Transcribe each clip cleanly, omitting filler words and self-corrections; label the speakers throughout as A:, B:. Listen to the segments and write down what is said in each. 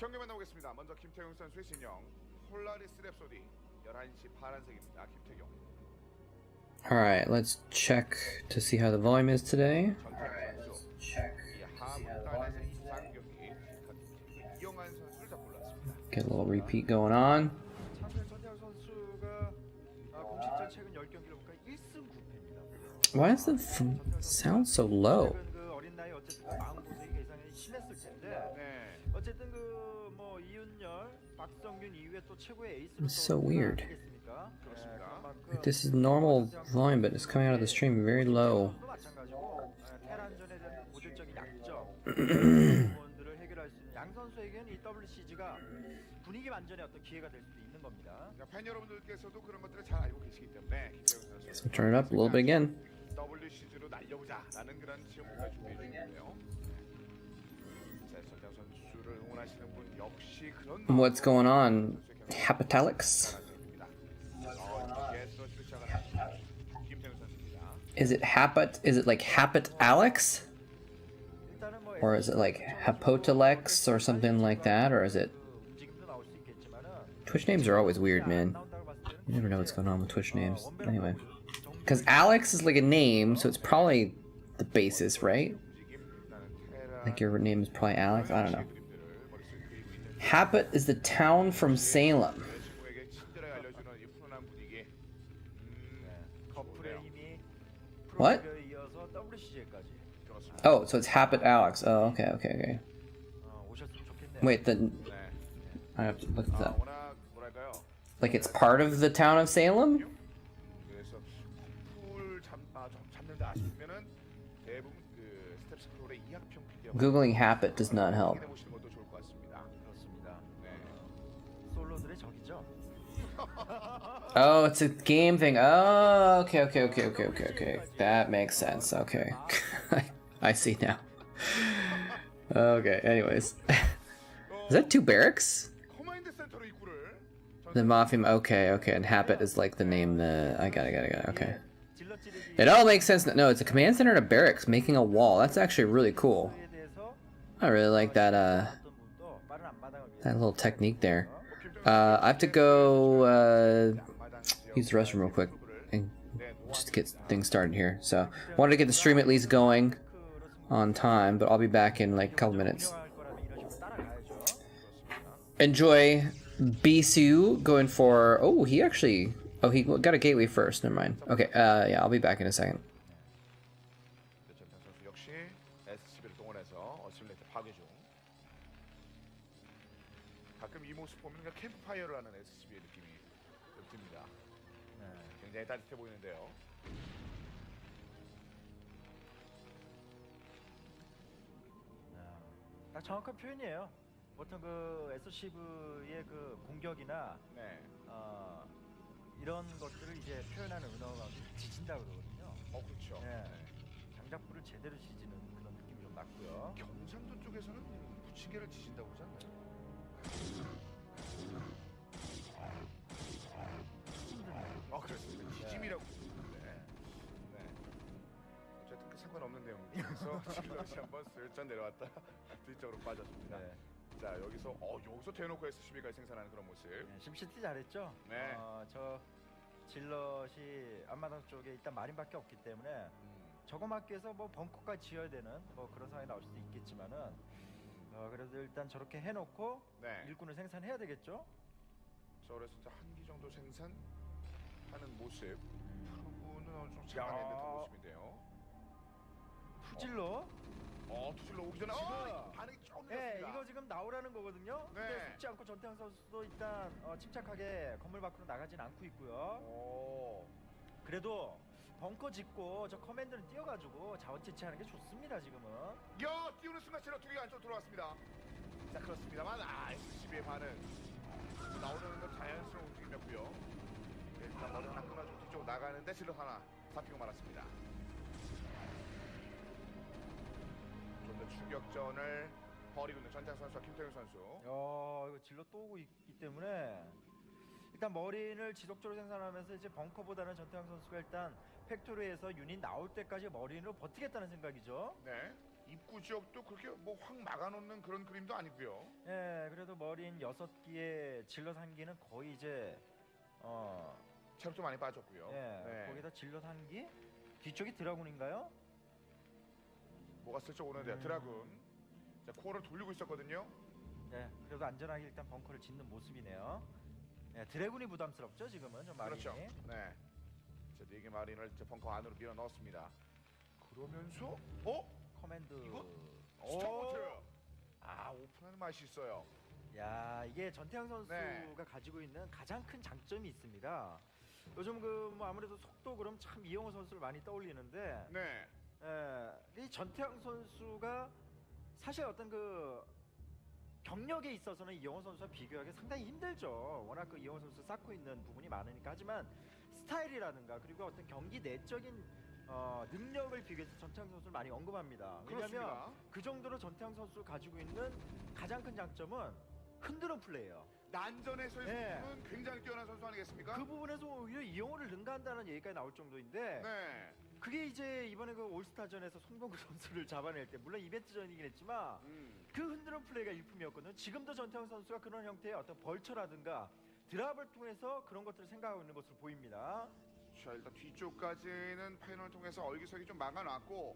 A: 경기 만나보겠습니다. 먼저 김태경 선수의 진영 폴라리스 랩소디 11시 파란색입니다. 김태경.
B: Alright, let's check to see how the volume is today.
A: 전태경 선수 이 하문단에서 24경기 이영환 선수를 다 골랐습니다.
B: Get a little repeat going on.
C: 사실 전태경 선수가 공식전 최근 10경기를 보니까 1승 9패입니다.
B: Why does the sound so low?
C: 그 어린 나이 어쨌든 마음 고생이 굉장히 심했을 텐데
A: 네.
C: 어쨌든 그뭐 이윤열, 박성균 이후에 또 최고의 에이스로
B: It's so weird.
A: 그렇습니다.
B: Like, this is normal volume, but it's coming out of the stream very low.
C: 마찬가지고 테란전에 대한 모질적인 약점 부분들을 해결할 수 있는 양 선수에게는 이 WCG가 분위기 반전의 어떤 기회가 될 수도 있는 겁니다.
A: 팬 여러분들께서도 그런 것들을 잘 알고 계시기 때문에 김태경 선수
B: So turn it up a little bit again.
A: WCG로 날려보자라는 그런 지원까지 준비해 주는데요. 자, 전태경 선수를 응원하시는 분 역시 그런
B: What's going on? Hydralisk? Is it Hapat? Is it like Hapat Alex?
C: 일단은 뭐
B: Or is it like Hapotalex or something like that? Or is it...
C: 움직임도 나올 수 있겠지만은
B: Twitch names are always weird, man. You never know what's going on with Twitch names. Anyway. Because Alex is like a name, so it's probably the basis, right? Like your name is probably Alex? I don't know. Hapat is the town from Salem. What? Oh, so it's Hapat Alex. Oh, okay. Wait, then I have to look at that. Like it's part of the town of Salem? Googling Hapat does not help. Oh, it's a game thing. Oh, okay. That makes sense. Okay. I see now. Okay, anyways. Is that 2 barracks? The Mafia, okay, and Hapat is like the name, I got it, okay. It all makes sense. No, it's a command center and a barracks making a wall. That's actually really cool. I really like that, that little technique there. I have to go, use the restroom real quick and just to get things started here. So, wanted to get the stream at least going on time, but I'll be back in like a couple minutes. Enjoy Bisu going for, oh, he actually, oh, he got a gateway first, never mind. Okay, yeah, I'll be back in a second.
A: 가끔 이 모습 보면 캠프파이어를 하는 SCB의 느낌이 듭니다. 굉장히 따뜻해 보이는데요.
C: 딱 정확한 표현이에요. 보통 그 SCV의 그 공격이나 이런 것들을 이제 표현하는 은어가 지진다 그러거든요.
A: 그렇죠.
C: 장작불을 제대로 지지는 그런 느낌이 좀 났고요.
A: 경상도 쪽에서는 부침개를 지진다고 하지 않나요? 그렇습니다. 지짐이라고 부르는데, 어쨌든 그 상관없는 내용입니다. 그래서 질럿이 한번 슬쩍 내려왔다 뒤쪽으로 빠졌습니다. 자, 여기서 대놓고 SCB가 생산하는 그런 모습.
C: 심시티 잘했죠. 저 질럿이 앞마당 쪽에 일단 마린밖에 없기 때문에 저거 막기 위해서 뭐 벙커까지 지어야 되는 뭐 그런 상황이 나올 수도 있겠지만은. 그래도 일단 저렇게 해놓고 일꾼을 생산해야 되겠죠.
A: 그래서 한기 정도 생산하는 모습. 프로브는 어느 정도 잡아내는 듯한 모습인데요.
C: 투질러.
A: 투질러 오기 전에 반응이 조금 늦었습니다.
C: 이거 지금 나오라는 거거든요. 근데 속지 않고 전태양 선수도 일단 침착하게 건물 밖으로 나가진 않고 있고요. 그래도 벙커 짓고 저 커맨드는 뛰어가지고 자원 채취하는 게 좋습니다. 지금은.
A: 띄우는 순간 체력 2개가 안쪽으로 들어왔습니다. 자, 그렇습니다만 SCB의 반응 나오는 건 자연스러운 움직임이었고요. 일단 머리 하나 끊어주고 뒤쪽으로 나가는데 질럿 하나 잡히고 말았습니다. 좀 더 추격전을 벌이고 있는 전태양 선수와 김태경 선수.
C: 이거 질럿 또 오고 있기 때문에 일단 머린을 지속적으로 생산하면서 이제 벙커보다는 전태양 선수가 일단 팩토리에서 유닛 나올 때까지 머린으로 버티겠다는 생각이죠.
A: 입구 지역도 그렇게 뭐 확 막아놓는 그런 그림도 아니고요.
C: 예, 그래도 머린 6기에 질럿 1기는 거의 이제
A: 체력 좀 많이 빠졌고요.
C: 예,
A: 네.
C: 거기다 질럿 1기? 뒤쪽이 드라군인가요?
A: 뭐가 슬쩍 오는데요. 드라군. 자, 코어를 돌리고 있었거든요.
C: 네, 그래도 안전하게 일단 벙커를 짓는 모습이네요. 네, 드래곤이 부담스럽죠 지금은 좀 마린이.
A: 그렇죠. 네. 자, 4개 마린을 이제 벙커 안으로 밀어 넣었습니다. 그러면서
C: 커맨드.
A: 이거? 스타포트. 오픈하는 맛이 있어요.
C: 야, 이게 전태양 선수가
A: 네.
C: 가지고 있는 가장 큰 장점이 있습니다. 요즘 뭐 아무래도 속도 그럼 참 이영호 선수를 많이 떠올리는데,
A: 네.
C: 이 전태양 선수가 사실 어떤 그 경력에 있어서는 이영호 선수와 비교하기 상당히 힘들죠. 워낙 그 이영호 선수 쌓고 있는 부분이 많으니까. 하지만 스타일이라든가 그리고 어떤 경기 내적인 능력을 비교해서 전태양 선수를 많이 언급합니다. 왜냐하면
A: 그렇습니다.
C: 그 정도로 전태양 선수 가지고 있는 가장 큰 장점은 흔드는 플레이예요.
A: 난전에서의
C: 네.
A: 부분은 굉장히 뛰어난 선수 아니겠습니까?
C: 그 부분에서 오히려 이영호를 능가한다는 얘기까지 나올 정도인데,
A: 네.
C: 그게 이제 이번에 그 올스타전에서 송병구 선수를 잡아낼 때, 물론 이벤트전이긴 했지만 그 흔드는 플레이가 일품이었거든요. 지금도 전태양 선수가 그런 형태의 어떤 벌처라든가 드랍을 통해서 그런 것들을 생각하고 있는 것으로 보입니다.
A: 자, 일단 뒤쪽까지는 파이널을 통해서 얼기설기 좀 막아놨고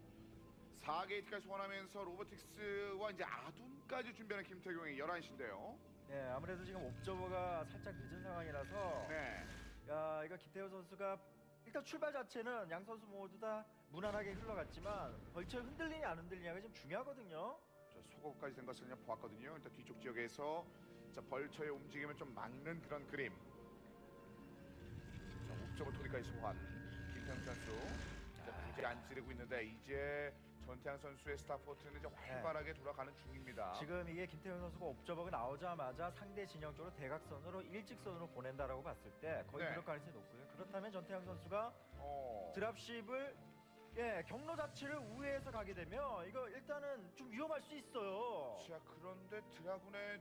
A: 4게이트까지 소환하면서 로보틱스와 이제 아둔까지 준비하는 김태경의 11시인데요.
C: 네, 아무래도 지금 옵저버가 살짝 늦은 상황이라서
A: 네.
C: 야, 이거 김태호 선수가 일단 출발 자체는 양 선수 모두 다 무난하게 흘러갔지만 벌처 흔들리냐 안 흔들리냐가 좀 중요하거든요.
A: 자, 소거까지 된 것을 그냥 보았거든요. 일단 뒤쪽 지역에서 자, 벌처의 움직임을 좀 막는 그런 그림. 자, 옵저버 토리까지 소환. 김태형 선수. 자, 굳이 안 찌르고 있는데 이제 전태양 선수의 스타포트는 이제 활발하게 돌아가는 중입니다.
C: 지금 이게 김태형 선수가 옵저버가 나오자마자 상대 진영 쪽으로 대각선으로 일직선으로 보낸다라고 봤을 때 거의
A: 네.
C: 그럴 가능성이 높고요. 그렇다면 전태형 선수가
A: 어.
C: 드랍십을 경로 자체를 우회해서 가게 되면 이거 일단은 좀 위험할 수 있어요.
A: 자, 그런데 드라군의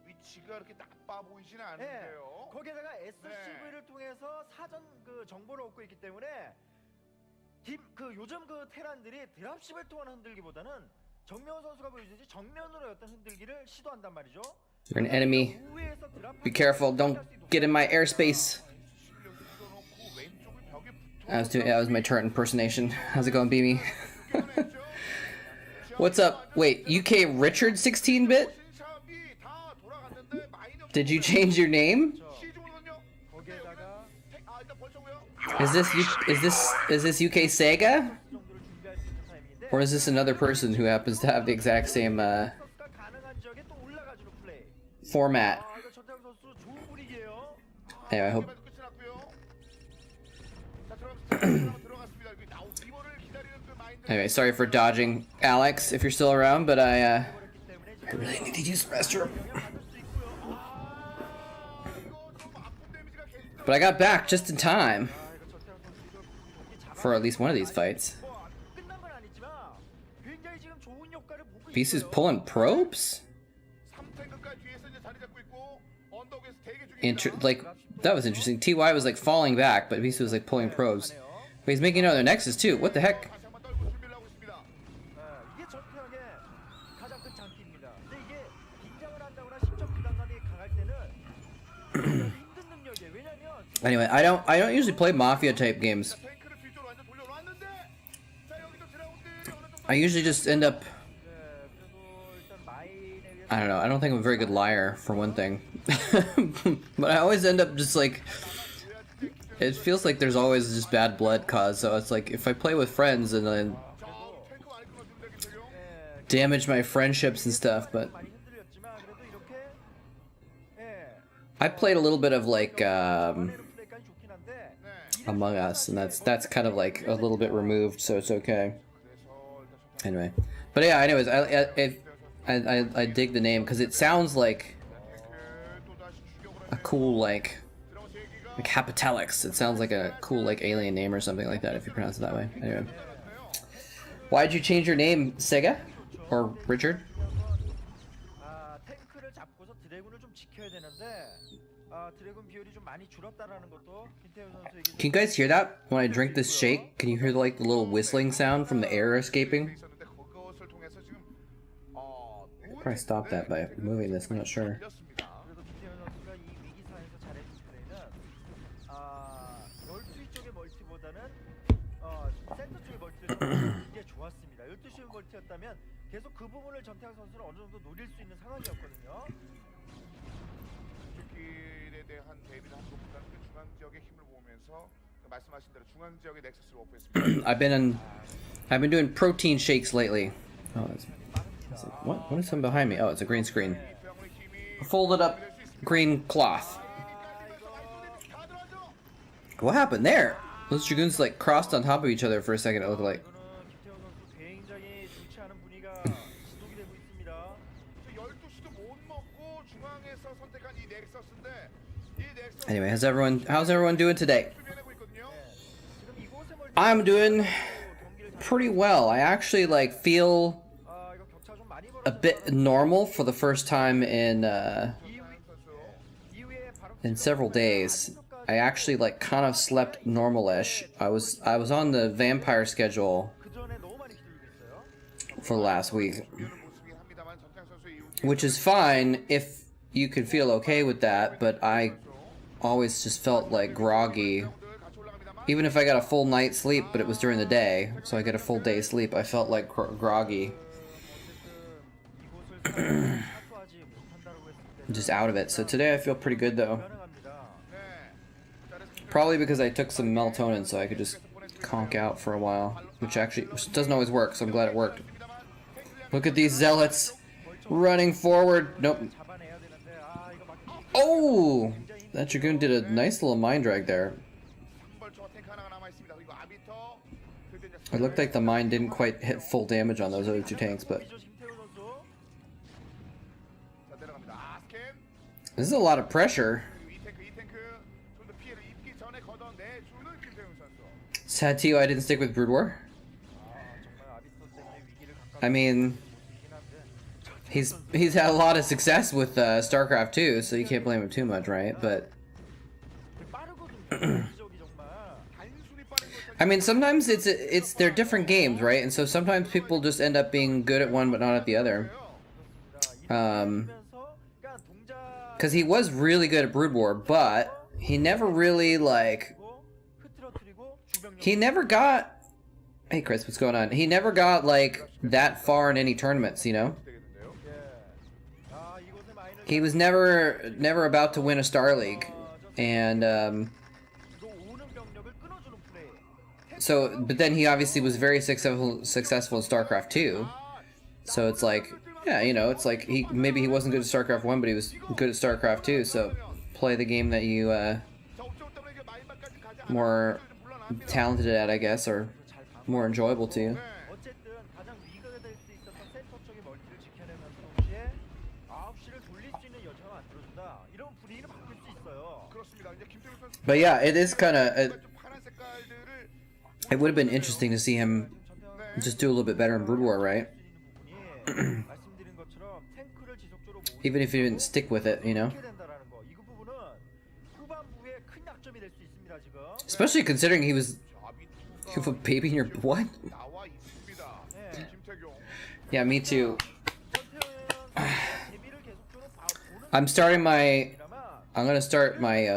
A: 위치가 그렇게 나빠 보이지는 않은데요.
C: 거기에다가 SCV를 통해서 사전 그 정보를 얻고 있기 때문에 요즘 그 테란들이 드랍십을 통한 흔들기보다는 정명훈 선수가 보여주듯이 정면으로 어떤 흔들기를 시도한단 말이죠.
B: You're an enemy.
C: 우회해서 드랍
B: Be careful. Don't get in my airspace. That was my turret impersonation. How's it going, Beamy? What's up? Wait, UK Richard 16-bit? Did you change your name?
C: 거기에다가
B: Is this UK Sega?
C: 정도를 준비할 수 있는 타이밍인데
B: Or is this another person who happens to have the exact same
C: 선수가 가능한 지역에 또 올라가주는 플레이.
B: format?
C: 이거 전태양 선수 좋은 분위기예요.
B: Anyway, I hope. Anyway, sorry for dodging Alex if you're still around, but I really need to use the restroom. But I got back just in time for at least one of these fights. Beast pulling probes? Like, that was interesting. TY was like falling back, but Beast was like pulling probes. But he's making another Nexus too. What the heck?
C: 이게 전태양의 가장 큰 장기입니다. 근데 이게 긴장을 한다거나 심적 부담감이 강할 때는 힘든 능력이에요. 왜냐면
B: Anyway, I don't usually play Mafia type games. I usually just end up, I don't know, I don't think I'm a very good liar, for one thing. But I always end up just like, it feels like there's always just bad blood caused, so it's like, if I play with friends and then damage my friendships and stuff, but
C: 많이 흔들렸지만 그래도 이렇게
B: I played a little bit of like,
C: 플레이까지 좋긴 한데
B: Among Us, and that's kind of like a little bit removed, so it's okay. Anyway, but yeah, anyways, I dig the name because it sounds like a cool like Hapitelix. It sounds like a cool like alien name or something like that if you pronounce it that way. Anyway, why did you change your name, Sega or Richard?
C: 탱크를 잡고서 드래곤을 좀 지켜야 되는데 드래곤 비율이 좀 많이 줄었다라는 것도 김태현 선수에게
B: Can you guys hear that when I drink this shake? Can you hear like the little whistling sound from the air escaping? probably stop that by moving this. I'm not sure.
A: 걸렸습니다.
C: 그래도 김태현 선수가 이 위기 상황에서 잘해준 플레이는 12시 쪽의 멀티보다는 센터 쪽의 멀티를 좀 게 좋았습니다. 12시 멀티였다면 계속 그 부분을 전태양 선수는 어느 정도 노릴 수 있는 상황이었거든요.
A: 길에 대한 대비를 한 것보다는 그 중앙 지역의 힘을 보면서 말씀하신 대로 중앙 지역의 넥서스를 오프했습니다.
B: I've been doing protein shakes lately. Oh, what is something behind me? Oh, it's a green screen. A folded up green cloth. What happened there? Those dragoons like crossed on top of each other for a second. It looked like.
C: 김태현 선수 굉장히 좋지 않은 분위기가 지속이 되고 있습니다.
A: 12시도 못 먹고 중앙에서 선택한 이 넥서스인데 이 넥서스
B: Anyway, how's everyone doing today?
A: 수비하고 있거든요.
C: 지금 이곳의 멀티
B: I'm doing
C: 경기를
B: pretty well. I actually like feel
C: 이거 격차 좀 많이
B: a bit normal for the first time in
C: 이후에 바로
B: several days. I actually like kind of slept normal-ish. I was on the vampire schedule
C: 그 전에 너무 많이 기다리고 있어요.
B: for the last week,
A: 비우는 모습이 합니다만 전창 선수의 이후
B: which is fine if you could feel okay with that, but I always just felt like groggy.
A: 같이 올라갑니다만
B: Even if I got a full night's sleep, but it was during the day, so I get a full day's sleep, I felt like groggy.
C: 이곳을 사수하지 못한다고 했을 때
B: Just out of it. So today I feel pretty good though.
C: 가능합니다.
B: Probably because I took some melatonin so I could just conk out for a while, which doesn't always work, so I'm glad it worked. Look at these zealots running forward. Nope.
C: 잡아내야 되는데 이거 막
B: Oh! That dragoon did a nice little mine drag there.
A: 벌처와 탱크 하나가 남아 있습니다. 그리고 아비터 그때 이제
B: It looked like the mine didn't quite hit full damage on those other two tanks, but
C: 김태훈 선수
A: 자 내려갑니다. 스캔
B: this is a lot of pressure.
A: 그리고 이 탱크 좀 더 피해를 입기 전에 걷어내주는 김태훈 선수.
B: Sad to you I didn't stick with Brood War.
C: 정말 아비터 때문에 위기를 가까이
B: I mean,
C: 모습이긴 한데
B: he's had a lot of success with Starcraft too, so you can't blame him too much, right? But
C: 빠르거든요. 기적이 정말
A: 단순히 빠른 것
B: I mean, sometimes it's they're different games, right? And so sometimes people just end up being good at one but not at the other.
C: 그렇습니다. 그러니까 동작
B: Because he was really good at Brood War, but he never really like
C: 흐트러뜨리고 주병력
B: he never got. Hey Chris, what's going on? He never got like that far in any tournaments, you know.
A: 되겠는데요.
C: 예. 이곳의 마인을
B: He was never about to win a Star League, and
C: 이거 오는 병력을 끊어주는 플레이.
B: so but then he obviously was very successful in StarCraft 2. So it's like, yeah, you know, it's like maybe he wasn't good at StarCraft 1, but he was good at StarCraft 2. So play the game that you
A: 자 옥점 때문에 이게 마인막까지 가지 않아.
B: more
A: 물러납니다.
B: talented at, I guess, or more enjoyable to you.
C: 어쨌든 가장 위기가 될 수 있었던 센터 쪽의 멀티를 지켜내면서 동시에 9시를 돌릴 수 있는 여지가 만들어준다. 이런 분위기는 바뀔 수 있어요.
A: 그렇습니다. 이제 김태훈 선수
B: But yeah, it is kind of.
A: 좀 파란 색깔들을
B: It would have been interesting to see him just do a little bit better in Brood War, right?
C: 말씀드린 것처럼 탱크를 지속적으로
B: Even if he didn't stick with it, you know.
C: 모으게 된다라는 거. 이 부분은 후반부에 큰 약점이 될 수 있습니다, 지금.
B: Especially considering he was you have a baby in your what?
A: 나와 있습니다. 김태경.
B: Yeah, me too.
C: 전태현 데뷔를 계속적으로 보는
B: I'm gonna start my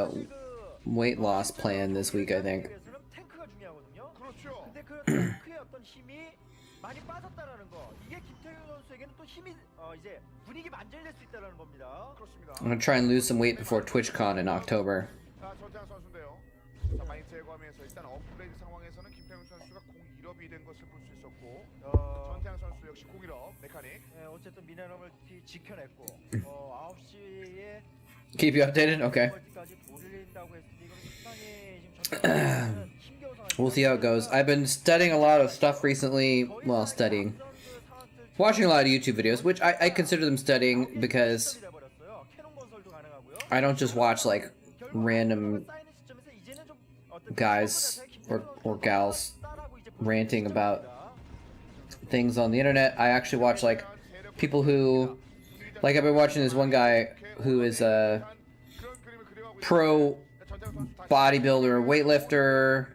B: weight loss plan this week, I think.
C: 위해서는 탱크가 중요하거든요.
A: 그렇죠.
C: 근데 그 탱크의 어떤 힘이 많이 빠졌다라는 거. 이게 김태균 선수에게는 또 힘이 이제 분위기 만들릴 수 있다라는 겁니다.
A: 그렇습니다.
B: I'm gonna try and lose some weight before TwitchCon in October.
A: 자, 전태양 선수인데요. 자, 마인 제거하면서 일단 업그레이드 상황에서는 김태훈 선수가 0-1업이 된 것을 볼 수 있었고 전태양 선수 역시 0-1업 메카닉.
C: 어쨌든 미네랄을 지켜냈고 9시에
B: Keep you updated? Okay.
C: 멀티까지 돌린다고 했을 때 이거는 상당히 지금 전태양 힘겨운 상황이
B: We'll see how it goes. I've been studying a lot of stuff recently. Well, studying. Watching a lot of YouTube videos, which I consider them studying because I don't just watch like random guys or gals ranting about things on the internet. I actually watch like people who, like I've been watching this one guy who is a pro bodybuilder, weightlifter,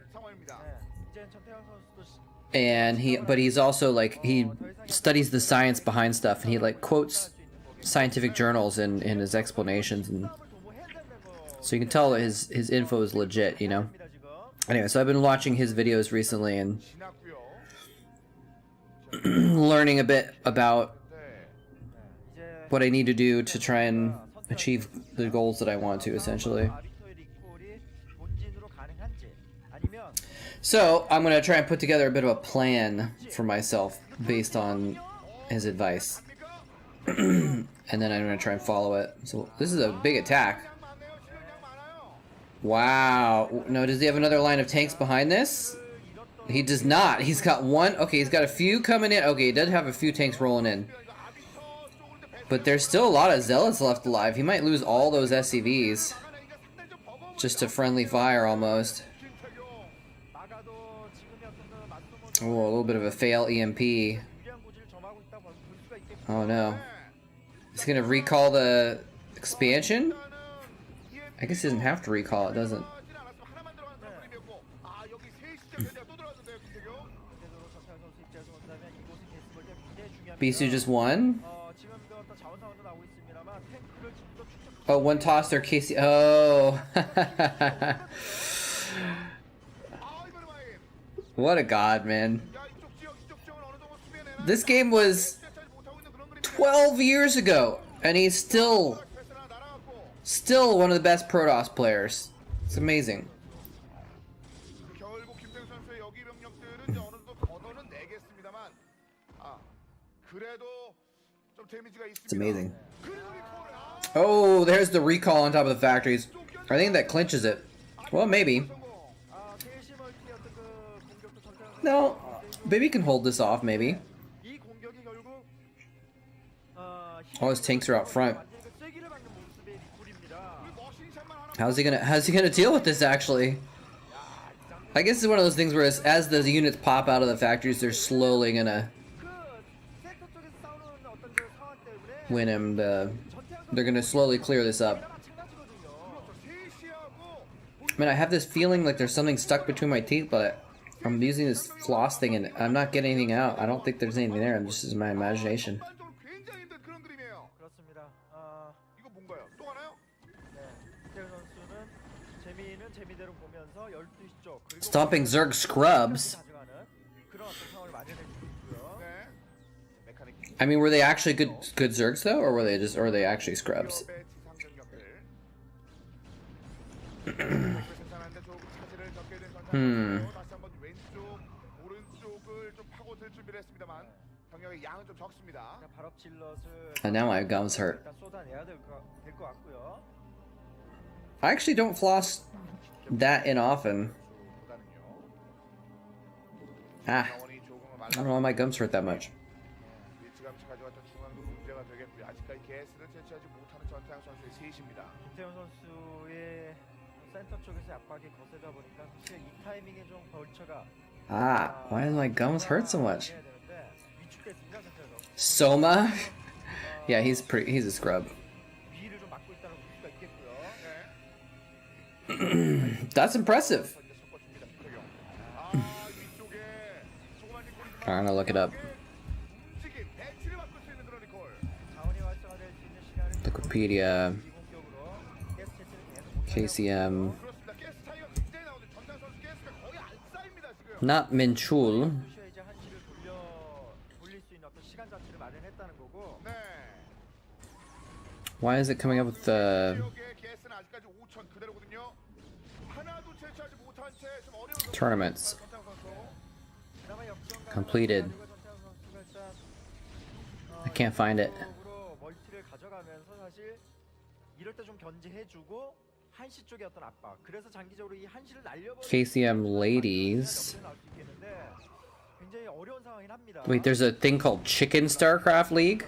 B: and he's also like he studies the science behind stuff, and he like quotes scientific journals in his explanations, and so you can tell his info is legit, you know. Anyway, so I've been watching his videos recently and learning a bit about what I need to do to try and achieve the goals that I want to, essentially. So I'm gonna try and put together a bit of a plan for myself based on his advice, and then I'm gonna try and follow it. So this is a big attack. Wow. No, does he have another line of tanks behind this? He does not. He's got one. Okay, he's got a few coming in. Okay, he does have a few tanks rolling in. But there's still a lot of zealots left alive. He might lose all those SCVs just to friendly fire almost. Oh, a little bit of a fail EMP. Oh no. He's gonna recall the expansion? I guess he doesn't have to recall it, doesn't? Bisu just won? Oh, one toss their Casey. Oh. What a god, man. This game was 12 years ago, and he's still one of the best Protoss players. It's amazing. It's amazing. Oh, there's the recall on top of the factories. I think that clinches it. Well, maybe. No, maybe can hold this off, maybe. All his tanks are out front. How's he gonna deal with this, actually? I guess it's one of those things where as the units pop out of the factories, they're slowly gonna win him. They're gonna slowly clear this up. Man, I have this feeling like there's something stuck between my teeth, but I'm using this floss thing and I'm not getting anything out. I don't think there's anything there. This is my imagination. Stomping Zerg scrubs. I mean, were they actually good Zergs though, or were they actually scrubs? And now my gums hurt. I actually don't floss that in often. I don't know why my gums hurt that much. Why do my gums hurt so much? Soma? Yeah, he's a scrub. That's impressive. I'm gonna look it up. Wikipedia. KCM. Not Minchul. Why is it coming up with the tournaments completed? I can't find it. KCM ladies. Wait, there's a thing called Chicken Starcraft League?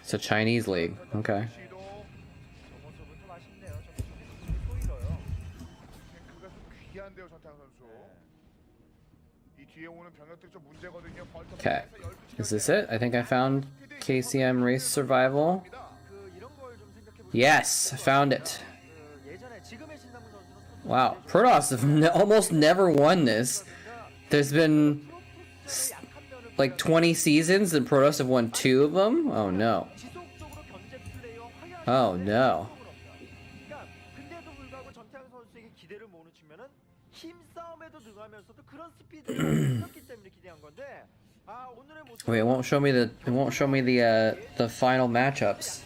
B: It's a Chinese league. Okay. Okay. Is this it? I think I found KCM Race Survival. Yes, I found it. Wow, Protoss have almost never won this. There's been like 20 seasons and Protoss have won 2 of them? Oh no. Oh no. Wait, it won't show me the final matchups.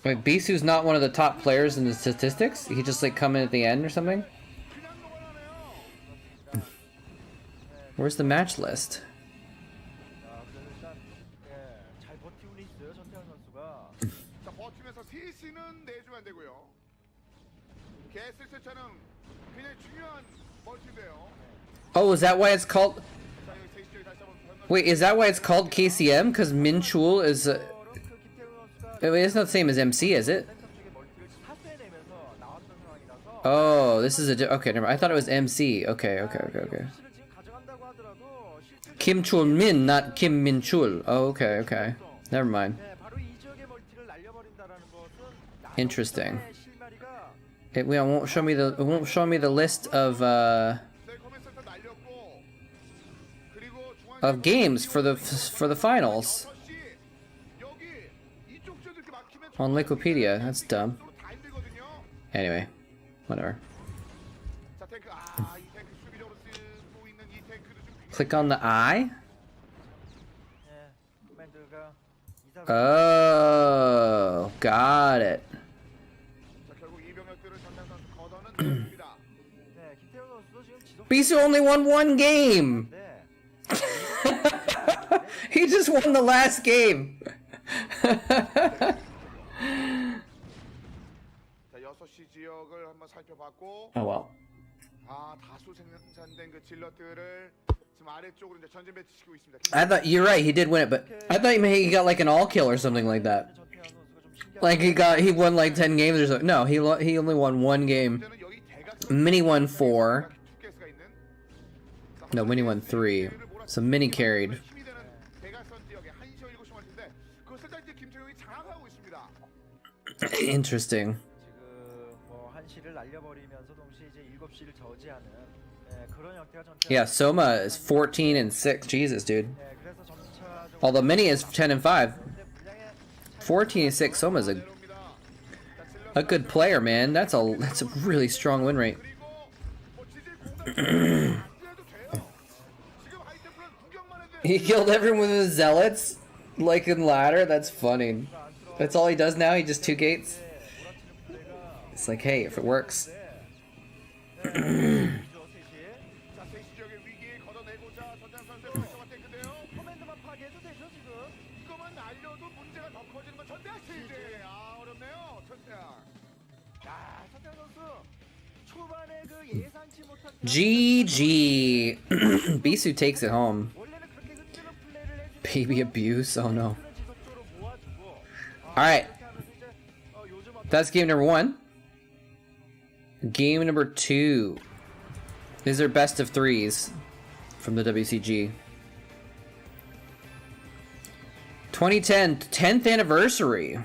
B: Wait, Bisu's not one of the top players in the statistics? He just like come in at the end or something? Where's the match list? Oh, is that why it's called... Wait, is that why it's called KCM? Because Minchul is... It's not the same as MC, is it? Oh, this is a... Okay, never mind. I thought it was MC. Okay. Kim Chul Min, not Kim Min Chul. Oh, okay. Never mind. Interesting. It won't show me the list of games for the finals on Wikipedia. That's dumb. Anyway, whatever. Click on the eye. Oh, got it. Bisu only won 1 game. He just won the last game. Oh well. I thought you're right. He did win it, but I thought he got like an all kill or something like that. Like he won like 10 games or something. No, he only won 1 game. Mini won 4. No, Mini won 3. So Mini carried. Interesting. Yeah, Soma is 14-6. Jesus, dude. Although Mini is 10-5. 14-6. Soma's a good player, man. That's a really strong win rate. He killed everyone with his zealots, like in ladder. That's funny. That's all he does now. He just 2 gates. It's like, hey, if it works. GG. Bisu takes it home. Baby abuse. Oh no. Alright. That's game number 1. Game number 2. These are best of 3s from the WCG. 2010, 10th anniversary.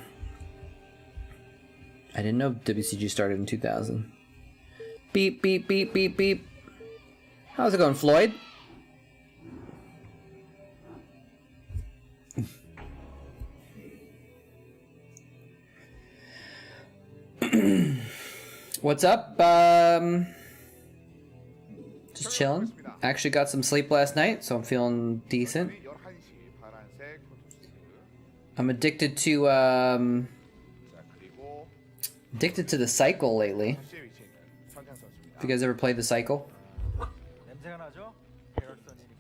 B: I didn't know WCG started in 2000. Beep, beep, beep, beep, beep. How's it going, Floyd? What's up? Just chilling. Actually got some sleep last night, so I'm feeling decent. I'm addicted to the cycle lately. Have you guys ever played the cycle?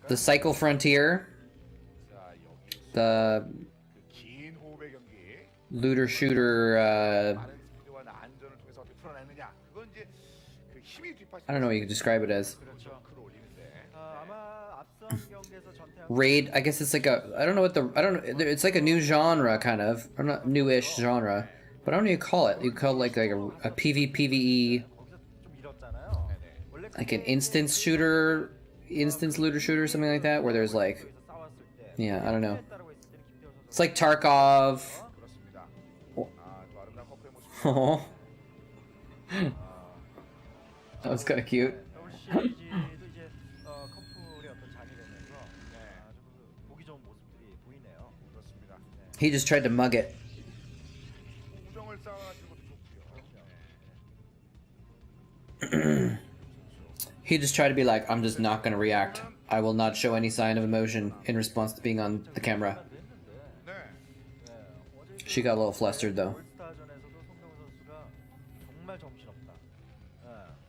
B: The Cycle Frontier. The looter shooter I don't know what you could describe it as. Raid, I guess it's like a, I don't know, it's like a new genre kind of, or not newish genre, but I don't know what you call it. You call it like a PvPvE, like an instance shooter, instance looter shooter or something like that, where there's like,
C: 여기서 싸웠을 때
B: yeah, I don't know.
C: 했다라고 했을 때는 김태호 선수가
B: It's like Tarkov.
A: 그렇습니다.
B: 어.
A: 또 아름다운 커플의 모습.
B: Oh, that was kind of cute.
C: WCG도 이제 커플의 어떤 장이 되면서 좀 보기 좋은 모습들이 보이네요.
A: 그렇습니다.
B: He just tried to mug it.
A: 우정을 쌓아가지는 것도 좋고요.
B: He just tried to be like, I'm just not gonna react. I will not show any sign of emotion in response to being on the camera.
A: 네.
B: She got a little flustered though.
C: 올스타전에서도 송병호 선수가 정말 정신없다.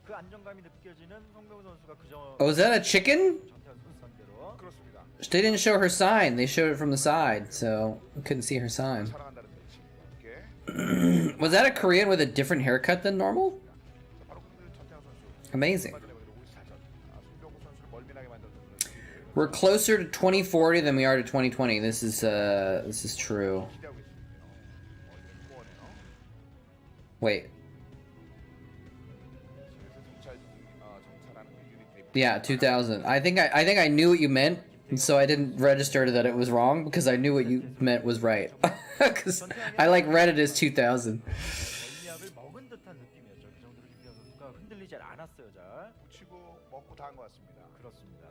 C: 그 안정감이 느껴지는 송병호 선수가 그저
B: Oh, is that a chicken?
C: 전태환 선수 상대로
A: 그렇습니다.
B: They didn't show her sign. They showed it from the side, so we couldn't see her sign.
A: 사랑한다는 뜻이.
B: Was that a Korean with a different haircut than normal?
A: 바로 그 전태환 선수.
B: Amazing.
A: 얼마 전에 우리 사전. 송병구 선수를 멀미나게 만들었던 그런
B: We're closer to 2040 than we are to 2020. This is true.
A: 기대하고 있습니다. 후원해요.
B: Wait.
A: 그래서 정찰하는 그 유닛 대표.
B: Yeah, 2000. I think I knew what you meant, and so I didn't register that it was wrong because I knew what you meant was right. Because I like read it as 2000.
C: 전략을 먹은 듯한 느낌이었죠. 그 정도로 김태호 선수가 흔들리지 않았어요. 잘.
A: 붙이고 먹고 다 한 것 같습니다.
C: 그렇습니다.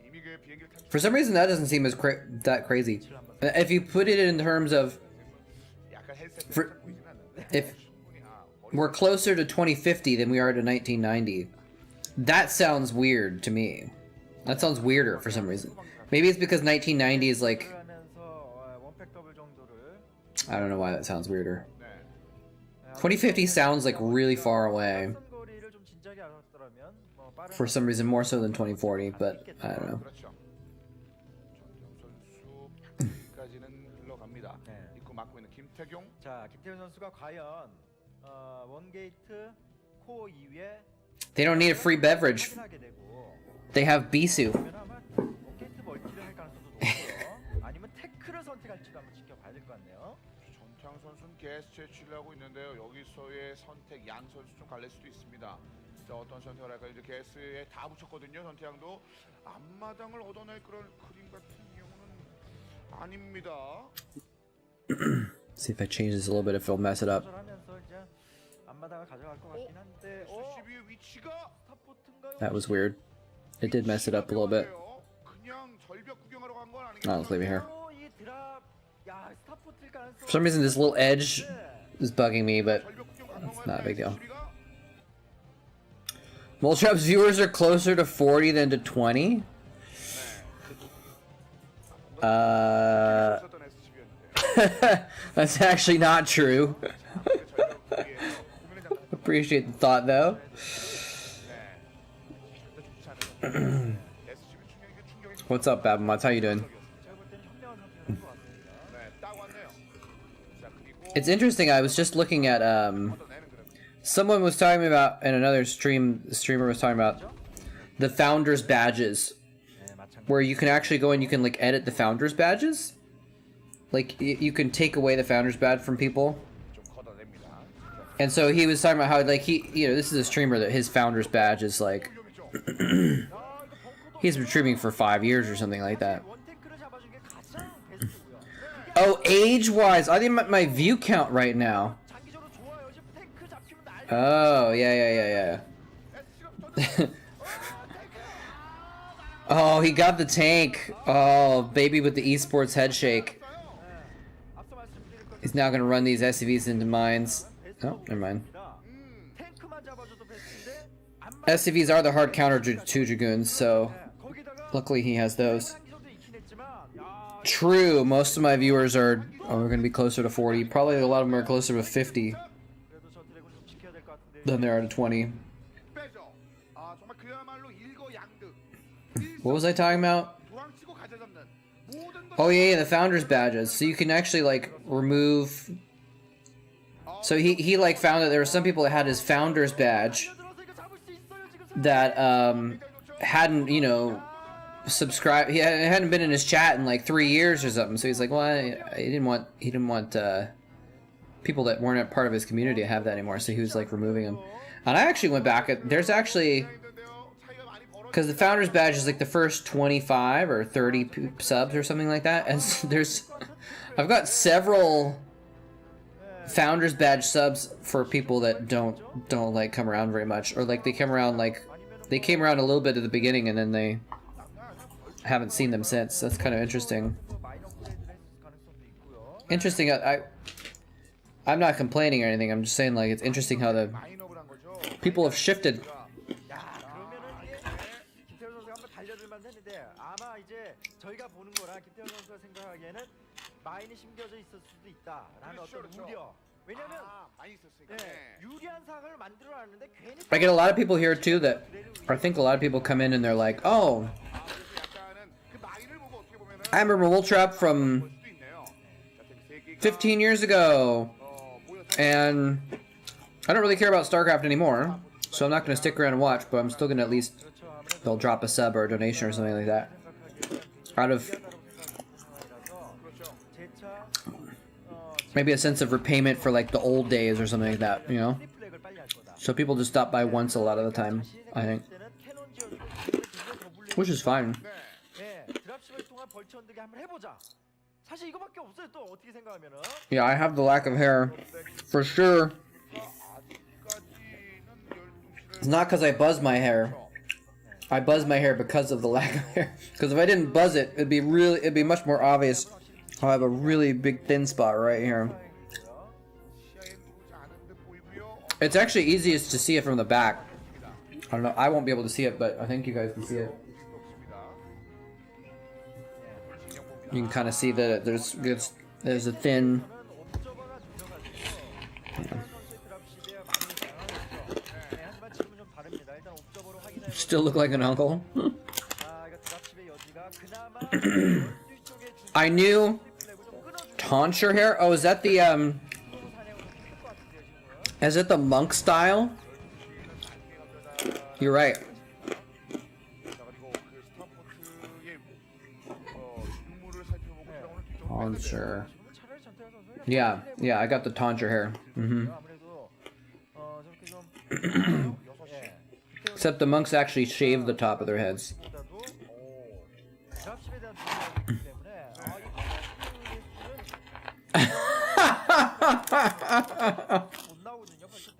A: 이미 그 비행기를 탄
B: For some reason, that doesn't seem as that crazy. If you put it in terms of
A: 약간 헬스에
B: For-
A: 보이진 않는데
B: if
A: 충분히
B: we're closer to 2050 than we are to 1990, that sounds weird to me. That sounds weirder for some reason. Maybe it's because 1990 is like,
C: 하면서 원팩 더블 정도를
B: I don't know why that sounds weirder.
A: 네.
B: 2050 sounds like really far away.
C: 거리를 좀 진작에 알았더라면 빠른
B: For some reason, more so than 2040, but I don't know.
A: 그렇죠. 전태웅 선수까지는 흘러갑니다.
C: 네.
A: 입구 막고 있는 김태경.
C: 자, 김태훈 선수가 과연 원게이트 코어 이후에
B: They don't need a free beverage.
C: 확인하게 되고
B: They have Bisu.
C: 그러면 아마 원게이트 멀티를 할 가능성도 높고요. 아니면 테크를 선택할지도 한번 지켜봐야 될 것 같네요.
A: 전태양 선수는 게스 채취를 하고 있는데요. 여기서의 선택 양 선수 좀 갈릴 수도 있습니다. 자, 어떤 선택을 할까요? 이제 게스에 다 붙였거든요. 전태양도 앞마당을 얻어낼 그런 그림 같은 경우는 아닙니다.
B: See if I change this a little bit if it'll mess it up.
C: 조절하면서 이제 앞마당을 가져갈 것 같긴 한데
A: SCB의 위치가
C: 스타포트인가요?
B: That was weird. It did mess it up a little bit.
A: 그냥 절벽 구경하러 간 건
B: Oh, let's leave it here.
C: 이 드랍 야 스타포트일 가능성
B: For some reason, this little edge is bugging me, but it's not a big deal. Moletrap's viewers are closer to 40 than to 20? That's actually not true. Appreciate the thought, though. What's up, Babamats? How you doing? It's interesting. I was just looking at someone was talking about in another streamer was talking about the founders badges, where you can actually go and you can like edit the founders badges. Like you can take away the founders badge from people. And so he was talking about how like this is a streamer that his founders badge is like he's been streaming for 5 years or something like that. Oh, age-wise, I think my view count right now. Oh, yeah. Oh, he got the tank. Oh, baby with the esports head shake. He's now gonna run these SCVs into mines. Oh, never mind. SCVs are the hard counter to Dragoons, so luckily he has those. True, most of my viewers are going to be closer to 40. Probably a lot of them are closer to 50 than they are to 20. What was I talking about? Oh yeah, the founders badges. So you can actually like remove. So he like found that there were some people that had his founders badge that hadn't subscribed. He hadn't been in his chat in like 3 years or something. So he's like, well, he didn't want people that weren't a part of his community to have that anymore. So he was like removing them. And I actually went back. There's actually because the founders badge is like the first 25 or 30 subs or something like that, and there's I've got several founders badge subs for people that don't like come around very much, or like they came around a little bit at the beginning and then they haven't seen them since. That's kind of interesting. Interesting. I'm not complaining or anything. I'm just saying, like, it's interesting how the people have shifted. I get a lot of people here too that I think a lot of people come in and they're like, oh, I remember moletrap from 15 years ago, and I don't really care about Starcraft anymore, so I'm not going to stick around and watch, but I'm still going to at least, they'll drop a sub or a donation or something like that. Out of maybe a sense of repayment for like the old days or something like that, you know? So people just stop by once a lot of the time, I think. Which is fine. Yeah, I have the lack of hair, for sure. It's not because I buzz my hair. I buzz my hair because of the lack of hair. Because if I didn't buzz it, it'd be much more obvious. I have a really big thin spot right here. It's actually easiest to see it from the back. I don't know, I won't be able to see it, but I think you guys can see it. You can kind of see that there's a thin. Yeah. Still look like an uncle. I knew tonsure hair. Oh, is that the is it the monk style? You're right. Tonsure. Yeah, I got the tonsure hair. Except the monks actually shave the top of their heads.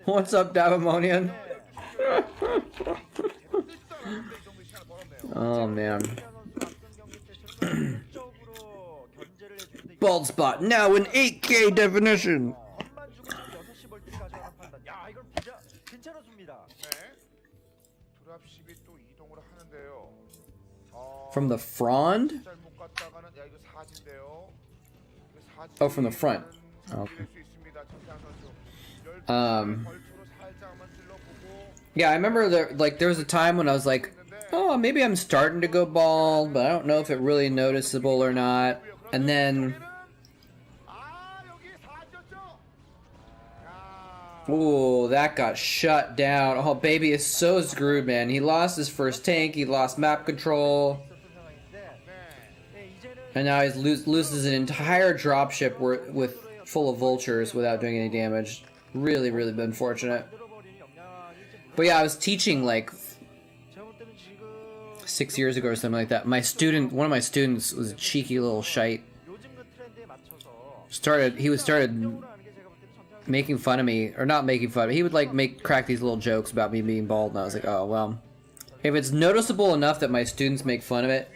B: What's up, Davimonian? Oh man. Bald spot now in 8K definition. From the frond? Oh, from the front. Okay. Yeah, I remember there was a time when I was like, oh, maybe I'm starting to go bald, but I don't know if it really noticeable or not. And then, ooh, that got shut down. Oh, baby is so screwed, man. He lost his first tank, he lost map control. And now he loses an entire dropship full of vultures without doing any damage. Really, really unfortunate. But yeah, I was teaching like 6 years ago or something like that. One of my students was a cheeky little shite. He started making fun of me, or not making fun of me. He would like crack these little jokes about me being bald, and I was like, oh well. If it's noticeable enough that my students make fun of it,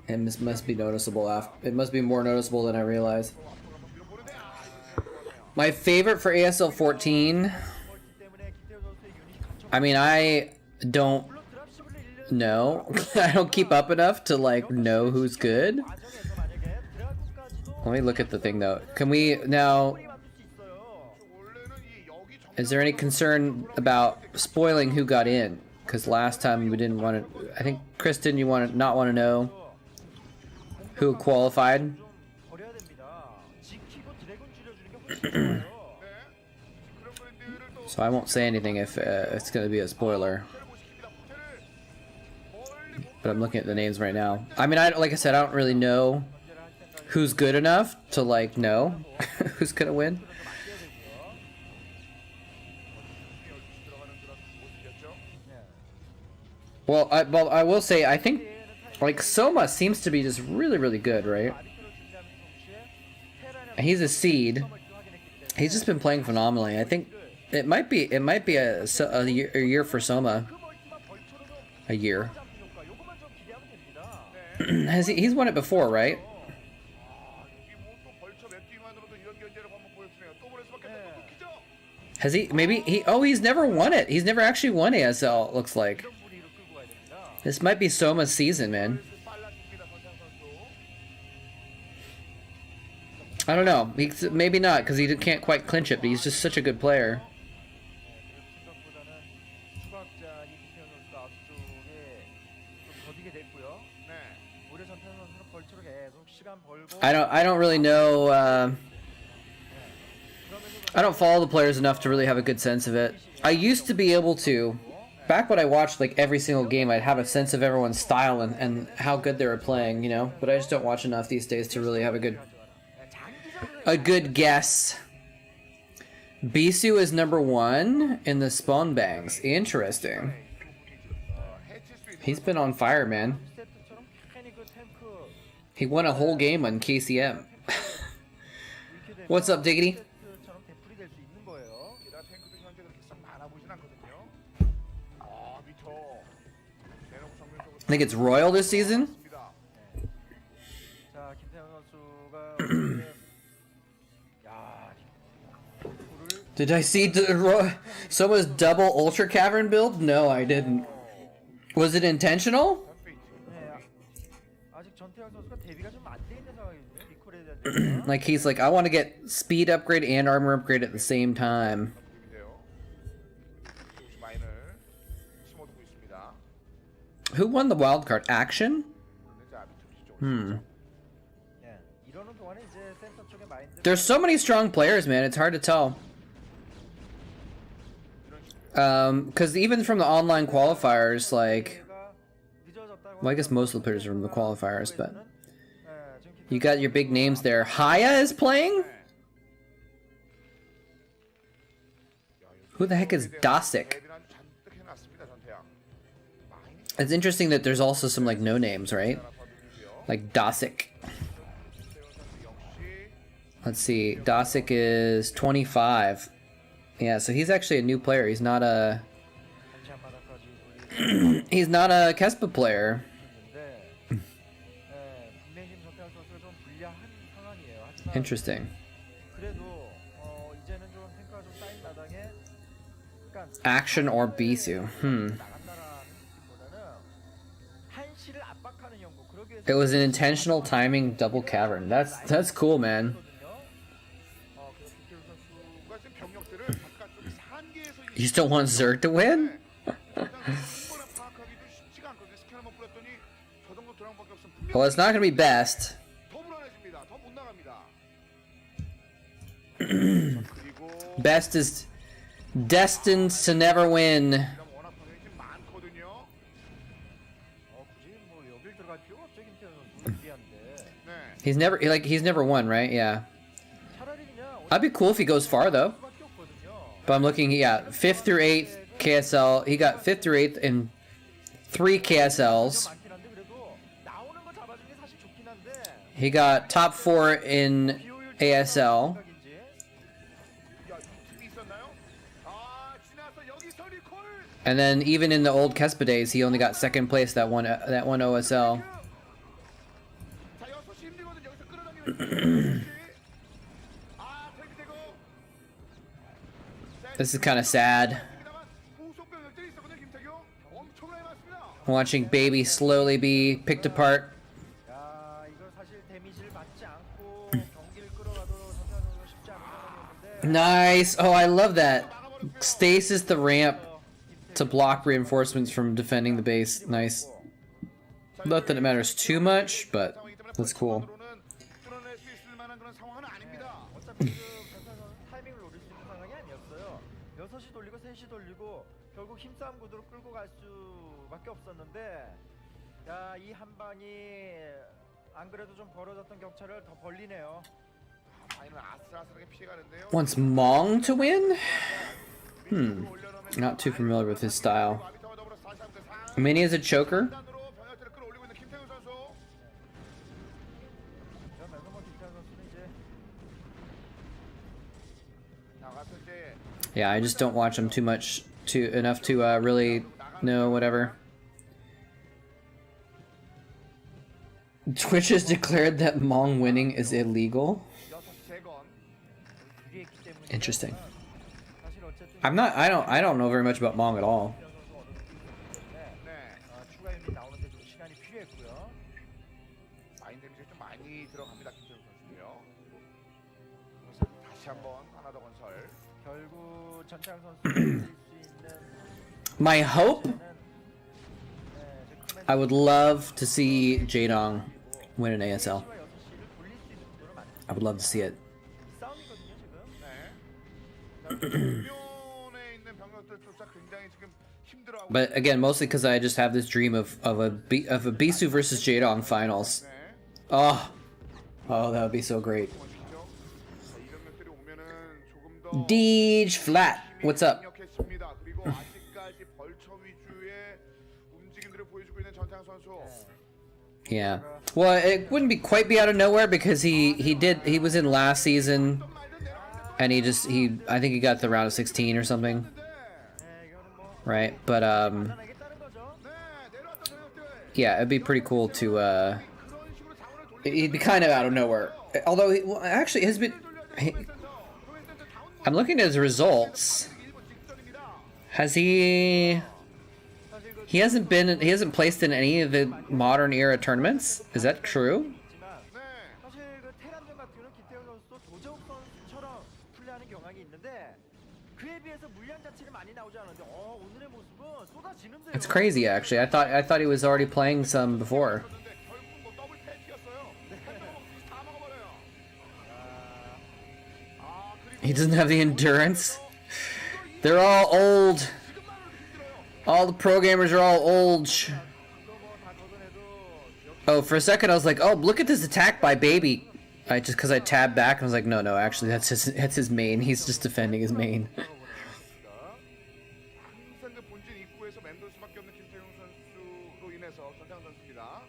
B: it must be noticeable. It must be more noticeable than I realize. My favorite for ASL 14. I mean, I don't know. I don't keep up enough to like know who's good. Let me look at the thing though. Can we now? Is there any concern about spoiling who got in? Because last time we didn't want to. I think Kristen, you not want to know who qualified. So I won't say anything if it's going to be a spoiler. But I'm looking at the names right now. I mean, like I said, I don't really know who's good enough to like know who's going to win. Well, I will say, I think, like, Soma seems to be just really good, right? He's a seed. He's just been playing phenomenally. I think it might be a year for Soma. A year. He's won it before, right? Has he? Maybe he. Oh, he's never won it. He's never actually won ASL. It looks like this might be Soma's season, man. I don't know. Maybe not because he can't quite clinch it. But he's just such a good player. I don't really know. I don't follow the players enough to really have a good sense of it. I used to be able to. Back when I watched like every single game, I'd have a sense of everyone's style and how good they were playing, you know. But I just don't watch enough these days to really have a good guess. Bisu is #1 in the spawn banks. Interesting. He's been on fire, man. He won a whole game on KCM. What's up, Diggity? I think it's Royal this season. Did I see someone's double Ultra Cavern build? No, I didn't. Was it intentional? Like he's like, I want to get speed upgrade and armor upgrade at the same time. Who won the wild card? Action? There's so many strong players, man. It's hard to tell. Because even from the online qualifiers, like, well, I guess most of the players are from the qualifiers, but you got your big names there. Haya is playing? Who the heck is Dosic? It's interesting that there's also some like no names, right? Like Dosic. Let's see. Dosic is 25. Yeah, so he's actually a new player. He's not a he's not a Kespa player. Interesting. Action or Bisu? It was an intentional timing double cavern. That's cool, man. You still want Zerg to win? Well, it's not gonna be best. Best is destined to never win. He's never won, right? Yeah. I'd be cool if he goes far though. But I'm looking, yeah, 5th through 8th KSL. He got 5th through 8th in 3 KSLs. He got top 4 in ASL. And then even in the old Kespa days, he only got 2nd place that one OSL. This is kind of sad. Watching baby slowly be picked apart. Nice. Oh, I love that. Stasis the ramp to block reinforcements from defending the base. Nice. Not that it matters too much, but that's cool. Wants Mong to win? Not too familiar with his style. Mini is a choker.
A: 단으로 병력들을 끌어올리고 있는 김태훈 선수.
C: 그러면서 뭐 김태환 선수는 이제
A: 나가서 이제
B: Yeah, I just don't watch him too much, enough to really know whatever. Twitch has declared that Hmong winning is illegal.
A: 6-3건.
C: 유리했기 때문에
B: Interesting.
C: 사실 어쨌든
B: I don't know very much about Hmong at all.
C: 김태환 선수 어느 정도 있기 때문에
A: 네.
C: 추가 유닛 나오는데 좀 시간이 필요했고요.
A: 마인 데미지 좀 많이 들어갑니다. 김태훈 선수고요. 그래서 다시 한번 하나 더 건설.
C: 결국 전창 선수가 이길 수 있는
B: My hope,
C: 네,
B: I would love to see Jaedong win an ASL.
C: 6시와 6시를 돌릴 수 있는 구도를 만들
B: I would love to see it.
C: 싸움이거든요 지금.
A: 네. 정면에 있는 병력들조차 굉장히 지금 힘들어하고.
B: But again, mostly because I just have this dream of a Bisu versus Jaedong finals.
A: 네.
B: Oh, that would be so great.
A: 자, 이 병력들이 오면은 조금 더
B: Deej Flat, what's up?
A: 강력해집니다. 그리고 아직까지 벌처 위주의 움직임들을 보여주고 있는 전태양 선수.
B: Yeah. Well, it wouldn't be quite be out of nowhere because he was in last season, and I think he got to the round of 16 or something,
C: 네, 이거는 뭐
B: right? But
C: 하겠다는 거죠.
A: 네, 내려왔던 병력들.
B: yeah, it'd be pretty cool to
A: 그런 식으로 자원을 돌리고
B: he'd be kind of out of nowhere. Although, well, actually, has been. I'm looking at his results. Has he? He hasn't placed in any of the modern era tournaments. Is that true?
C: 있지만 사실 그 테란전 같은 경우는 김태형 선수도 도재욱 선수처럼 플레이하는 경향이 있는데 그에 비해서 물량 자체는 많이 나오지 않는데 오늘의 모습은 쏟아지는데요.
B: It's crazy, actually. I thought he was already playing some before.
A: 결국 뭐 더블 패티였어요. 다 먹어버려요. 아, 그리고
B: He doesn't have the endurance. They're all old. All the programmers are all old. Oh, for a second I was like, oh, look at this attack by Baby. Because I tabbed back and I was like, no, actually that's his main. He's just defending his main.
A: 항상 그 본진 입구에서 맴돌 수밖에 없는 김태용 선수로 인해서 전태양 선수입니다.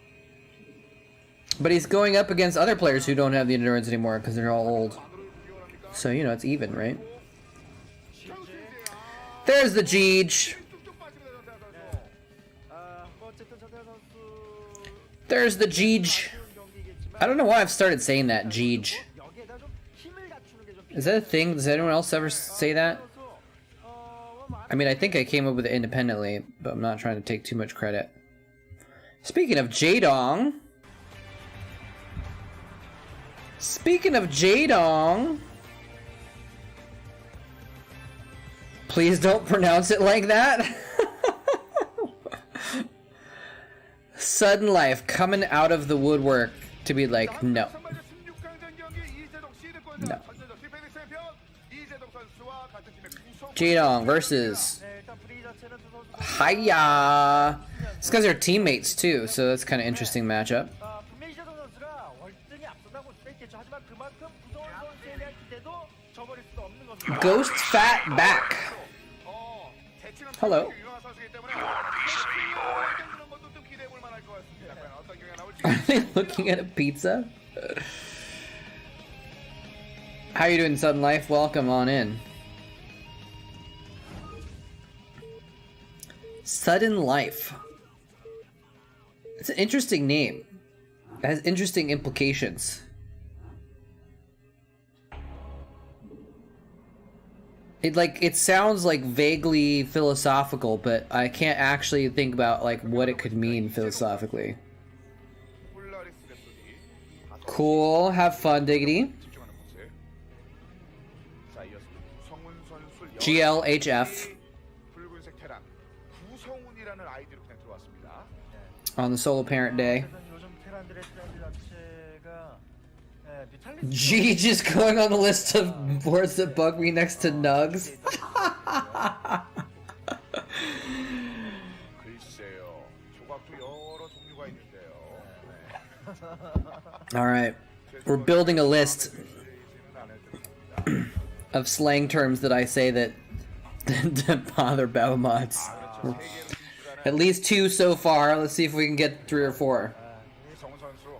B: But he's going up against other players who don't have the endurance anymore because they're all old.
A: 만으로 비교합니까?
B: So, you know, it's even, right? There's the Jeej.
A: 쭉쭉 빠집니다 전태양 선수.
C: 뭐 어쨌든 전태현 선수
B: There's the Jeej. I don't know why I've started saying that, Jeej.
C: 여기에다 좀 힘을 갖추는 게좀
B: Is that a thing? Does anyone else ever say that? I mean, I think I came up with it independently, but I'm not trying to take too much credit. Speaking of Jaedong. Please don't pronounce it like that. Sudden Life coming out of the woodwork to be like, no. No. Jaedong versus Hiya. These guys are teammates too, so that's kind of interesting matchup.
C: 분명히 이재동 선수가 월등히 앞서다 볼 수도 있겠죠. 하지만 그만큼 구성원 선수에 대한 기대도 저버릴 수도 없는 겁니다.
B: Ghost Fat Back. Hello. Are they looking at a pizza? How you doing, Sudden Life? Welcome on in. Sudden Life. It's an interesting name. It has interesting implications. It sounds like vaguely philosophical, but I can't actually think about like what it could mean philosophically. Cool, have fun, Diggity. GLHF on the solo parent day. G just going on the list of words that bug me next to Nugs. Alright, we're building a list of slang terms that I say that bother Babamods. At least 2 so far. Let's see if we can get 3 or 4.
A: 성훈 선수.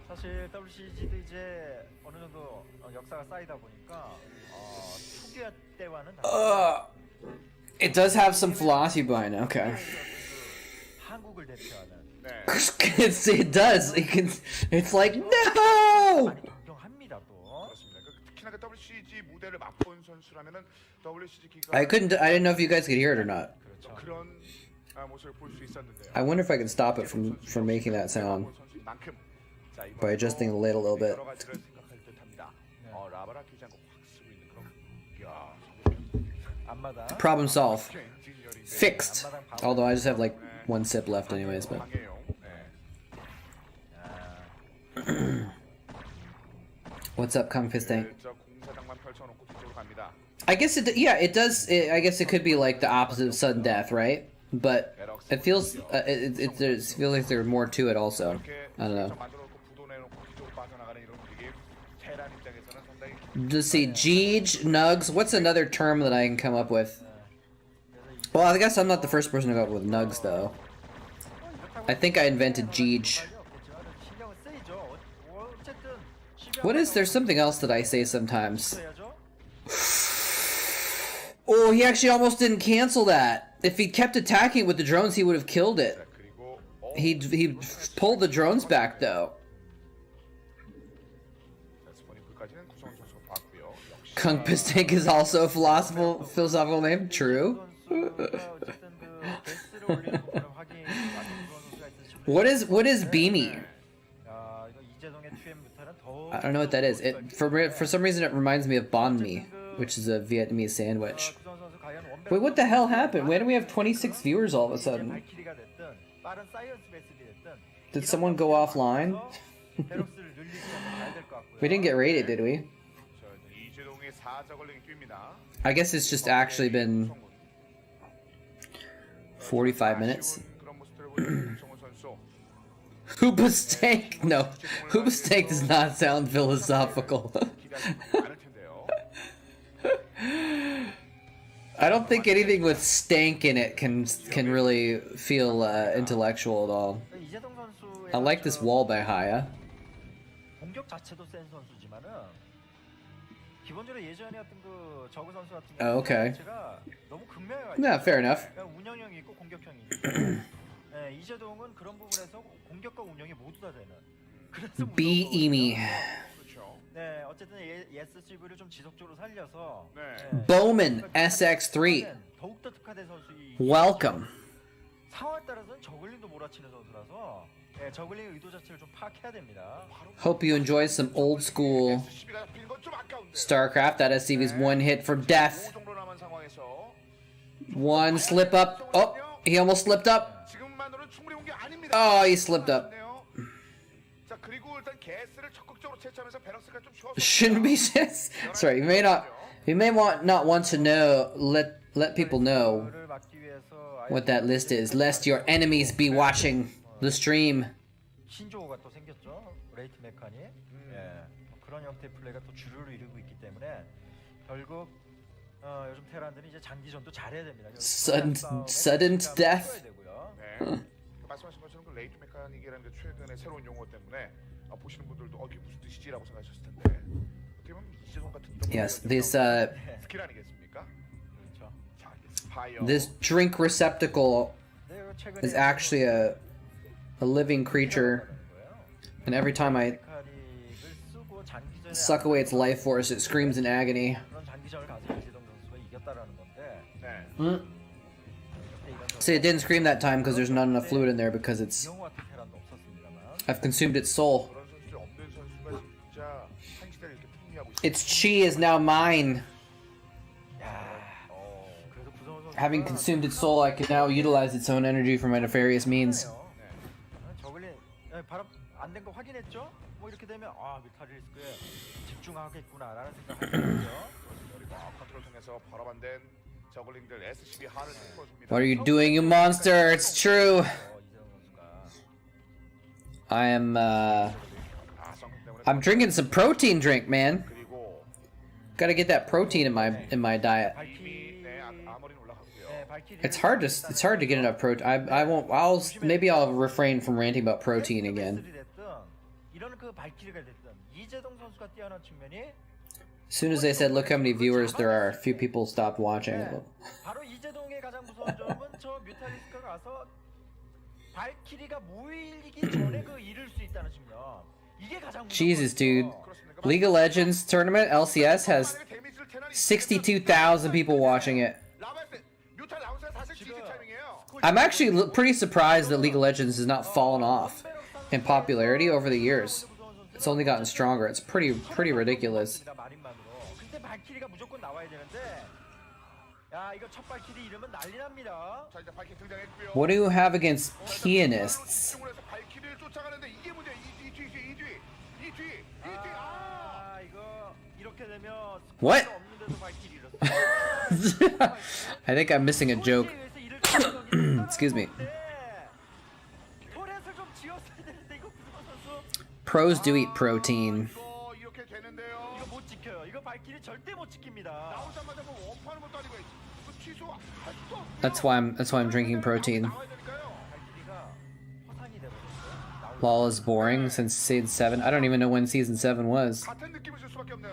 C: 사실 WCG도 이제 어느 정도 역사가 쌓이다 보니까 초기화 때와는
B: It does have some philosophy behind it. Okay.
C: 한국을 대표하는
B: It does. It's like no.
C: 인정합니다 또.
A: 그렇습니다. 특히나 그 WCG 무대를 맛본 선수라면은 WCG 기가
B: I didn't know if you guys could hear it or not.
A: 그런 모습을 볼 수 있었는데요.
B: I wonder if I can stop it from making that sound by adjusting the lid a little bit.
A: 여러 가지를 생각할 듯합니다. 라바라 끼지 않고 확 쓰고 있는 그런
C: 앞마당.
B: Problem solved. Fixed. Although I just have like 1 sip left anyways, but. What's up, Kung Fist Tank? I guess it does. I guess it could be like the opposite of sudden death, right? But it feels feels like there's more to it also. I don't know. Let's see, Jeej, Nugs. What's another term that I can come up with? Well, I guess I'm not the first person to come up with Nugs though. I think I invented Jeej. What is there's something else that I say sometimes. Oh, he actually almost didn't cancel that. If he kept attacking with the drones, he would have killed it. He pulled the drones back though. Kung Pistank is also a philosophical name. True. What is Beamy? I don't know what that is. For some reason it reminds me of banh mi, which is a Vietnamese sandwich. Wait, what the hell happened? Why do we have 26 viewers all of a sudden? Did someone go offline? We didn't get raided, did we? I guess it's just actually been 45 minutes. Hoobastank? No. Hoobastank does not sound philosophical. I don't think anything with stank in it can really feel intellectual at all. I like this wall by Haya. Oh, okay. Yeah, fair enough. Beamy. Bowman SX3. Welcome. Hope you enjoy some old school Starcraft. That SCV's one hit for death. One slip up. Oh, he almost slipped up. Oh, he slipped up. Shouldn't be. Sorry, you may not want to know. Let people know what that list is, lest your enemies be watching the stream.
C: 신조어가 또 생겼죠. 레이트 메카닉. 그런 형태의 플레이가 또 주류를 이루고 있기 때문에 결국 요즘 테란들이 이제 장기전도 잘해야 됩니다.
B: Sudden death.
A: 네. 말씀하신 것처럼 그 레이트 메카닉이라는 게 최근에 새로운 용어 때문에 보시는 분들도 이게 무슨 뜻이지라고 생각하셨을 텐데 어떻게 보면 이재동 같은 경우는
B: Yes, this
A: 스킬 아니겠습니까? 그렇죠. 자, 스파이어.
B: This drink receptacle is actually a living creature, and every time I suck away its life force, it screams in agony. See, it didn't scream that time because there's not enough fluid in there because I've consumed its soul. Its chi is now mine. Having consumed its soul, I can now utilize its own energy for my nefarious means. What are you doing, you monster? It's true. I'm drinking some protein drink, man. Gotta get that protein in my diet.
A: 아머리는 올라갔고요.
C: 네, 발키리를
B: It's hard to get enough protein. Maybe I'll refrain from ranting about protein again.
C: 이런 그 발키리가 됐든 이재동 선수가 뛰어난 측면이
B: As soon as they said, look how many viewers there are, a few people stopped watching.
C: 바로 이재동의 가장 무서운 점은 저 뮤탈리스크가 가서 발키리가 모이기 전에 그 잃을 수 있다는 측면. 이게 가장
B: Jesus, dude. League of Legends tournament, LCS, has 62,000 people watching it. I'm actually pretty surprised that League of Legends has not fallen off in popularity over the years. It's only gotten stronger. It's pretty ridiculous.
C: 근데 발키리가 무조건 나와야 되는데 야, 이거 첫 발키리 이러면 난리 납니다.
A: 자, 이제 발키리 등장했고요.
B: What do you have against pianists?
A: 발키리를 쫓아가는데 이게 문제야. 이 뒤.
C: 아, 이거 이렇게 되면
B: What?
C: 없는데도 발키리 잃었어.
B: I think I'm missing a joke. Excuse me.
C: 토렛을 좀 지었어야 되는데 이거 구성원 선수.
B: Pros do eat protein.
A: 이거 이렇게 되는데요.
C: 이거 못 지켜요. 이거 발키리 절대 못 지킵니다.
A: 나오자마자 뭐 원파는 것도 아니고 이거 취소 아직도 없고요.
B: That's why I'm drinking protein.
A: 나와야 되니까요.
C: 발키리가 허상이 돼버렸어요.
B: LOL is boring since Season 7. I don't even know when Season 7 was.
A: 같은 느낌을 줄 수밖에 없는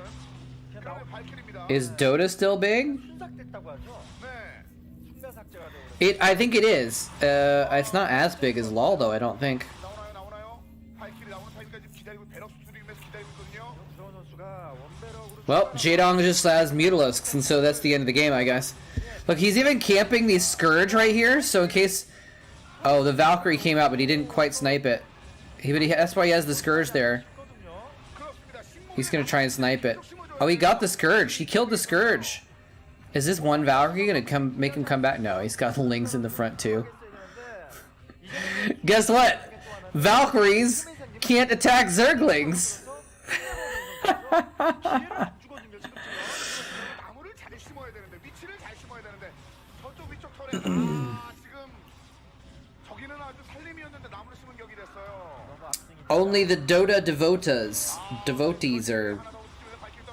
A: 그런 발키리입니다.
B: Is Dota still big?
C: 순삭됐다고 하죠.
A: 네.
C: 순간 삭제가 되고.
B: I think it is. It's not as big as LOL though, I don't think.
A: 나오나요? 발키리 나오는 타임까지 기다리고 배럭 수리면서 기다리고 있거든요.
C: 들어온 선수가 원배럭으로
B: Well, Jaedong just has Mutalisks, and so that's the end of the game, I guess. Look, he's even camping the Scourge right here, so in case... Oh, the Valkyrie came out, but he didn't quite snipe it. That's why he has the Scourge there. He's gonna try and snipe it. Oh, he got the Scourge. He killed the Scourge. Is this one Valkyrie gonna make him come back? No, he's got the Lings in the front too. Guess what? Valkyries can't attack Zerglings.
A: 나무를 잘 심어야 되는데 위치를 잘 심어야 되는데 저쪽 위쪽 털에 지금 저기는 아주 살림이었는데 나무를 심은 격이 됐어요.
B: Only the Dota devotees are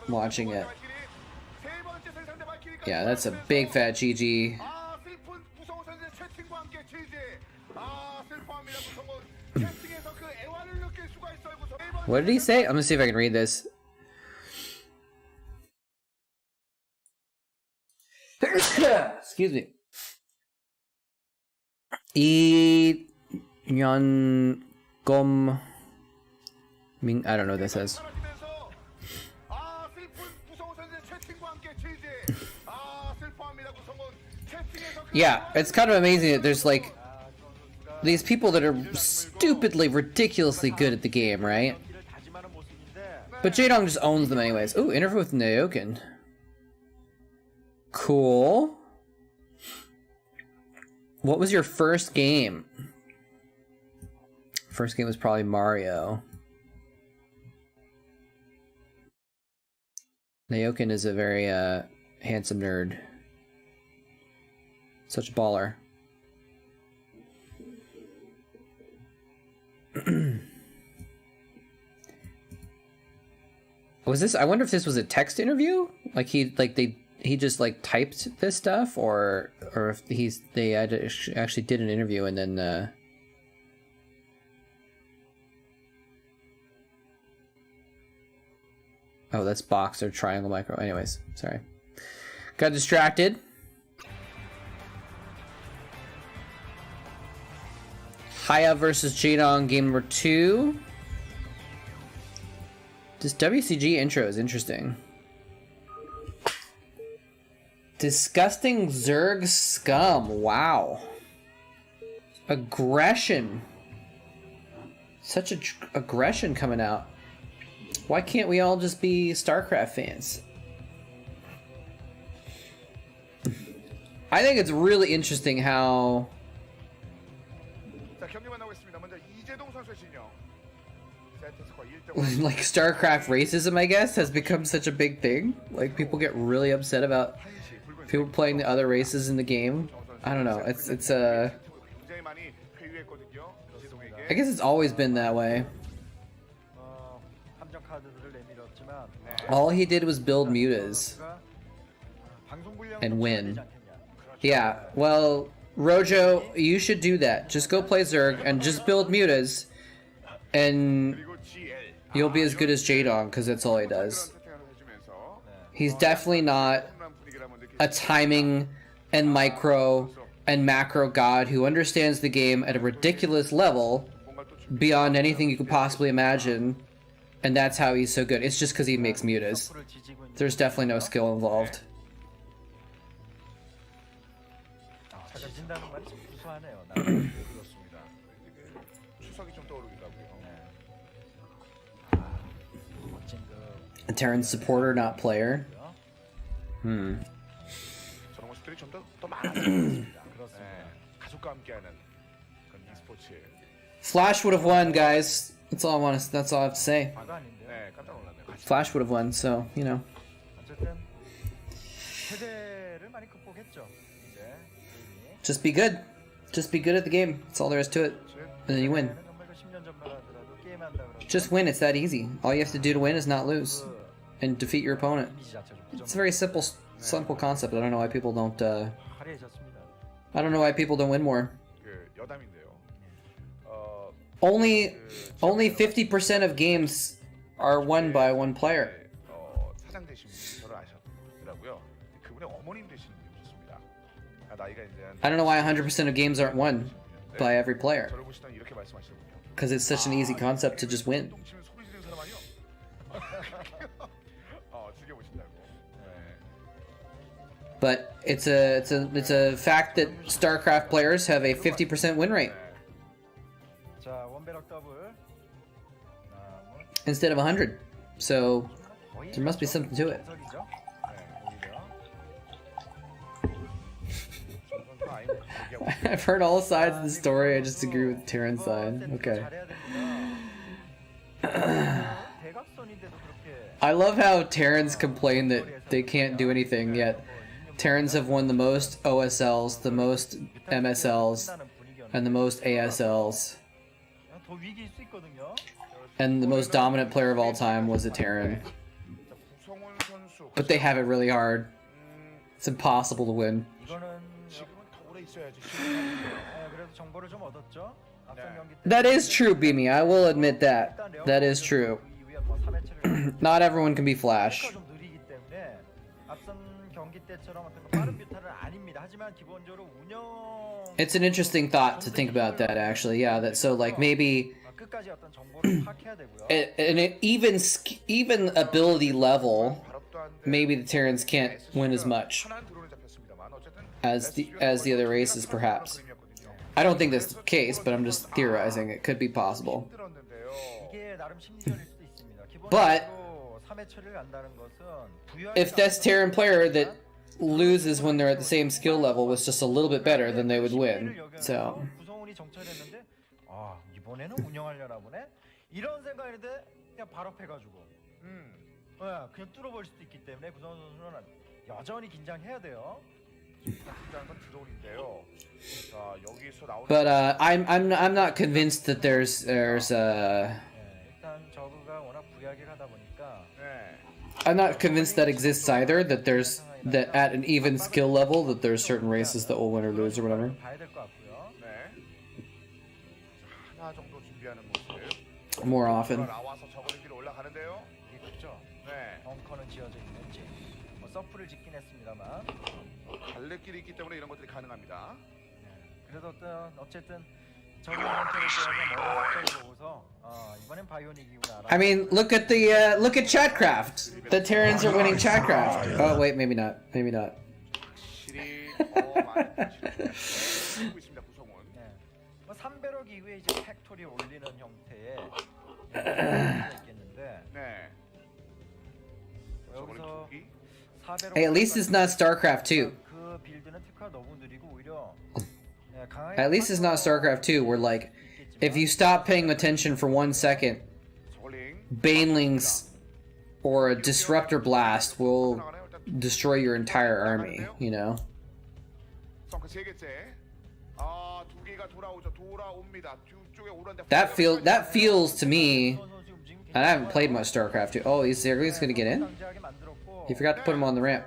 B: watching it. Yeah, that's a big fat GG. What did he say? I'm gonna see if I can read this. Excuse me. I don't know what that says. Yeah, it's kind of amazing that there's like these people that are stupidly, ridiculously good at the game, right? But Jaedong just owns them anyways. Ooh, interview with Naokin. Cool. What was your first game? First game was probably Mario. Naokin is a very handsome nerd. Such a baller. Was this? I wonder if this was a text interview. Like he just like typed this stuff, or if they actually did an interview and then. Oh, that's box or triangle micro. Anyways, sorry. Got distracted. Haya versus Jaedong, game number 2. This WCG intro is interesting. Disgusting Zerg scum. Wow. Aggression. Such aggression coming out. Why can't we all just be Starcraft fans? I think it's really interesting how like Starcraft racism, I guess, has become such a big thing. Like people get really upset about people playing the other races in the game. I don't know. It's I guess it's always been that way. All he did was build mutas and win. Yeah, well, Rojo, you should do that. Just go play Zerg and just build mutas, and
A: 그리고 GL.
B: you'll be as good as Jadon, because that's all he does.
A: 세팅을 해주면서
B: He's definitely not
A: 홈런 분위기를 한번 느낄
B: a timing and micro and macro god who understands the game at a ridiculous level
A: 뭔가 또 준비.
B: beyond anything you could possibly imagine, and that's how he's so good. It's just because he makes mutas.
C: 서프를 지지고 있는
B: There's definitely no skill involved.
C: 지진다는 말이 좀 구수하네요.
A: 그렇습니다. 추석이 좀 떠오르기도 하고요.
C: 멋진 그
B: A Terran supporter, not player. Hmm.
A: 저런 모습들이 좀 더 많아졌습니다.
C: 그렇습니다.
A: 가족과 함께하는 그런 e스포츠.
B: Flash would have won, guys. That's all I want to. That's all I have to say.
C: 과가 아닌데요.
A: 네, 깜짝 놀랐네요. 같이.
B: Flash would have won, so you know.
C: 어쨌든 세대를 많이 극복했죠. 이제 게임이.
B: Just be good. Just be good at the game. That's all there is to it. And then you win.
C: 정말 그 10년 전만 하더라도 게임한다 그러면
B: Just win. It's that easy. All you have to do to win is not lose and defeat your opponent.
C: 이미지 자체가 좀
B: It's a very simple concept. I don't know why people don't.
C: 화려해졌습니다.
B: I don't know why people don't win more.
A: 그 여담인데요.
B: Only 50% of games are won by one player.
A: 사장 되신 분이 저를 아셨더라고요. 그분의 어머님 되시는 분이 오셨습니다. 나이가 이제
B: I don't know why 100% of games aren't won by every player.
A: 저를 보시더니 이렇게 말씀하시더군요.
B: Because it's such an easy concept to just win.
A: 치면 소리 지르는 사람 아니요? 즐겨보신다고. 네.
B: But it's a fact that Starcraft players have a 50% win rate
C: 자, 원배럭 더블.
B: instead of 100. So
C: 거의
B: there must be something to it.
C: 정석이죠? 오히려.
A: 선수 아이는 얘기하고
B: I've heard all sides of the story. I just agree with Terran's side. Okay.
C: 잘해야 됩니다. 대각선인데도 그렇게
B: I love how Terrans complain that they can't do anything, yet Terrans have won the most OSLs, the most MSLs, and the most ASLs.
C: 더 위기일 수 있거든요.
B: And the most dominant player of all time was a Terran.
A: 구성원 선수.
B: But they have it really hard. It's impossible to win.
C: 이거는
A: 지금은 더 오래 있어야지.
C: 그래도 정보를 좀 얻었죠. 앞선 경기 때
B: That is true, Beamy. I will admit that. That is true.
C: 그 이후에 뭐 3회차를
B: Not everyone can be Flash.
C: 좀 느리기 때문에 앞선 경기 때처럼 어떤 빠른 뷰타는 아닙니다. 하지만 기본적으로 운영
B: It's an interesting thought to think about that, actually. Yeah, that so like maybe
C: 끝까지 어떤 정보를 파악해야 되고요.
B: at an even ability level,
A: 발업도 안 돼.
B: maybe the Terrans can't win as much
A: 편한 드론을 잡혔습니다만 어쨌든
B: as the other races, perhaps. I don't think that's the case, but I'm just theorizing. It could be possible.
A: 힘들었는데요.
C: 이게 나름 심리전일 수도 있습니다.
B: But
C: 기본적으로 3회 처리를 간다는 것은 부여할
B: If this Terran player that loses when they're at the same skill level was just a little bit better, then they would win. So
C: 구성원이 정찰했는데 아 이번에는 운영하려나 보네 이런 생각인데 그냥 발업해가지고 그냥 뚫어버릴 수도 있기 때문에 구성원 선수는 여전히 긴장해야 돼요.
A: 긴장한 건 드론인데요. 자 여기서 나오는.
B: but I'm not convinced that there's
C: 일단 저그가 워낙 부약하다 보니까
A: 네.
B: I'm not convinced that exists either, that there's that at an even skill level that there's certain races that will win or lose or whatever.
C: 봐야 될 것 같고요.
A: 네. 자, 하나 정도 준비하는 모습.
B: More often.
A: 나와서 저거는 위로 올라가는데요.
C: 이게 그죠?
A: 네.
C: 벙커는 지어져 있는지 뭐 서프를 짓긴 했습니다만
A: 갈래길이 있기 때문에 이런 것들이 가능합니다.
C: 그래도 어쨌든 저그 형태를 때문에 머리 보고서 이번엔 바이오닉이구나.
B: I mean, look at Chatcraft. The Terrans are winning Chatcraft. Oh wait, maybe not. Maybe not.
A: 확실히 더 많은 관심을 갖고 있습니다. 구성원.
C: 네. 뭐 3배럭 이후에 이제 팩토리 올리는 형태의 있겠는데
A: 네.
C: 여기서
A: 저거는
C: 4배럭
B: Hey, at least it's not Starcraft 2.
C: 그 빌드는 특화 너무 느리고 오히려
B: At least it's not Starcraft 2, where like, if you stop paying attention for 1 second,
A: 저글링.
B: banelings or a disruptor blast will destroy your entire army, you know?
A: 성크 세 개째. 두 개가 돌아옵니다. 뒤쪽에 오른데.
B: That feels to me, and I haven't played much Starcraft 2. Oh, is Zerg gonna get in? He forgot to put him on the ramp.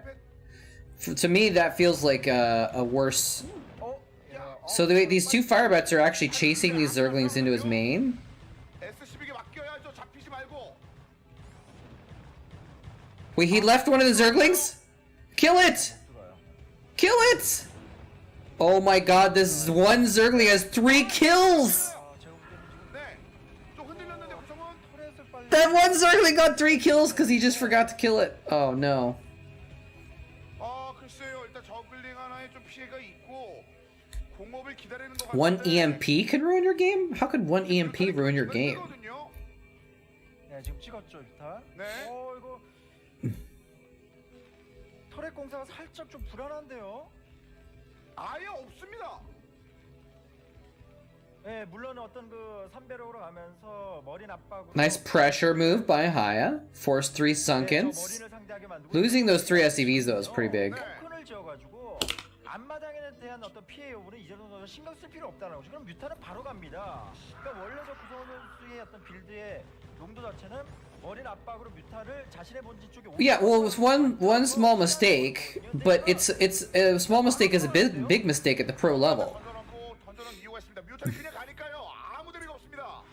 B: To me, that feels like a worse. So these two firebats are actually chasing these Zerglings into his main.
A: SCB에게 맡겨야죠. 잡히지 말고.
B: Wait, he left one of the Zerglings? Kill it! Kill it! Oh my god, this one Zergling has 3 kills!
A: 네. 좀 흔들렸는데 구성은
B: That one Zergling got 3 kills because he just forgot to kill it. Oh no.
A: 글쎄요. 일단 저글링 하나에 좀 피해가 있고 공업을 기다리는 것
B: One
A: 같은데.
B: EMP could ruin your game? How could one EMP ruin your game?
C: 네, 지금 찍었죠, 유타.
A: 네.
C: 이거 터렛 공사가 살짝 좀 불안한데요.
A: 아예 없습니다.
C: 네, 물론 어떤 그 선배력으로 가면서 머리 압박으로
B: Nice pressure move by Haya. Force 3 Sunkens. Losing those 3 SCVs though is pretty big.
C: 큰 지어가지고 앞마당에 대한 어떤 피해 여부는 이제 선수 신경 쓸 필요 없다는 거죠. 그럼 뮤타는 바로 갑니다. 그러니까 원래 저 구성원 선수의 어떤 빌드의 용도 자체는 머리 압박으로 뮤타를 자신의 본진 쪽에.
B: Yeah, well, it was one small mistake, but it's a small mistake is a big mistake at the pro level.
A: 던져놓은 이유가 있습니다. 뮤탈이 그냥 가니까요. 아무 데가 없습니다.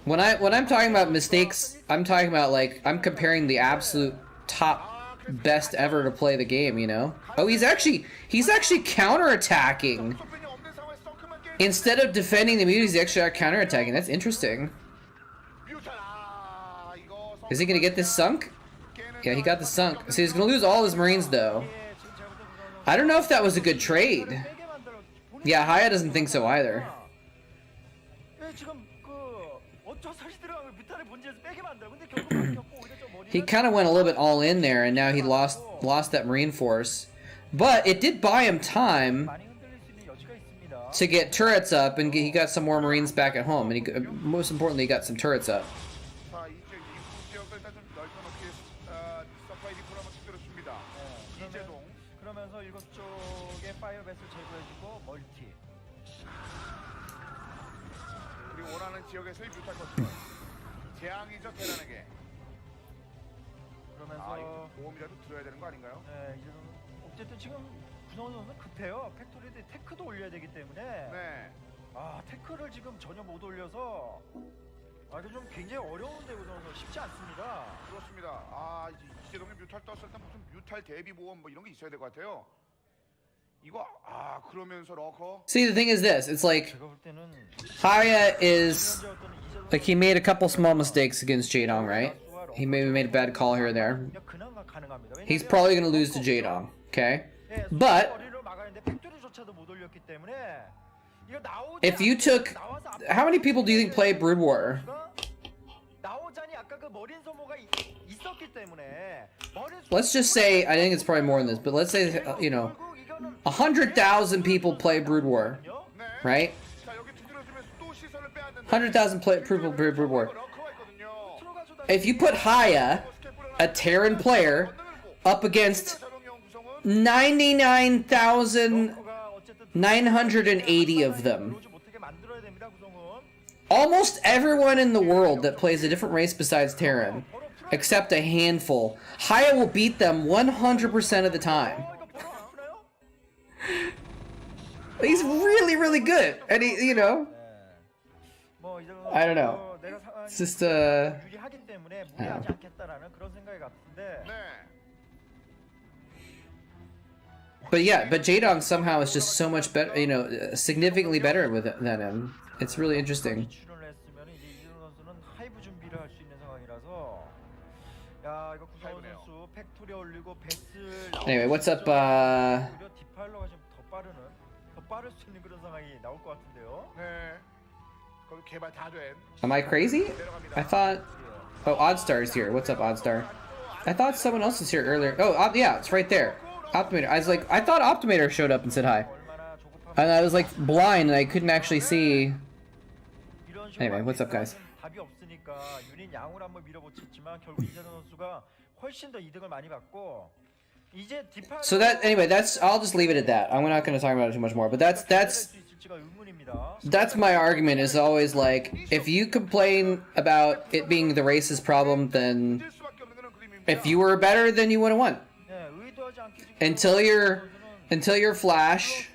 B: When I'm talking about mistakes, I'm talking about like I'm comparing the absolute top best ever to play the game, you know? Oh, he's actually counterattacking.
A: 소편이 없는 상황에 썬크만 깨.
B: Instead of defending the muties, he's actually counterattacking. That's interesting.
A: 뮤탈 이거
B: Is he gonna get this sunk? Yeah, he got the sunk. So he's gonna lose all his marines though. I don't know if that was a good trade. Yeah, Haya doesn't think so either. He kind of went a little bit all in there, and now he lost that marine force. But it did buy him time to get turrets up, and he got some more marines back at home. And he, most importantly, he got some turrets up.
A: 자, 이제 이후 지역을 일단 좀 넓혀놓기 서플라이 리프를 한번 직대로 줍니다. 이재동.
C: 그러면서 이것 쪽에 파이어 베스를 제거해주고 멀티.
A: 그리고 원하는 지역에서의 뮤탈 컨트롤. 재앙이죠, 테란에게.
C: 그러면서
A: 이거 보험이라도 들어야 되는 거 아닌가요?
C: 네, 이제 어쨌든 지금 구성원 선수는 급해요. 팩토리도 테크도 올려야 되기 때문에.
A: 네.
C: 테크를 지금 전혀 못 올려서 이거 좀 굉장히 어려운데 구성원 선수 쉽지 않습니다.
A: 그렇습니다. 이재동이 뮤탈 떴을 때 무슨 뮤탈 대비 보험 뭐 이런 게 있어야 될 것 같아요. 이거 그러면서 러커.
B: See, the thing is this. It's like
C: 제가 볼 때는
B: Haya is like he made a couple small mistakes against Jaedong, right? He maybe made a bad call here or there. He's probably gonna lose to Jaedong, okay? But if you took, how many people do you think play Brood War? Let's just say, I think it's probably more than this, but let's say, 100,000 people play Brood War, right? 100,000 play Brood War. If you put Haya, a Terran player, up against 99,980 of them, almost everyone in the world that plays a different race besides Terran, except a handful, Haya will beat them 100% of the time. He's really, really good, and he, I don't know. It's just But yeah, but Jaedong somehow is just so much better, significantly better than him. It's really interesting. Anyway, what's up, Am I crazy? I thought... Oh, Oddstar's here. What's up, Oddstar? I thought someone else was here earlier. Oh, yeah, it's right there. Optimator. I thought Optimator showed up and said hi. And I was like blind and I couldn't actually see. Anyway, what's up, guys? So anyway, I'll just leave it at that. I'm not going to talk about it too much more, but that's my argument, is always like, if you complain about it being the race's problem, then if you were better, then you would have won. Until your flash,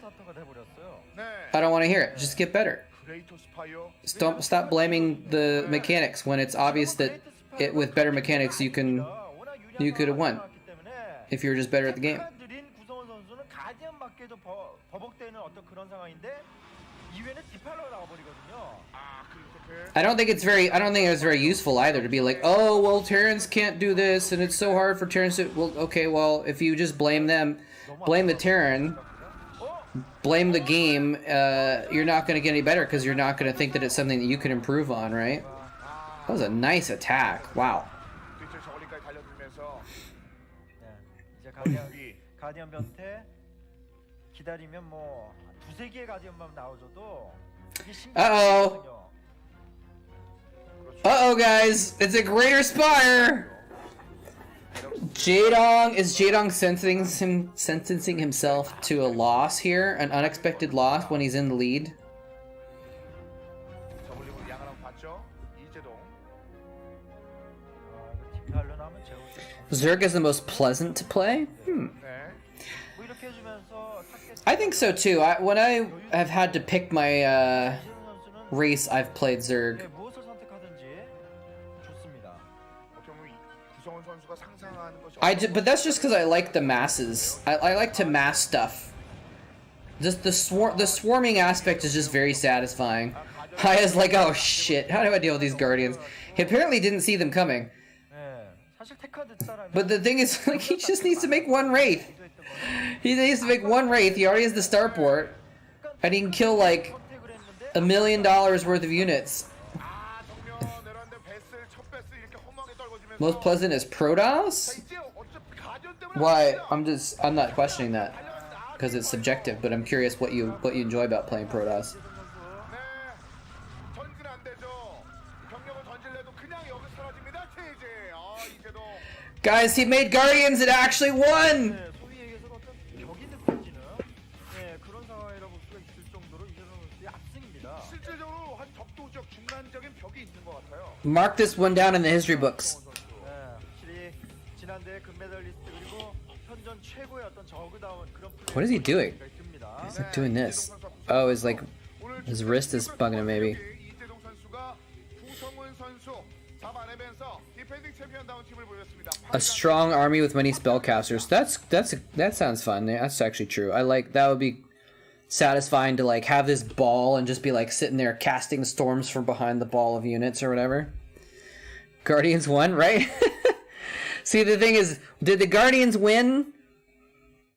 A: 네.
B: I don't want to hear it. Just get better.
A: 그레이터 스파이어.
B: Stop blaming the mechanics when it's obvious that with better mechanics you could have won if you were just better at the game.
C: 구성원 선수는 가디언 맞게도 버벅대는 어떤 그런 상황인데 이외에는 디팔러가 나와버리거든요.
A: 아, 그리고
B: I don't think it's very useful either to be like, oh well, Terrans can't do this and it's so hard for Terrans to. Well, okay, well if you just blame them, blame the Terran, blame the game, you're not going to get any better because you're not going to think that it's something that you can improve on, right? That was a nice attack. Wow.
A: 뒤쪽 저울링까지 달려들면서
C: 이제 가디언 변태 기다리면 뭐 두세 개의 가디언만 나와줘도 이게 신기하거든요.
B: Uh-oh, guys. It's a greater spire. Is Jadong sentencing himself to a loss here? An unexpected loss when he's in the lead?
A: 저울링으로 양을 한번 봤죠. 이재동.
C: 디팔러 나면
B: Zerg is the most pleasant to play?
A: 네.
C: 뭐 이렇게 해주면서
B: I think so too. When I have had to pick my race, I've played Zerg.
C: 무엇을 선택하든지 좋습니다.
A: 어떻게 보면 구성원 선수가 상상하는 것이
B: But that's just because I like the masses. I like to mass stuff. Just the swarming aspect is just very satisfying. I was like, oh shit, how do I deal with these guardians? He apparently didn't see them coming.
C: 사실 테크가 됐다라면
B: But the thing is, like, he just needs to make one wraith. He needs to make one wraith. He already has the starport, and he can kill like $1 million worth of units.
A: 아, 정면 내려왔는데 베스를 첫 베스 이렇게 허무하게 떨궈주면서
B: Most pleasant is Protoss?
A: 이제 어차피 가디언 때문에
B: Why? I'm not questioning that because it's subjective. But I'm curious what you enjoy about playing Protoss.
A: 네. 전진 안 되죠. 병력을 던질래도 그냥 여기서 사라집니다. 세이제. 아, 이제도
B: Guys, he made guardians. It actually won.
C: 소위 얘기해서 어떤 격이 느껴지는 그런 상황이라고 볼 수가 있을 정도로 이재동 선수의 압승입니다.
A: 실질적으로 한 적도적 중간적인 벽이 있는 것 같아요.
B: Mark this one down in the history books.
C: 확실히 지난대 금메달리스트 그리고 현존 최고의 어떤 저그다운 그런
B: What is he doing?
C: 듭니다.
B: He's like doing this. Oh, his his wrist is bugging him maybe.
A: 이재동 선수가 구성훈 선수 잡아내면서 디펜딩 챔피언다운 팀을 보였습니다.
B: A strong army with many spellcasters. That sounds fun. Yeah, that's actually true. I like that. Would be satisfying to like have this ball and just be like sitting there casting storms from behind the ball of units or whatever. Guardians won, right? See, the thing is, did the Guardians win,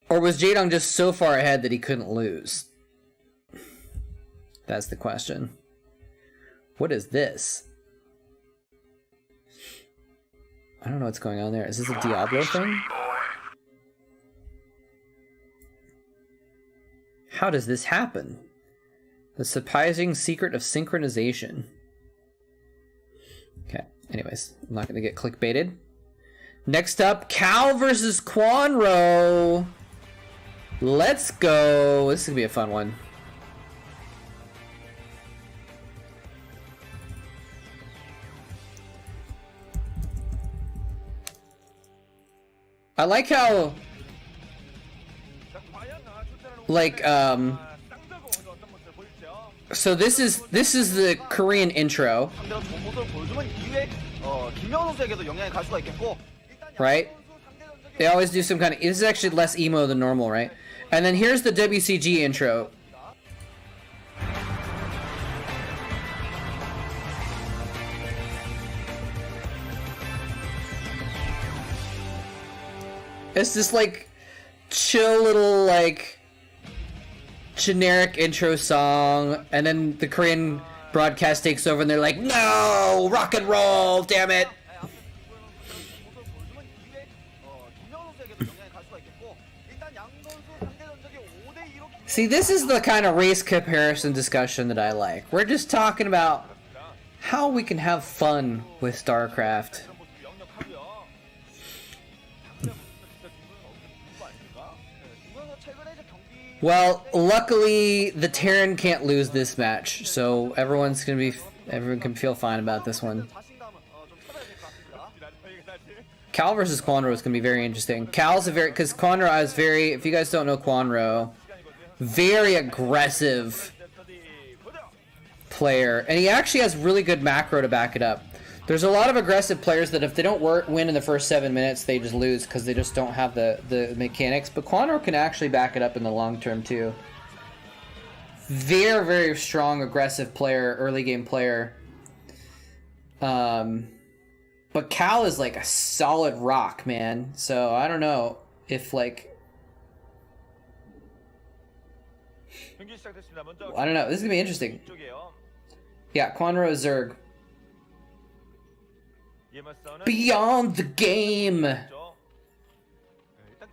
B: or was Jadong just so far ahead that he couldn't lose? That's the question. What is this? I don't know what's going on there. Is this a Diablo thing? How does this happen? The surprising secret of synchronization. Okay, anyways, I'm not gonna get clickbaited. Next up, Cal versus Quanro. Let's go. This is gonna be a fun one. I like how, like, so this is the Korean intro, right? They always do some kind of, this is actually less emo than normal, right? And then here's the WCG intro. It's this like chill little like generic intro song, and then the Korean broadcast takes over and they're like, no, rock and roll, damn it. See, this is the kind of race comparison discussion that I like. We're just talking about how we can have fun with Starcraft. Well, luckily the Terran can't lose this match, so everyone can feel fine about this one. Cal versus Quanro is gonna be very interesting. Cal's a very, because Quanro is very, if you guys don't know Quanro, very aggressive player, and he actually has really good macro to back it up. There's a lot of aggressive players that if they don't win in the first 7 minutes, they just lose because they just don't have the mechanics. But Quanro can actually back it up in the long term too. Very, very strong, aggressive player, early game player. But Cal is like a solid rock, man. So I don't know if like, I don't know. This is gonna be interesting. Yeah, Quanro Zerg. Beyond the game.
D: 일단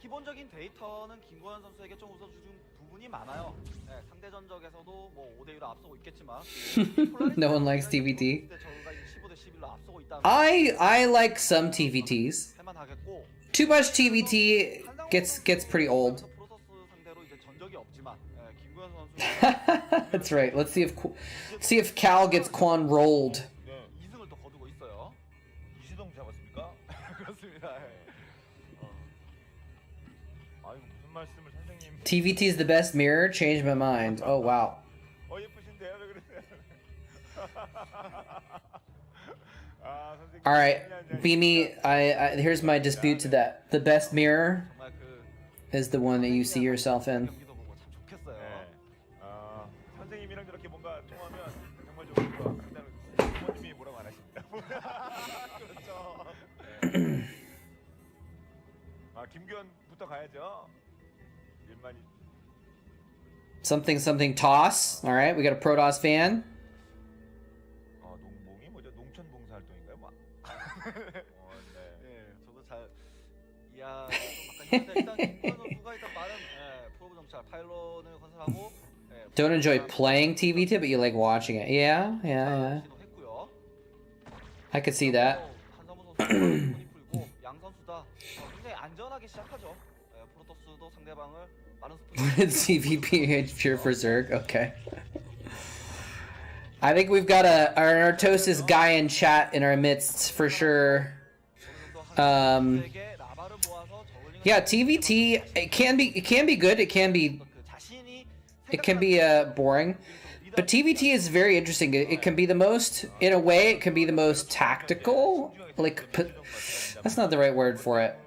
D: 기본적인 데이터는 김고현 선수에게 좀 웃어주는 부분이 많아요. 네, 상대 전적에서도 뭐 5대 1로 앞서고 있겠지만
B: No one likes TVT. I like some TVTs. Too much TVT gets pretty old. That's right. Let's see if Cal gets Quan rolled. TVT is the best mirror. Changed my mind. Oh wow. All right, Beamy. Here's my dispute to that. The best mirror is the one that you see yourself in. Something toss. All right, we got a Protoss fan. Don't enjoy playing TVT, but you like watching it. Yeah. I could see that. CVP cheer for Zerg. Okay. I think we've got our Artosis guy in chat in our midst for sure. Yeah, TVT it can be good. It can be boring. But TVT is very interesting. It can be the most, in a way, it can be the most tactical. Like, that's not the right word for it.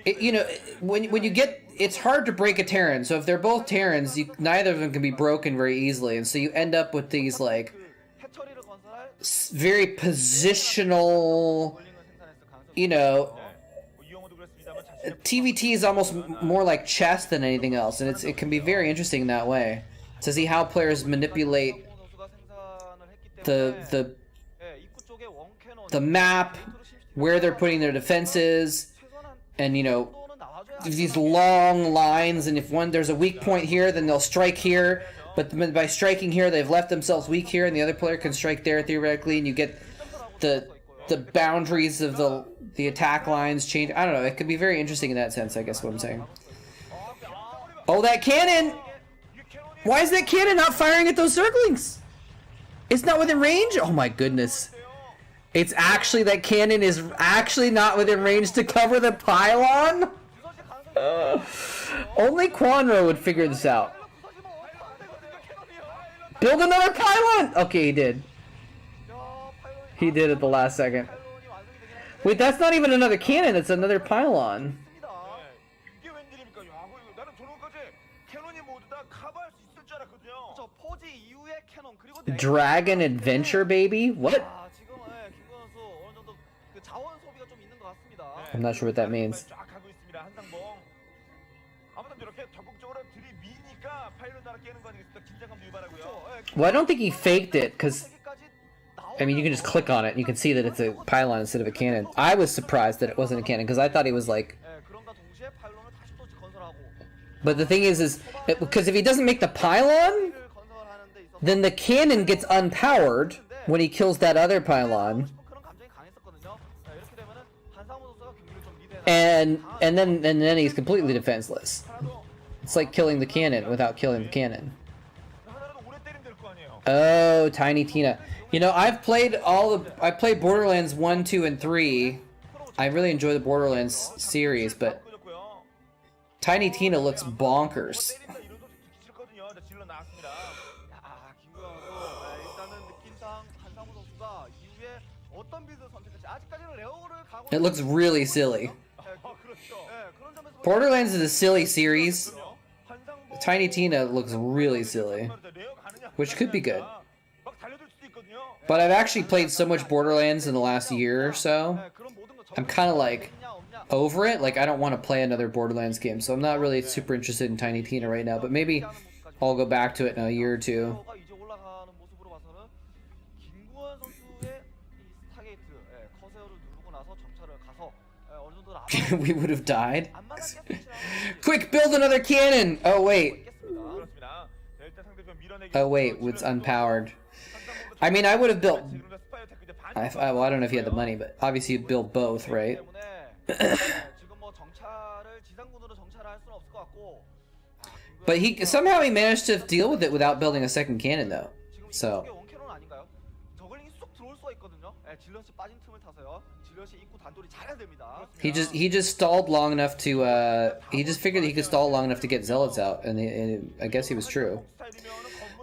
B: You know, when you get, it's hard to break a Terran. So if they're both Terrans, neither of them can be broken very easily, and so you end up with these like very positional. You know, TVT is almost more like chess than anything else, and it can be very interesting that way to see how players manipulate the map, where they're putting their defenses, and you know, these long lines, and if there's a weak point here, then they'll strike here, but by striking here they've left themselves weak here, and the other player can strike there theoretically, and you get the boundaries of the attack lines change. I don't know, it could be very interesting in that sense, I guess what I'm saying. Oh, that cannon! Why is that cannon not firing at those Zerglings? It's not within range? Oh my goodness. It's actually, that cannon is actually not within range to cover the pylon? Only Quanro would figure this out. Build another pylon! Okay, he did. He did at the last second. Wait, that's not even another cannon, it's another pylon. Dragon Adventure, baby? What? I'm not sure what that means. Well, I don't think he faked it, because I mean, you can just click on it and you can see that it's a pylon instead of a cannon. I was surprised that it wasn't a cannon, because I thought he was like... But the thing is because if he doesn't make the pylon, then the cannon gets unpowered when he kills that other pylon. And then he's completely defenseless. It's like killing the cannon without killing the cannon. Oh, Tiny Tina. You know, I played Borderlands 1, 2, and 3. I really enjoy the Borderlands series, but Tiny Tina looks bonkers. It looks really silly. Borderlands is a silly series. Tiny Tina looks really silly, which could be good. But I've actually played so much Borderlands in the last year or so, I'm kind of like over it. Like, I don't want to play another Borderlands game, so I'm not really super interested in Tiny Tina right now, but maybe I'll go back to it in a year or two. We would have died. Quick, build another cannon! Oh wait. Oh wait, it's unpowered. I mean, I would have built... well, I don't know if you had the money, but obviously you'd build both, right? But somehow he managed to deal with it without building a second cannon, though. So... He just stalled long enough to he just figured he could stall long enough to get zealots out, and I guess he was true.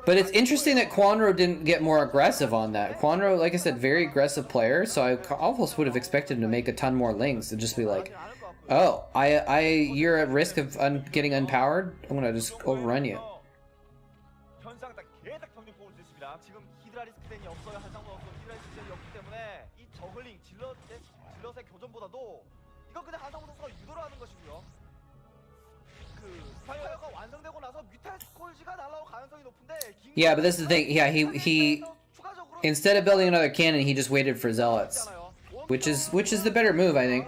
B: But it's interesting that Quanro didn't get more aggressive on that. Quanro, like I said, very aggressive player, so I almost would have expected him to make a ton more links and just be like, oh, you're at risk of getting unpowered. I'm gonna just overrun you. Yeah, but this is the thing. Yeah, he instead of building another cannon, he just waited for zealots, which is the better move, I think.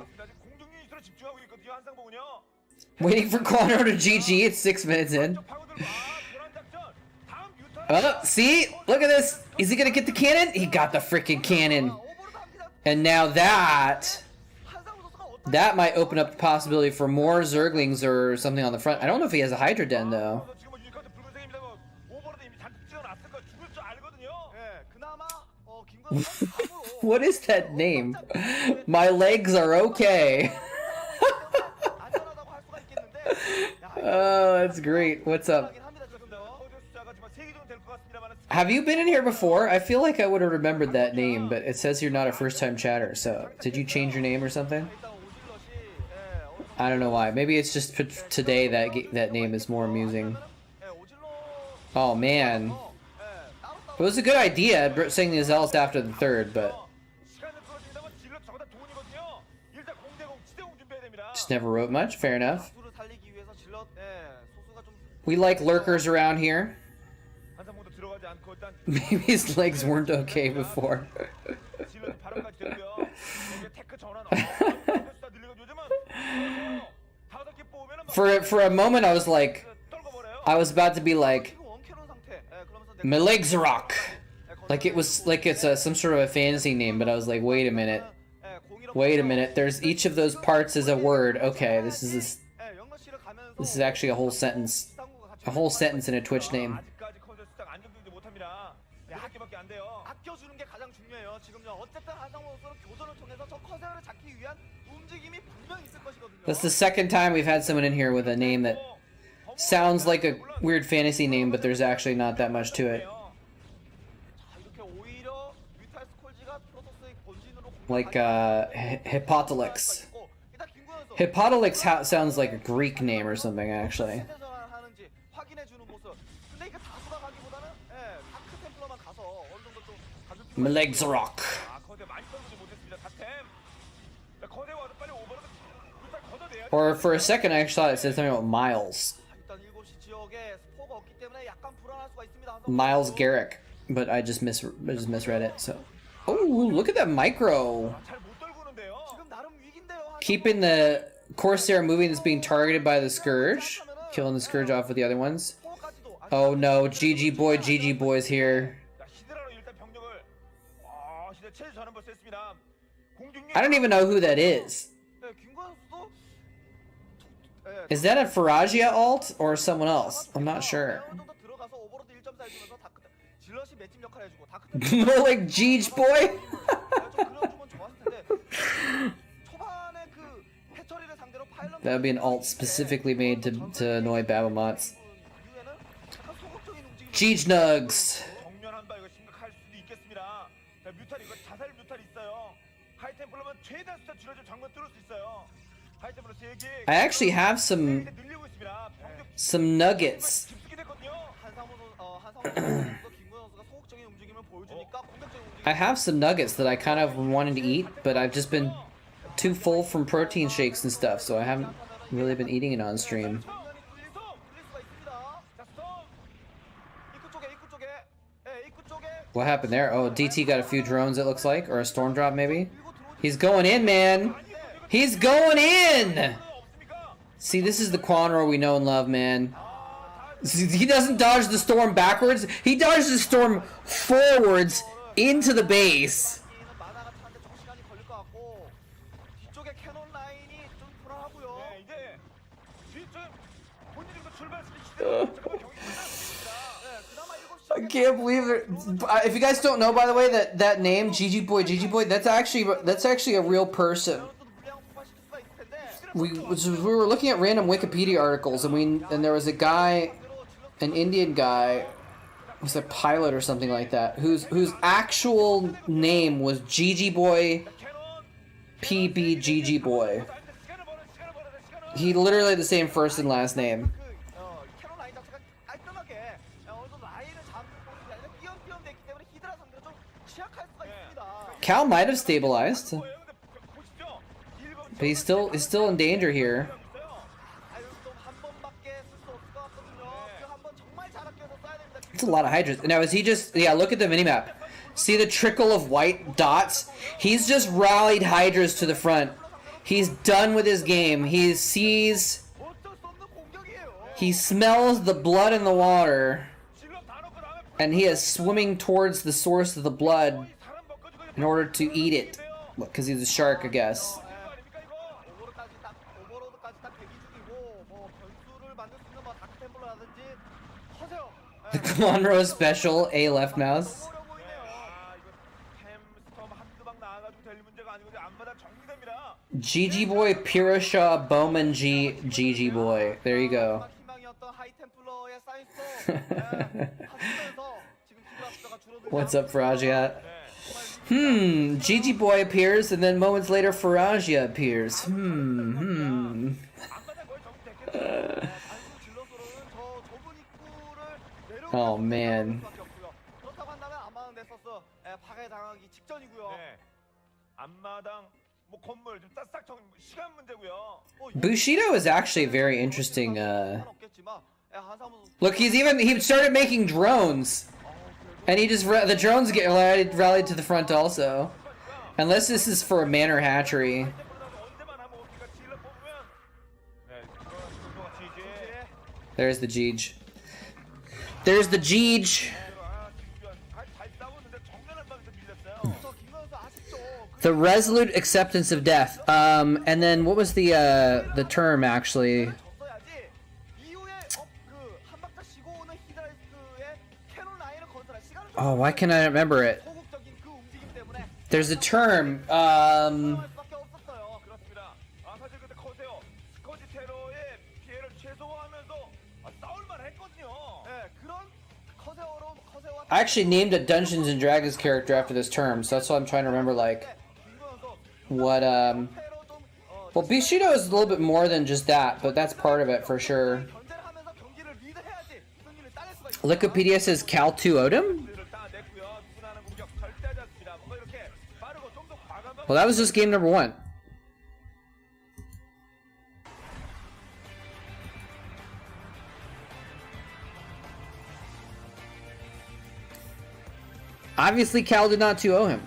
B: Waiting for Quanro to GG. It's 6 minutes in. Oh, see? Look at this. Is he gonna get the cannon? He got the freaking cannon. And now that might open up the possibility for more Zerglings or something on the front. I don't know if he has a Hydra Den, though. What is that name? My legs are okay. Oh, that's great. What's up? Have you been in here before? I feel like I would have remembered that name, but it says you're not a first-time chatter, so did you change your name or something? I don't know why. Maybe it's just today that name is more amusing. Oh, man. It was a good idea, saying the zealots after the third, but... just never wrote much. Fair enough. We like lurkers around here. Maybe his legs weren't okay before. For a moment, I was like, I was about to be like, my legs rock, like it's some sort of a fantasy name, but I was like, wait a minute, there's each of those parts is a word. Okay, this is actually a whole sentence in a Twitch name. That's the second time we've had someone in here with a name that sounds like a weird fantasy name, but there's actually not that much to it. Like Hydralisk. Hydralisk sounds like a Greek name or something, actually. My legs rock. Or for a second, I actually thought it said something about Miles. Miles Garrick, but I just misread it. So, oh, look at that micro. Keeping the Corsair moving that's being targeted by the Scourge, killing the Scourge off with the other ones. Oh no, GG boy's here. I don't even know who that is. Is that a Faragia alt or someone else? I'm not sure.
D: 맷집 역할 해주고 다크
B: More like Jeej boy.
D: 좀 그려주면 좋았을 텐데 초반에 그 해처리를 상대로 파일럿
B: That would be an alt specifically made to annoy Battlemots.
D: 이후에는 약간 소극적인 움직임을
B: Jeej nugs.
A: 정면한 바 이거 심각할 수도 있겠습니다. 자, 뮤탈 이거 자살 뮤탈 있어요. 하이템플러만 최대한 숫자 줄여주면 정면 뚫을 수 있어요. 하이템플러 3개.
B: I actually have some
A: 늘리고 있습니다.
B: nuggets.
A: 깊숙이 됐거든요.
D: 한상무 선수도 김구현 선수가 소극적인 움직임을 보여주니까 공격적인 움직임
B: I have some nuggets that I kind of wanted to eat, but I've just been too full from protein shakes and stuff, so I haven't really been eating it on stream.
D: 뚫릴 수가 있습니다. 자, 스톰 입구 쪽에 입구 쪽에
B: What happened there? Oh, DT got a few drones, it looks like, or a storm drop maybe. He's going in, man. He's going in. See, this is the Quanro we know and love, man. He doesn't dodge the storm backwards. He dodges the storm forwards into the base.
D: 만화가 차는데 좀 시간이 걸릴 것 같고 뒤쪽에 캐논 라인이 좀 불안하고요.
A: 네, 이제 뒤쪽 본인들도 출발시키시죠. 잠깐만 경기 끝났습니다.
D: 네, 그나마 7시
B: I can't believe it. If you guys don't know, by the way, that name GG Boy, that's actually a real person.
D: 물량 폭발시킬 수가 있을 텐데
B: We were looking at random Wikipedia articles, and there was a guy, an Indian guy, was a pilot or something like that, whose actual name was GG Boy, PB GG Boy. He literally had the same first and last name.
D: 캐논 라인 자체가 깔끔하게 어느 정도 라인을 잡는 모습이 아니라 띄엄띄엄 됐기 때문에 히드라 상대로 좀 취약할 수가 있습니다.
B: Cal might have stabilized,
A: 근데 보십시오.
B: but he's still in danger here.
D: 아유 좀한 번밖에 쓸 수 없을 것 같거든요. 그 한 번 정말 잘 아껴서 써야 됩니다.
B: It's a lot of Hydras. Now, is he just... Yeah, look at the minimap. See the trickle of white dots? He's just rallied Hydras to the front. He's done with his game. He sees...
D: 어쩔 수 없는 공격이에요.
B: He smells the blood in the water.
A: 질럿 다 놓고 나면
B: And he is swimming towards the source of the blood
A: 사람 먹고
B: in order to eat it. Because he's a shark, I guess.
A: 아닙니까 이거?
D: 오버로드까지 딱 대기 중이고 뭐 변수를 만들 수 있는 뭐 다크 템플러라든지 허세요.
B: The Monroe special, A left mouse.
D: 어려워 보이네요.
A: 아 이거 템스톰 한두 방 나와가지고 될 문제가 아니고 이제 앞마다 정리됩니다.
B: GG Boy, Pirashaw, Bowman G, GG Boy. There you go.
D: 희망이었던 하이 템플러의 사이스도 하시면서 지금 히드라 숫자가 줄어들고
B: What's up, Faragia? GG Boy appears, and then moments later, Faragia appears.
A: 앞마다 거의 정리됐겠죠.
D: 단순 질럿으로는 저 좁은 입구를
B: Oh, man.
D: 그렇다고 한다면 아마는 넥서스 파괴당하기 직전이고요.
A: 네. 앞마당 뭐 건물 좀 싹싹 정 시간 문제고요.
B: Bushido is actually a very interesting.
D: 없겠지만 한사무
B: Look, he started making drones, and he just the drones get rallied to the front also. Unless this is for a manor hatchery.
A: 언제만 하면 우리가 질러 뽑으면 네, 그거 지지.
B: There's the Jeej. There's the Jeej.
A: 아, 잘 싸웠는데 정면한 방에서 밀렸어요.
D: 저 김건수 아쉽죠.
B: The resolute acceptance of death. And then what was the term actually?
D: 졌어야지. 이후에 그한 박자 쉬고 오는 히드라리스크의 캐논 라인을 건설할 시간을 좀
B: Oh, why can't I remember it?
D: 소극적인 그 움직임 때문에
B: There's a term.
D: 할 수밖에 없었어요.
A: 그렇습니다. 아 사실 그때 커세요. 스커지 테러의 피해를 최소화하면서 싸울만 했거든요.
D: 네, 그런 커세어와
B: I actually named a Dungeons and Dragons character after this term, so that's why I'm trying to remember like what Well, Bushido is a little bit more than just that, but that's part of it for sure.
D: 견제하면서 경기를 리드해야지 승리를 따낼 수가 있어요.
B: Wikipedia says Cal 2 Odom?
A: 다 냈고요. 누구나 하는 공격 절대 하지 않습니다. 뭔가 이렇게 빠르고 좀 더 과감한
B: Well, that was just game number 1. Obviously, Cal did not 2-0 him.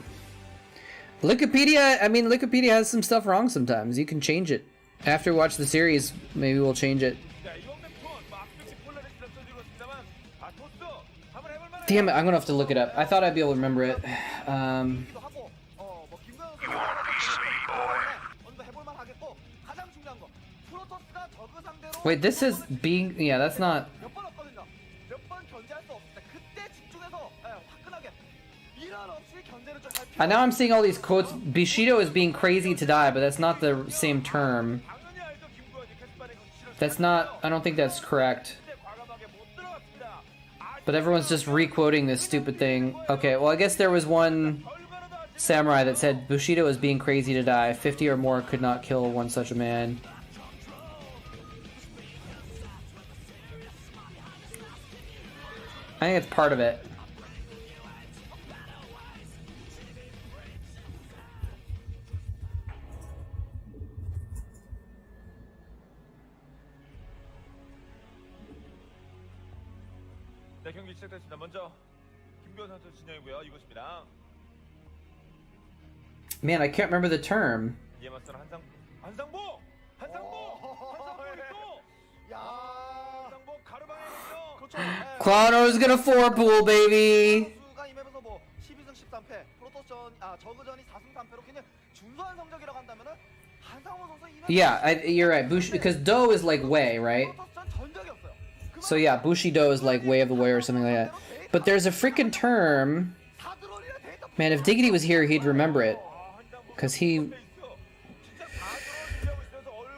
B: Wikipedia has some stuff wrong sometimes. You can change it. After we watch the series, maybe we'll change it. Damn it, I'm gonna have to look it up. I thought I'd be able to remember it. Wait, this is being... Yeah, that's not...
D: 미련 없이 견제를 좀 할
B: Now I'm seeing all these quotes. Bushido is being crazy to die, but that's not the same term.
C: 당연히 알죠, 김구현이 캐스판에 그
B: That's not. I don't think that's correct.
C: 과감하게 못 들어갔습니다.
B: But everyone's just re-quoting this stupid thing. Okay, well I guess there was one samurai that said Bushido is being crazy to die. 50 or more could not kill one such a man. I think it's part of it.
C: 네, 경기 시작됐습니다. 먼저 김구현 선수 진영이고요. 이곳입니다.
B: Man, I can't remember the term.
C: 이에 맞서는 한상보 또
D: 야.
C: 한상보 가르방에는요.
D: 그렇죠.
B: Clono's gonna 4-pool, baby!
D: 선수가 이 맵에서 뭐 12승 13패, 프로토스전 저그전이 4승 3패로 그냥 준수한 성적이라고 한다면은 한상호 선수 이 맵
B: Yeah, you're right. Because Do is like way, right?
D: 프로토스전 전적이 없어요.
B: So yeah, Bushido is like way of the way or something like that. But there's a freaking term. Man, if Diggity was here, he'd remember it. Because he...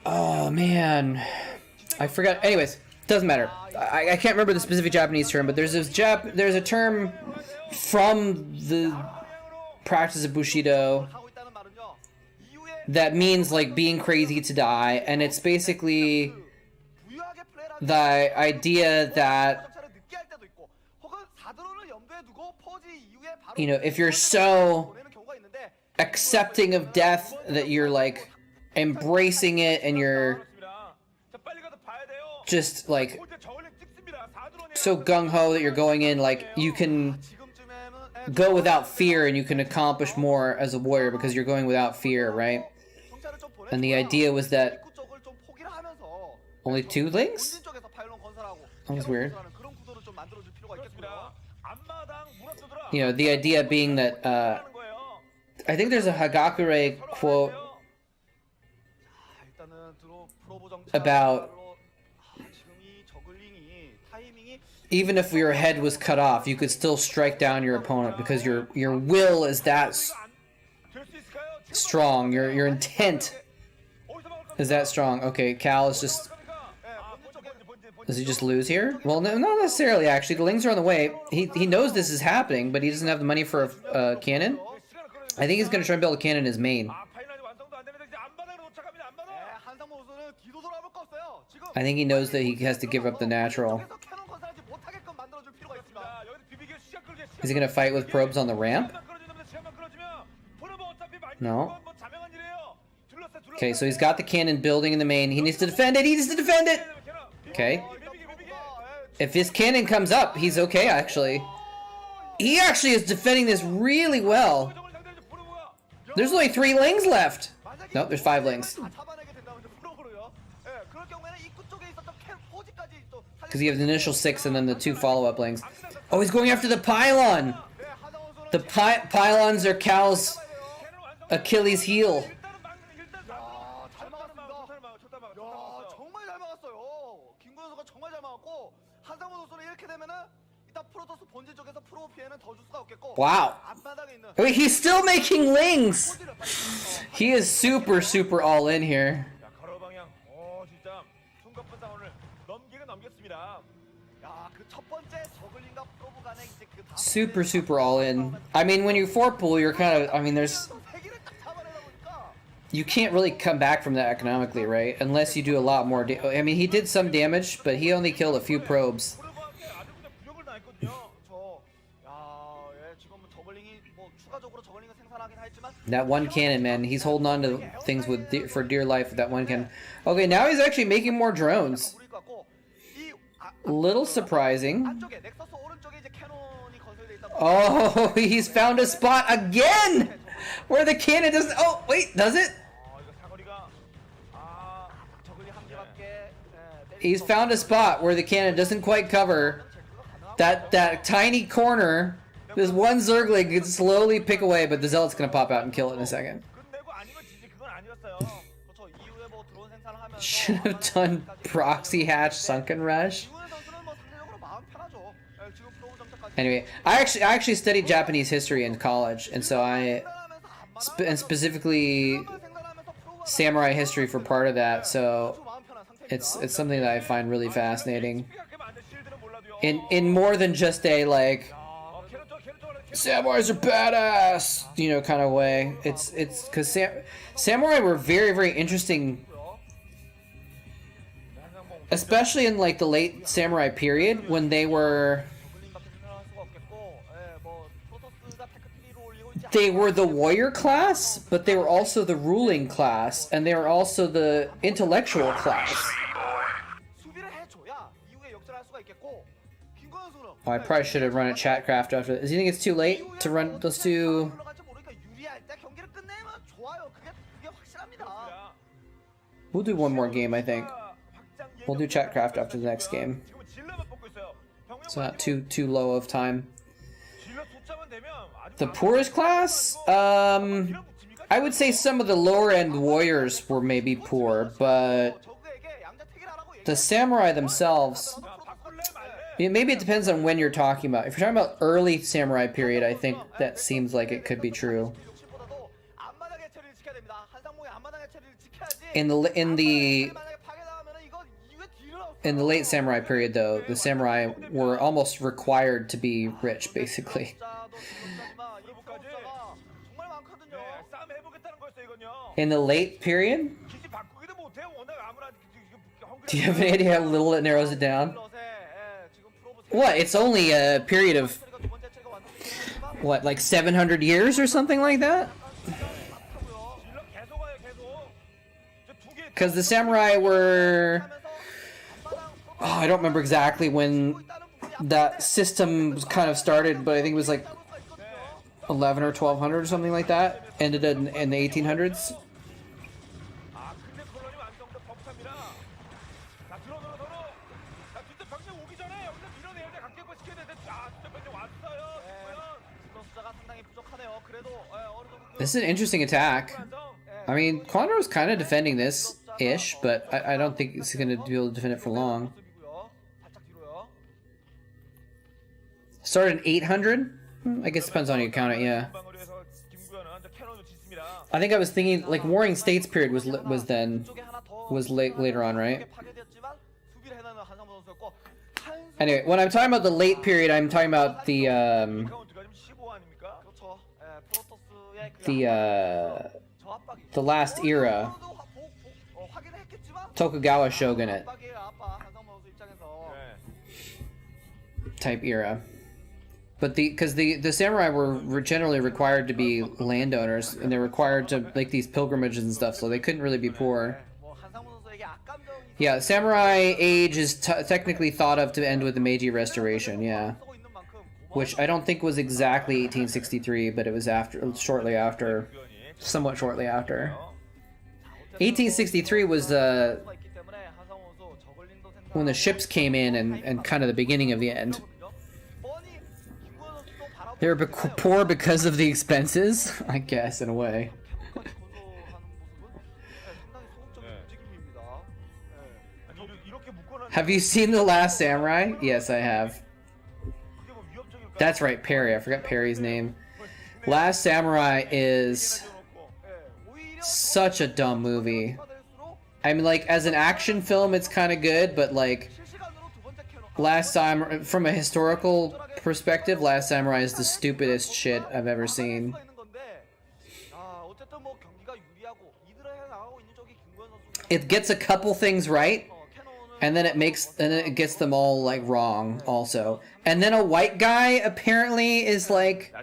B: Oh, man. I forgot. Anyways, doesn't matter. I can't remember the specific Japanese term, but there's a term from the practice of Bushido
D: 하고 있다는 말은요. 이후에
B: that means like being crazy to die, and it's basically
D: 부유하게 플레이를
B: the idea that,
D: 점차를 늦게 할 때도 있고 혹은 4드론을 염두에 두고 퍼지 이후에 바로
B: you know, if you're so
D: 보내는 경우가 있는데
B: accepting of death that you're like embracing it and you're
C: 자, 빨리 가서 봐야 돼요.
B: just like
C: 골대 저울링 찍습니다. 4드론이에요.
B: so gung-ho that you're going in, like you can
D: 지금쯤에는
B: go without fear and you can accomplish more as a warrior because you're going without fear, right?
D: 정찰을 좀 보내주고요.
B: And the idea was that
D: 입구 쪽을 좀 포기를 하면서
B: only 2 links?
D: 본진 쪽에서 파일론 건설하고
B: That was
D: 캐논
B: weird.
D: 건설하는 그런 구도를 좀 만들어줄 필요가 있겠고요.
C: 그렇습니다. 앞마당 물어뜯어라.
B: You know, the idea being that
C: 하는 거예요.
B: I think there's a Hagakure quote
D: 일단은 프로브 정찰
B: about
D: 지금 이 저글링이 타이밍이
B: even if your head was cut off, you could still strike down your opponent because your will is that
C: 될 수 있을까요? 지금
B: strong. Your intent
C: 어디서 막을 겁니까?
B: is that strong. Okay, Cal is just... Does he just lose here? Well, no, not necessarily, actually. The Lings are on the way. He knows this is happening, but he doesn't have the money for a cannon. I think he's going to try and build a cannon in his main.
C: 아, 파이널이 완성도 안 되는데 이제 앞마당으로 도착합니다. 앞마당.
D: 한상모 선수는 뒤도 돌아볼 거 없어요. 지금
B: I think he knows that he has to give up the natural.
D: 계속 캐논 건설하지 못하게끔 만들어줄 필요가 있습니다.
C: 자, 여기서 비비게 시간 끌게.
B: Is he going to fight with probes on the ramp?
C: 시간만 끌어주면 시간만 끌어주면 프로브 어차피 많이
B: No.
C: 뭐 자명한 일이에요. 둘러싸.
B: Okay, so he's got the cannon building in the main. He needs to defend it. He needs to defend it. Okay. If his cannon comes up, he's okay, actually. He actually is defending this really well. There's only 3 Lings left. Nope, there's 5 Lings.
D: 잡아내게 된다면 이제 프로브로요. 예, 그럴 경우에는 입구 쪽에 있었던 포지까지 또
B: Because you have the initial 6 and then the 2 follow-up Lings. Oh, he's going after the pylon. The pylons are Cal's Achilles heel.
D: 잘 막았습니다. 야, 정말 잘 막았어요. 김구현 선수가 정말 잘 막았고 한상모 선수는 이렇게 되면은 일단 프로토스 본질 쪽에서 프로 피해는 더 줄 수가 없겠고
B: Wow.
D: 앞바닥에 있는
B: Wait, he's still making Lings. He is super all in here.
C: 자, 걸어 방향. 진짜 순간분상 오늘 넘기긴 넘겼습니다.
D: 야, 그 첫 번째 저글링과 프로브 간에 이제 그 다음
B: Super all in. I mean, when you 4-pool, you're kind of... I mean, there's...
D: 세 개를 딱 잡아내다 보니까
B: You can't really come back from that economically, right? Unless you do a lot more I mean, he did some damage, but he only killed a few probes.
C: 프로브한테 아주 그냥 부력을 다했거든요.
D: 지금 저글링이 뭐 추가적으로 저글링을 생산하긴 했지만
B: That one cannon, man. He's holding on to things with for dear life with that one cannon. Okay, now he's actually making more drones.
D: 우리 같고 이
B: Little surprising.
D: 안쪽에 넥서스 오른쪽에 이제 캐논이 건설돼 있다.
B: Oh, he's found a spot again! Where the cannon doesn't... Oh, wait, does it?
C: 이거 사거리가
D: 저글링 한 개밖에
B: He's found a spot where the cannon doesn't quite cover that tiny corner. This one Zergling can slowly pick away, but the Zealot's gonna pop out and kill it in a second.
C: 끝내고 아니면 지지 그건 아니었어요.
D: 그렇죠. 이후에 뭐 드론 생산을 하면서
B: Should have done proxy hatch sunken rush.
D: 김구현 선수는 뭐 상대적으로 마음 편하죠. 지금 프로브 점차까지
B: Anyway, I actually studied Japanese history in college, and so and specifically samurai history for part of that. So it's something that I find really fascinating. In more than just a like samurais are badass, you know, kind of way. It's because samurai were very, very interesting, especially in like the late samurai period when they were the warrior class, but they were also the ruling class, and they were also the intellectual class. Oh, I probably should have run a Chatcraft after this. Do you think it's too late to run? Let's do... We'll do one more game, I think. We'll do Chatcraft after the next game. It's not too low of time. The poorest class? I would say some of the lower end warriors were maybe poor, but the samurai themselves... Maybe it depends on when you're talking about. If you're talking about early samurai period, I think that seems like it could be true. In the late samurai period, though, the samurai were almost required to be rich, basically. In the late period? Do you have any idea how little it narrows it down? What? It's only a period of, what, like 700 years or something like that? Because the samurai were... Oh, I don't remember exactly when that system kind of started, but I think it was like 11 or 1200 or something like that. Ended in the 1800s. This is an interesting attack. I mean, Quandro's kind of defending this-ish, but I don't think he's going to be able to defend it for long. Started in 800? I guess it depends on how you count it, yeah. I think I was thinking, like, Warring States period was later on, right? Anyway, when I'm talking about the late period, I'm talking about the last era, Tokugawa shogunate type era. But because the samurai were generally required to be landowners, and they're required to make these pilgrimages and stuff, so they couldn't really be poor. Yeah, samurai age is technically thought of to end with the Meiji Restoration, yeah. Which I don't think was exactly 1863, but it was shortly after, somewhat shortly after. 1863 was when the ships came in and kind of the beginning of the end. They were poor because of the expenses, I guess, in a way. Have you seen The Last Samurai? Yes, I have. That's right, Perry. I forgot Perry's name. Last Samurai is such a dumb movie. I mean, like, as an action film, it's kind of good, but, like, from a historical perspective, Last Samurai is the stupidest shit I've ever seen. It gets a couple things right, and then it gets them all, like, wrong, also. And then a white guy, apparently, is, like...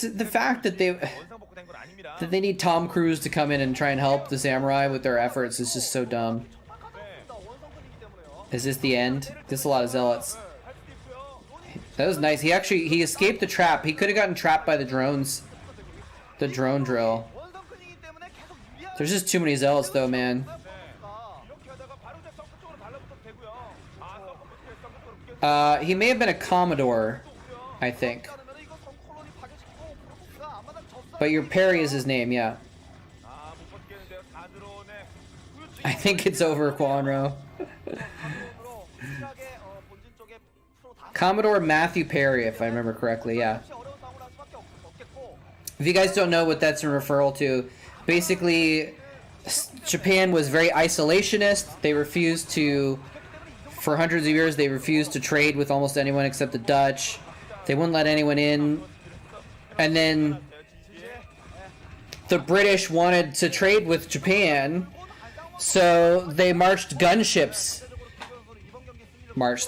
B: The fact that they need Tom Cruise to come in and try and help the samurai with their efforts is just so dumb. Is this the end? There's a lot of zealots. That was nice. He escaped the trap. He could have gotten trapped by the drones. The drone drill. There's just too many zealots, though, man. He may have been a Commodore, I think. But your Perry is his name, yeah. I think it's over, Quanro. Commodore Matthew Perry, if I remember correctly, yeah.
D: 역시 어려운 싸움을 할 수밖에 없겠고.
B: If you guys don't know what that's in referral to, basically, Japan was very isolationist. They refused to, for hundreds of years, they refused to trade with almost anyone except the Dutch. They wouldn't let anyone in. And then the British wanted to trade with Japan, so they marched gunships.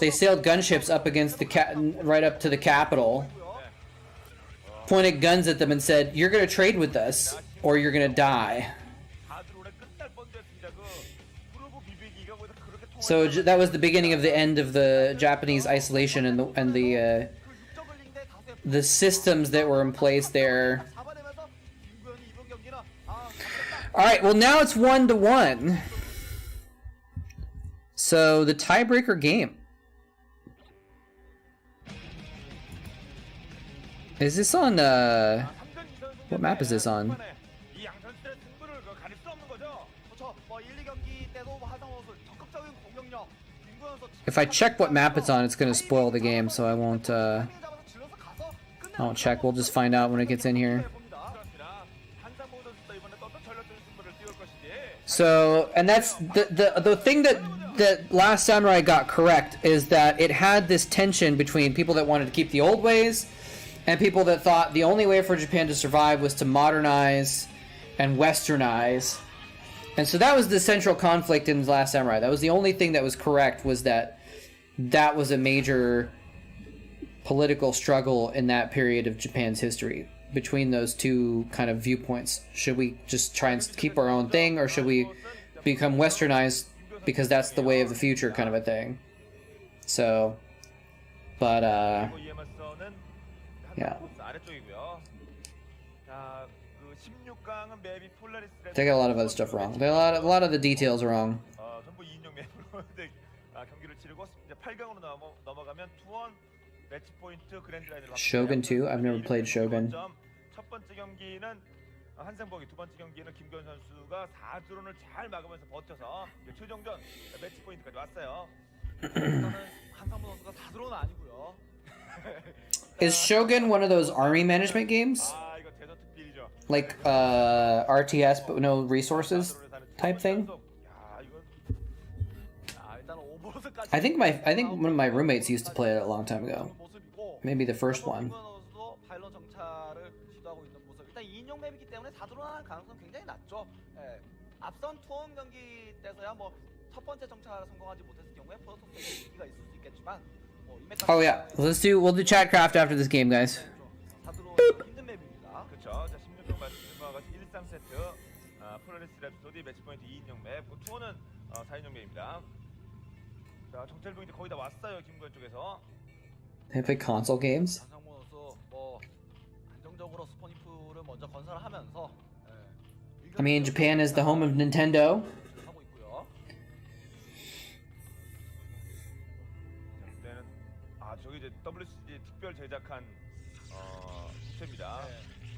B: They sailed gunships up against right up to the capital, pointed guns at them and said, "You're going to trade with us, or you're going to die." So that was the beginning of the end of the Japanese isolation and the systems that were in place there. All right, well now it's 1-1. So the tiebreaker game. Is this on what map is this on? If I check what map it's on, it's gonna spoil the game, so I won't check. We'll just find out when it gets in here. So, and that's the thing that Last Samurai got correct is that it had this tension between people that wanted to keep the old ways and people that thought the only way for Japan to survive was to modernize and westernize. And so that was the central conflict in Last Samurai. That was the only thing that was correct, was that was a major political struggle in that period of Japan's history between those two kind of viewpoints. Should we just try and keep our own thing, or should we become westernized because that's the way of the future, kind of a thing? So, but yeah. They got a lot of other stuff wrong. They got a lot of the details wrong. Shogun 2? I've never played Shogun.
E: 첫 번째 경기는 한상봉이, 두 번째 경기는 김규현 선수가 4드론을 잘 막으면서 버텨서 최종전 매치 포인트까지 왔어요.
D: 일단은 한상봉 선수가 4드론은 아니고요.
B: Is Shogun one of those army management games?
E: 아, 이거 대서특필이죠.
B: Like RTS but no resources type thing?
E: 야, 이거
D: 일단 오버로드까지.
B: I think one of my roommates used to play it a long time ago. Maybe the first one.
D: 파일럿 정찰을 시도하고 있는 모습. 일단 2인용 맵이기 때문에 4드론 할 가능성은 굉장히 낮죠. 예. 앞선 투혼 경기 때서야 뭐 첫 번째 정찰을 성공하지 못했을 경우에 프로토스의 위기가 있을 수 있겠지만 뭐
B: Oh yeah, we'll do Chatcraft after this game, guys.
D: 4드론 힘든 맵입니다.
E: 그렇죠. 자, 16강 말씀드린 바와 같이 1-3세트 폴라리스 랩소디 매치 포인트 2인용 맵, 투어는 4인용 맵입니다. 자, 정찰병이 이제 거의 다 왔어요. 김구현 쪽에서.
B: They play console games?
D: 한상무 선수 뭐 안정적으로 스포니프를 먼저 건설하면서
B: I mean, Japan is the home of Nintendo.
D: 하고 있고요.
E: 그때는 저기 이제 WCG 특별 제작한 부채입니다.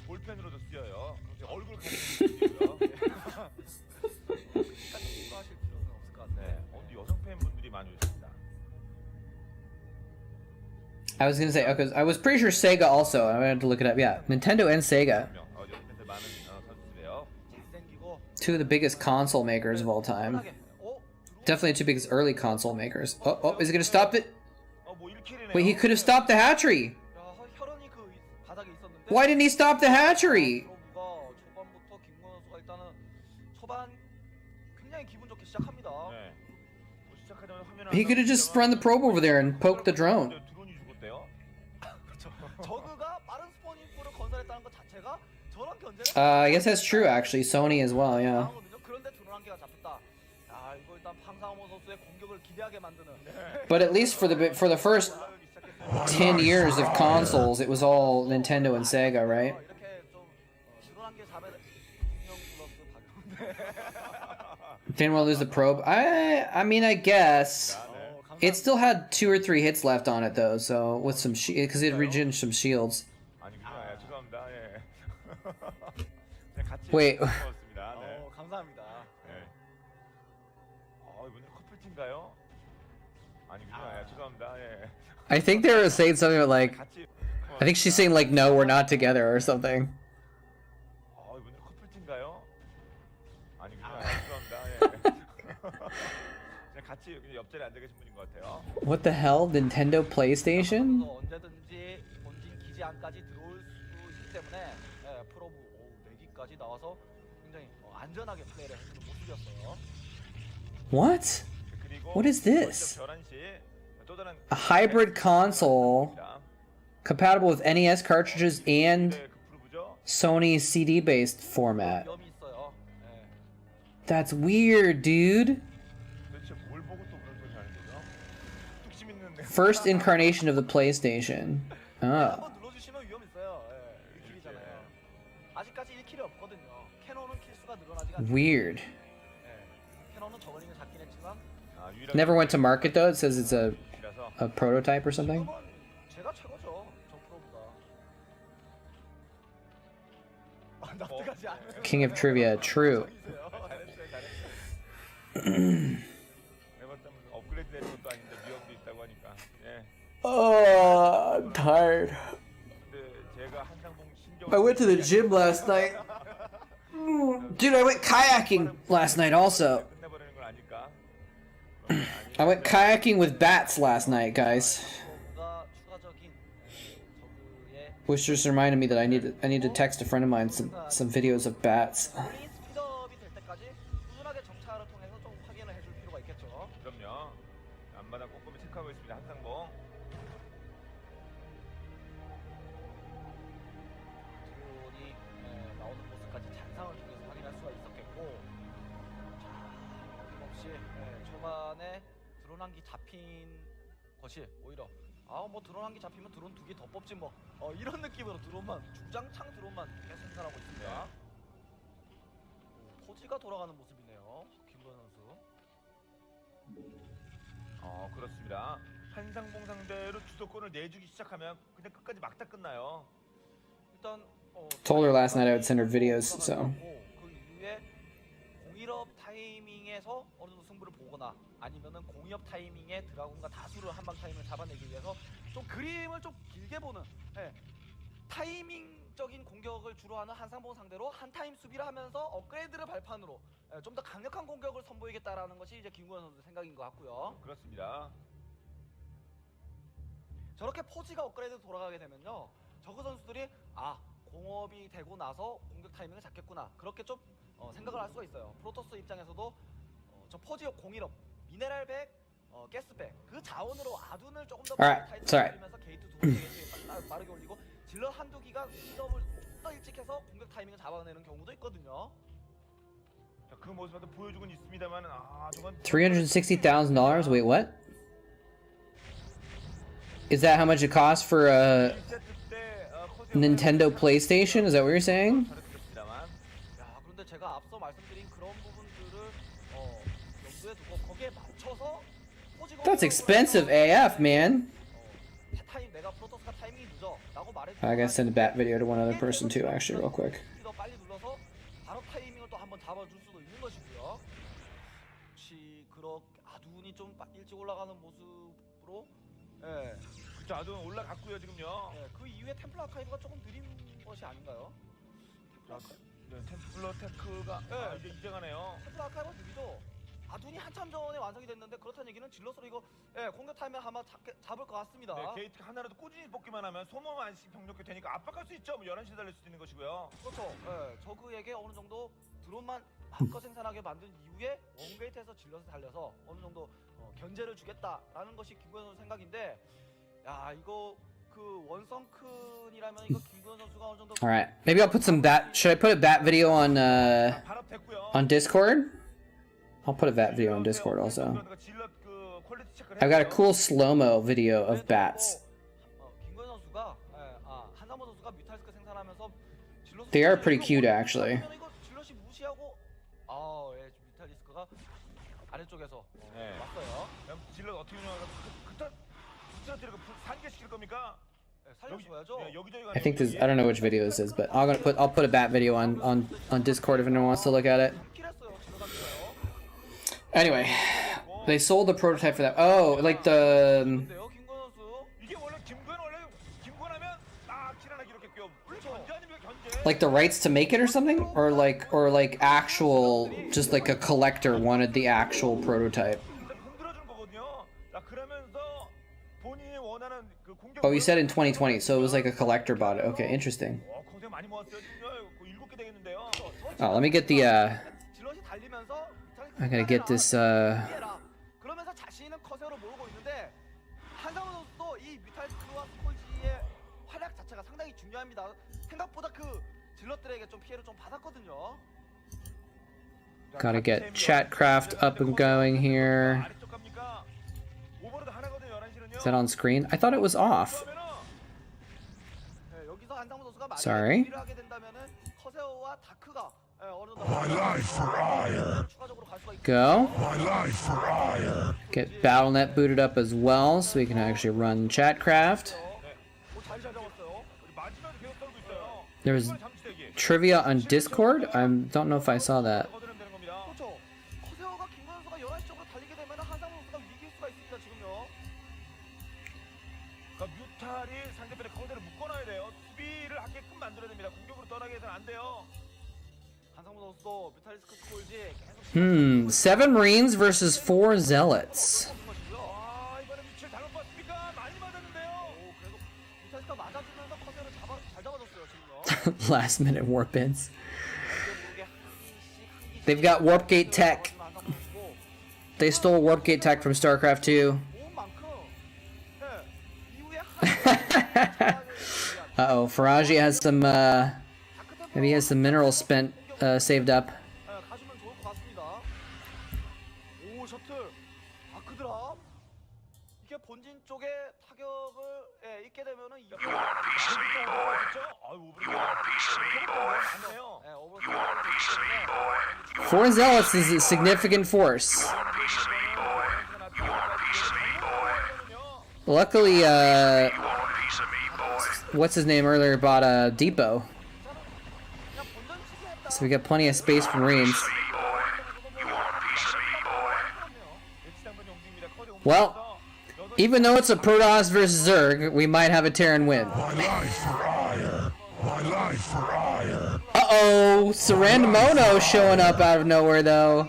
E: 볼펜으로도 쓰여요. 얼굴 가리고요.
D: 하실 필요는 없을 것 같아요.
E: 여성 팬분들이 많이 오십니다.
B: I was gonna say, because I was pretty sure Sega also. I had to look it up. Yeah, Nintendo and Sega. Two of the biggest console makers of all time. Definitely two biggest early console makers. Oh, is it gonna stop it? Wait, he could have stopped the hatchery. Why didn't he stop the hatchery? He could have just run the probe over there and poked the drone. I guess that's true, actually. Sony as well, yeah. But at least for the first 10 years of consoles, it was all Nintendo and Sega, right? Didn't want to lose the probe. I mean, I guess it still had 2 or 3 hits left on it though. So with some because it regenerated some shields. Wait.
D: 감사합니다.
E: 이번에 커플팀인가요? 아니군요. 예, 죄송합니다. 예.
B: I think they were saying something like,
E: 같이.
B: I think she's saying like, no, we're not together or something.
E: 이분들 커플팀인가요? 아니군요. 죄송합니다. 예. 그냥 같이 여기 옆자리에 앉아 계신 분인 것 같아요.
B: What the hell? Nintendo PlayStation?
D: 언제든지 본진 기지 안까지 들어올 수 있기 때문에 프로브 4기까지 나와서 굉장히 안전하게 플레이를 해주는 모습이었어요.
B: What?
E: 그리고
B: What is this?
E: 11시 또 다른
B: A hybrid console compatible with NES cartridges and
E: 그 프로브죠.
B: Sony CD-based format.
D: 위험이 있어요.
B: That's weird, dude.
E: 도대체 뭘 보고 또 그런 소리 하는 거죠? 뚝심 있는
B: First incarnation of the PlayStation. Oh.
D: 한번 눌러주시면 위험 있어요. 1킬이잖아요. 아직까지 1킬이 없거든요. 캐논은 킬수가 늘어나지가 않아요.
B: Weird.
D: 캐논은 저글링을 잡긴 했지만
B: Never went to market though. It says it's a prototype or something.
D: 지금은 제가 최고죠. 저 프로보다. 납득하지 않아요.
B: King of trivia. True.
E: 업그레이드 되는 것도 아닌데 위험도 있다고 하니까. 예.
B: Oh, I'm tired.
E: 근데 제가 한상봉 신경.
B: I went to the gym last night. Dude, I went kayaking last night also.
E: 끝내버리는 건 아닐까?
B: I went kayaking with bats last night, guys.
D: 뭔가 추가적인 저그의
B: Which just reminded me that I need to text a friend of mine some videos of bats.
D: 저글링이 스피드업이 될 때까지 꾸준하게 정찰을 통해서 좀 확인을 해줄 필요가 있겠죠.
E: 그럼요. 앞마당 꼼꼼히 체크하고 있습니다. 한상봉.
D: 드론이 나오는 모습까지 잔상을 통해서 확인할 수가 있었겠고, 어김없이 초반에 드론 한 기 잡힌 것이 오히려 뭐 드론 한 기 잡히면 드론 2개 더 뽑지 뭐 이런 느낌으로 드론만 주장창 드론만 계속 생산하고 있습니다. 포지가 돌아가는 모습이네요. 김건 선수.
E: 그렇습니다. 한상봉 상대로 주도권을 내주기 시작하면 그냥 끝까지 막다 끝나요.
D: 일단
B: Told her last night I would send her videos, so.
D: 그 이후에 공일업 타이밍에서 어느 정도 승부를 보거나 아니면은 공이업 타이밍에 드라군과 다수를 한방 타이밍을 잡아내기 위해서 좀 그림을 좀 길게 보는 타이밍적인 공격을 주로 하는 한상봉 상대로 한 타임 수비를 하면서 업그레이드를 발판으로 좀 더 강력한 공격을 선보이겠다라는 것이 이제 김구현 선수 생각인 것 같고요.
E: 그렇습니다.
D: 저렇게 포지가 업그레이드 돌아가게 되면요, 저그 선수들이 공업이 되고 나서 공격 타이밍을 잡겠구나, 그렇게 좀 생각을 할 수가 있어요. 프로토스 입장에서도 저 포지 공일업, 미네랄 백, 가스 백, 그 자원으로 아둔을 조금 더
B: Alright, sorry.
D: 올리면서 게이트 두 개씩 빠르게 올리고 질러 한두 기가 스톱을 더 일찍 해서 공격 타이밍을 잡아내는 경우도 있거든요.
E: 자, 그 모습도 보여주고는 있습니다만 저건
B: $360,000? Wait, what? Is that how much it costs for a Nintendo PlayStation? Is that what you're saying?
D: 그런데 제가 앞서 말씀드린 그런 부분들을 염두에 두고 거기에 맞춰서 포지가
B: That's expensive AF, man.
D: 타임 내가 프로토스가 타이밍이 늦어라고 말해.
B: I gotta send a bat video to one other person too, actually, real quick.
D: 더 빨리 눌러서 바로 타이밍을 또 한번 잡아줄 수도 있는 것이고요. 혹시 그렇게 아둔이 좀 일찍 올라가는 모습으로,
E: 그쵸, 아둔 올라갔고요 지금요.
D: 그 이후에 템플러 아카이브가 조금 느린 것이 아닌가요?
E: 템플러 테크가 이제 이제가네요.
D: 템플러 아카이브가 느리죠. 아둔이 한참 전에 완성이 됐는데 그렇다는 얘기는 질럿으로 이거 공격 타이밍 아마 잡을 것 같습니다.
E: 네, 게이트 하나라도 꾸준히 뽑기만 하면 소모만씩 병력이 되니까 압박할 수 있죠. 11시 달릴 수도 있는 것이고요.
D: 그렇죠. 저그에게 어느 정도 드론만 마음껏 생산하게 만든 이후에 원게이트에서 질럿을 달려서 어느 정도 견제를 주겠다라는 것이 김구현 선수 생각인데, 야 이거 그 원성큰이라면 이거 김구현 선수가 어느 정도.
B: All right, maybe I'll put some bat. Should I put a bat video on Discord? I'll put a bat video on Discord also. I've got a cool slow-mo video of bats.
D: 김구현 선수가 한상모 선수가 뮤탈리스크 생산하면서
B: They are pretty cute, actually.
D: 이거 질럿이 무시하고 뮤탈리스크가 아래쪽에서 왔어요.
E: 그럼 질럿 어떻게 운영할까? 그터 산계시킬 겁니까?
D: 살려줘야죠.
B: I think this. I don't know which video this is, but I'll put a bat video on Discord if anyone wants to look at it. Anyway, They sold the prototype for that. Oh, like the
D: 근데요, 김건 선수.
E: 이게 원래 김구하면 키라나 기록했고요. 견제 아닙니까 견제?
B: like the rights to make it or something, or like actual, just like a collector wanted the actual prototype.
E: 흔들어주는 거거든요. 자 그러면서 본인이 원하는 그 공격.
B: Oh, you said in 2020, so it was like a collector bought it. Okay, interesting.
E: 고생 많이 모았어요. 지금 7개 되겠는데요.
B: Oh, let me get the
D: 질럿이 달리면서
B: I gotta get this
D: 그러면서 자신은 커세어로 모으고 있는데 한상훈 선수도 이 뮤탈리스크와 스콜지의 활약 자체가 상당히 중요합니다. 생각보다 그 질럿들에게 좀 피해를 좀 받았거든요.
B: gotta get Chatcraft up and going here.
E: 아래쪽 갑니까? 오버로드 하나거든요. 11시는요.
B: Is that on screen? I thought it was off.
D: 네, 여기서 한상훈 선수가 만약에
B: Sorry.
D: 준비를 하게 된다면은 커세어와 다크가 어느 정도
F: My life for ire.
D: 추가적으로 갈 수가 있고
B: Go.
F: My life for ire.
B: Get BattleNet booted up as well, so we can actually run Chatcraft.
D: 잘 잡았어요.
E: 마지막에 계속 떨고 있어요.
B: There was
E: 잠시대기.
B: trivia on Discord. I don't know if I saw that.
E: 거두면 되는 겁니다.
D: 그렇죠. 커세어가 김건 선수가 11시 쪽으로 달리게 되면 한상훈 선수가 위기일 수가 있습니다. 지금요.
E: 그러니까 뮤탈이 상대편의 거대를 묶어놔야 돼요. 수비를 하게끔 만들어야 됩니다. 공격으로 떠나게 해서는 안 돼요.
D: 한상훈 선수도 뮤탈리스크 스콜지 계속
B: 7 Marines versus 4 Zealots.
E: 이번에 미칠 잘못 봤습니까? 많이 맞았는데요.
D: 그래도 뮤탈리스크가 맞아주면서 커세어를 잘 잡아줬어요. 지금요.
B: Last minute warp ins.
D: 모르게 한
B: They've got warp gate tech. They stole warp gate tech from Starcraft 2.
D: 모은 만큼 이후에 한
B: Uh-oh, Faraji has some maybe he has some minerals spent saved up.
D: 가주면 좋을 것 같습니다. 오 셔틀 아크드랍 이게 본진 쪽에 타격을 입게 되면은 이게
B: Four Zealots is a significant force. Luckily, what's his name earlier bought a depot, so we got plenty of space for Marines. Well, even though it's a Protoss versus Zerg, we might have a Terran win.
F: My life for ire. My life for ire.
B: Uh-oh, Sarandamono showing up out of nowhere though.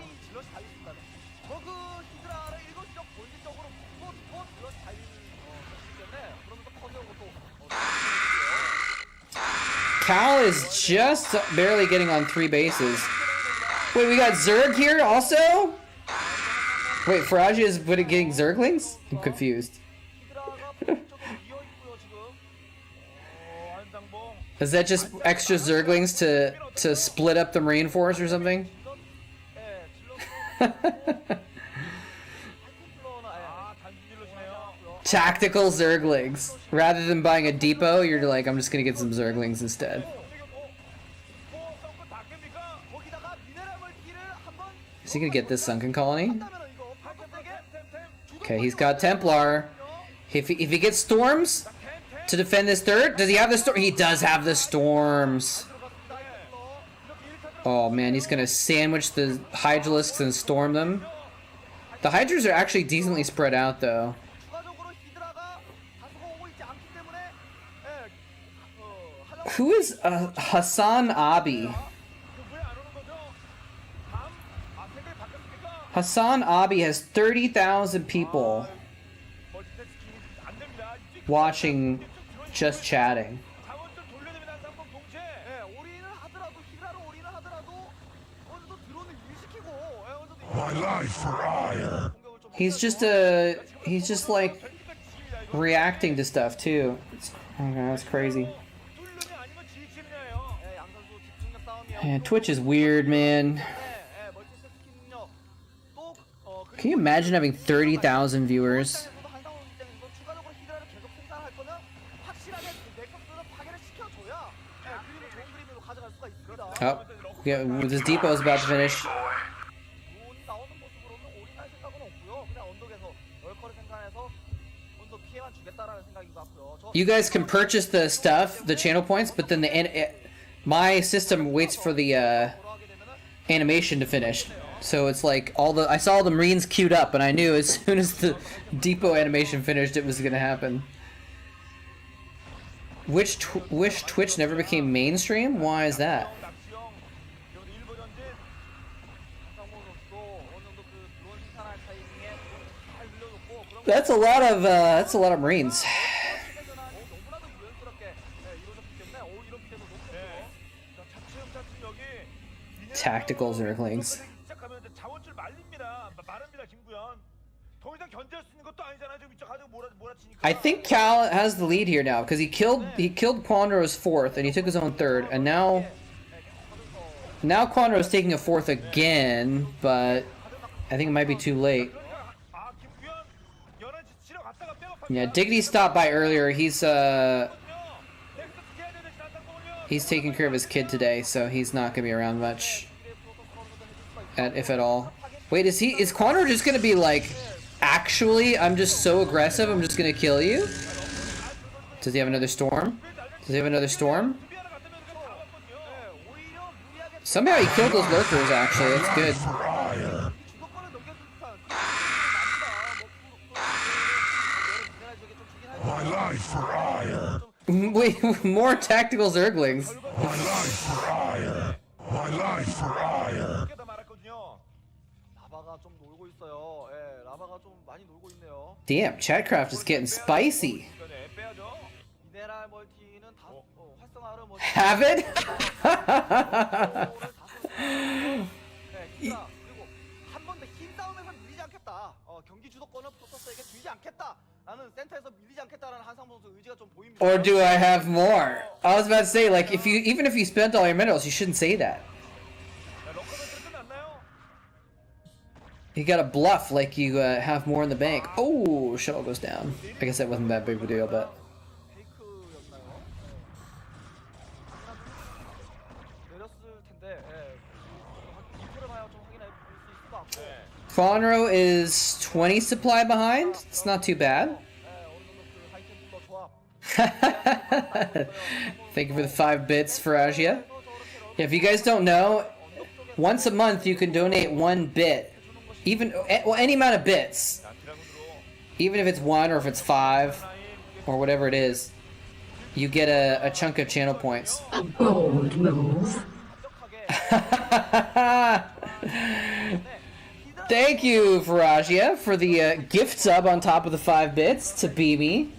B: Cal is just barely getting on 3 bases. Wait, we got Zerg here also? Wait, Faraji is getting Zerglings? I'm confused. Is that just extra Zerglings to split up the Marine Force or something? Tactical Zerglings. Rather than buying a depot, you're like, I'm just gonna get some Zerglings instead. Is he gonna get this sunken colony? Okay, he's got Templar. If he gets storms to defend this third, does he have the storm? He does have the storms. Oh man, he's gonna sandwich the Hydralisks and storm them. The Hydras are actually decently spread out though. Who is Hassan Abi? Hassan Abi has 30,000 people watching, just chatting.
F: My life for ire.
B: He's just like reacting to stuff too. Okay, that's crazy. Man, Twitch is weird, man. Can you imagine having 30,000 viewers? Oh, yeah, this depot is about to finish. You guys can purchase the stuff, the channel points, but then my system waits for the animation to finish. So it's like I saw all the Marines queued up, and I knew as soon as the depot animation finished, it was gonna happen. Wish Twitch never became mainstream? Why is that?
E: 낚시형 그리고 일본 전진
D: 한상모 선수도 어느 정도 그 드론 생산할 타이밍에 잘 밀려놓고 그런
B: That's a lot of Marines.
D: 너무나도 유연스럽게 이루어졌기 때문에 이런 피해도 높고
E: 네. 자, 차츰 여기
B: Tactical Zerglings.
E: 시작하면 이제 자원줄 말립니다. 마릅니다, 김구현. 더 이상 견제할 수 있는 것도 아니잖아요. 지금 이쪽 가지고 몰아치니까.
B: I think Cal has the lead here now because he killed Quanro's 4th and he took his own 3rd, and now Quanro's taking a 4th again, but I think it might be too late.
E: 아, 김구현 11시 치러 갔다가 백업합니다.
B: Yeah, Diggity stopped by earlier. He's taking care of his kid today, so he's not gonna be around much, if at all. Wait, is Quanro just gonna be like, actually, I'm just so aggressive, I'm just gonna kill you? Does he have another storm? Does he have another storm? Somehow he killed those lurkers, actually. That's good.
F: My life for ire.
B: Wait, more tactical Zerglings.
F: My life for ire. My life for ire.
E: 다 말았거든요.
D: 라바가 좀 놀고 있어요. 예, 라바가 좀 많이 놀고 있네요.
B: Damn, Chatcraft is getting spicy.
E: 네, 빼야죠.
D: 미네랄 멀티는 다 활성화를 뭐
B: Have it?
D: 그리고 한 번 더 힘싸움에서 밀리지 않겠다. 경기 주도권은 프로토스에게 주지 않겠다라는 센터에서 밀리지 않겠다라는 한상무 선수 의지가 좀 보입니다.
B: Or do I have more? I was about to say, like, even if you spent all your minerals, you shouldn't say that.
E: 자, 럭커들 끝났나요?
B: You gotta bluff like you have more in the bank. Oh, shuttle goes down. I guess that wasn't that big of a deal, but...
D: 페이크였나요? 내렸을 텐데, 이프를 봐야 좀 확인해 볼 수 있을 것 같고.
E: 네.
B: Fonro is 20 supply behind. It's not too bad.
D: 어느 정도 그 하이템플러 조합.
B: Thank you for the 5 bits, Faragia. Yeah, if you guys don't know, once a month you can donate 1 bit. Even, well, any amount of bits.
E: 자, 드라군으로
B: Even if it's 1 or if it's 5 or whatever it is. You get a chunk of channel points.
G: A bold move.
B: Thank you, Faragia, for the gift sub on top of the 5 bits to BB.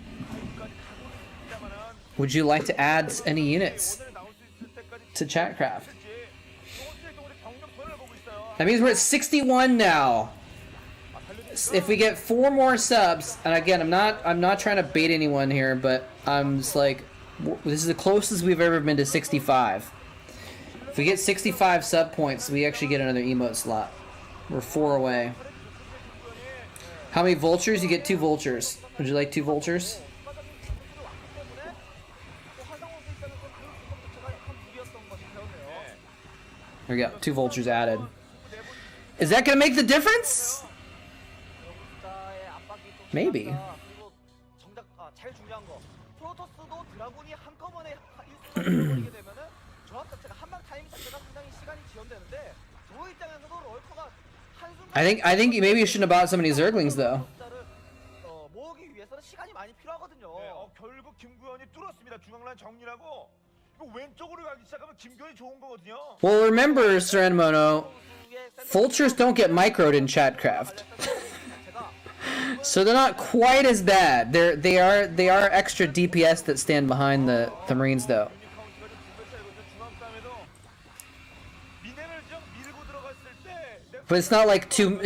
B: Would you like to add any units to Chatcraft? That means we're at 61 now. If we get 4 more subs, and again, I'm not trying to bait anyone here, but I'm just like, this is the closest we've ever been to 65. If we get 65 sub points, we actually get another emote slot. We're 4 away. How many vultures? You get 2 vultures. Would you like 2 vultures? There we go. 2 vultures added. Is that gonna make the difference? Maybe.
D: 그리고 정작 제일 중요한 거 프로토스도 드라군이 한꺼번에 일수를 벌이게 되면은 조합 자체가 한방 타이밍 자체가 상당히 시간이 지연되는데 저 입장에서도 럴커가 한순간
B: I think maybe you shouldn't have bought so many Zerglings though.
D: 모으기 위해서는 시간이 많이 필요하거든요.
E: 네, 결국 김구현이 뚫었습니다. 중앙라인 정리하고 이거 왼쪽으로 가기 시작하면 김구현이 좋은 거거든요.
B: Well, remember, Serenmono, vultures don't get microed in Chatcraft. So they're not quite as bad. They are extra DPS that stand behind the Marines though. But it's not like two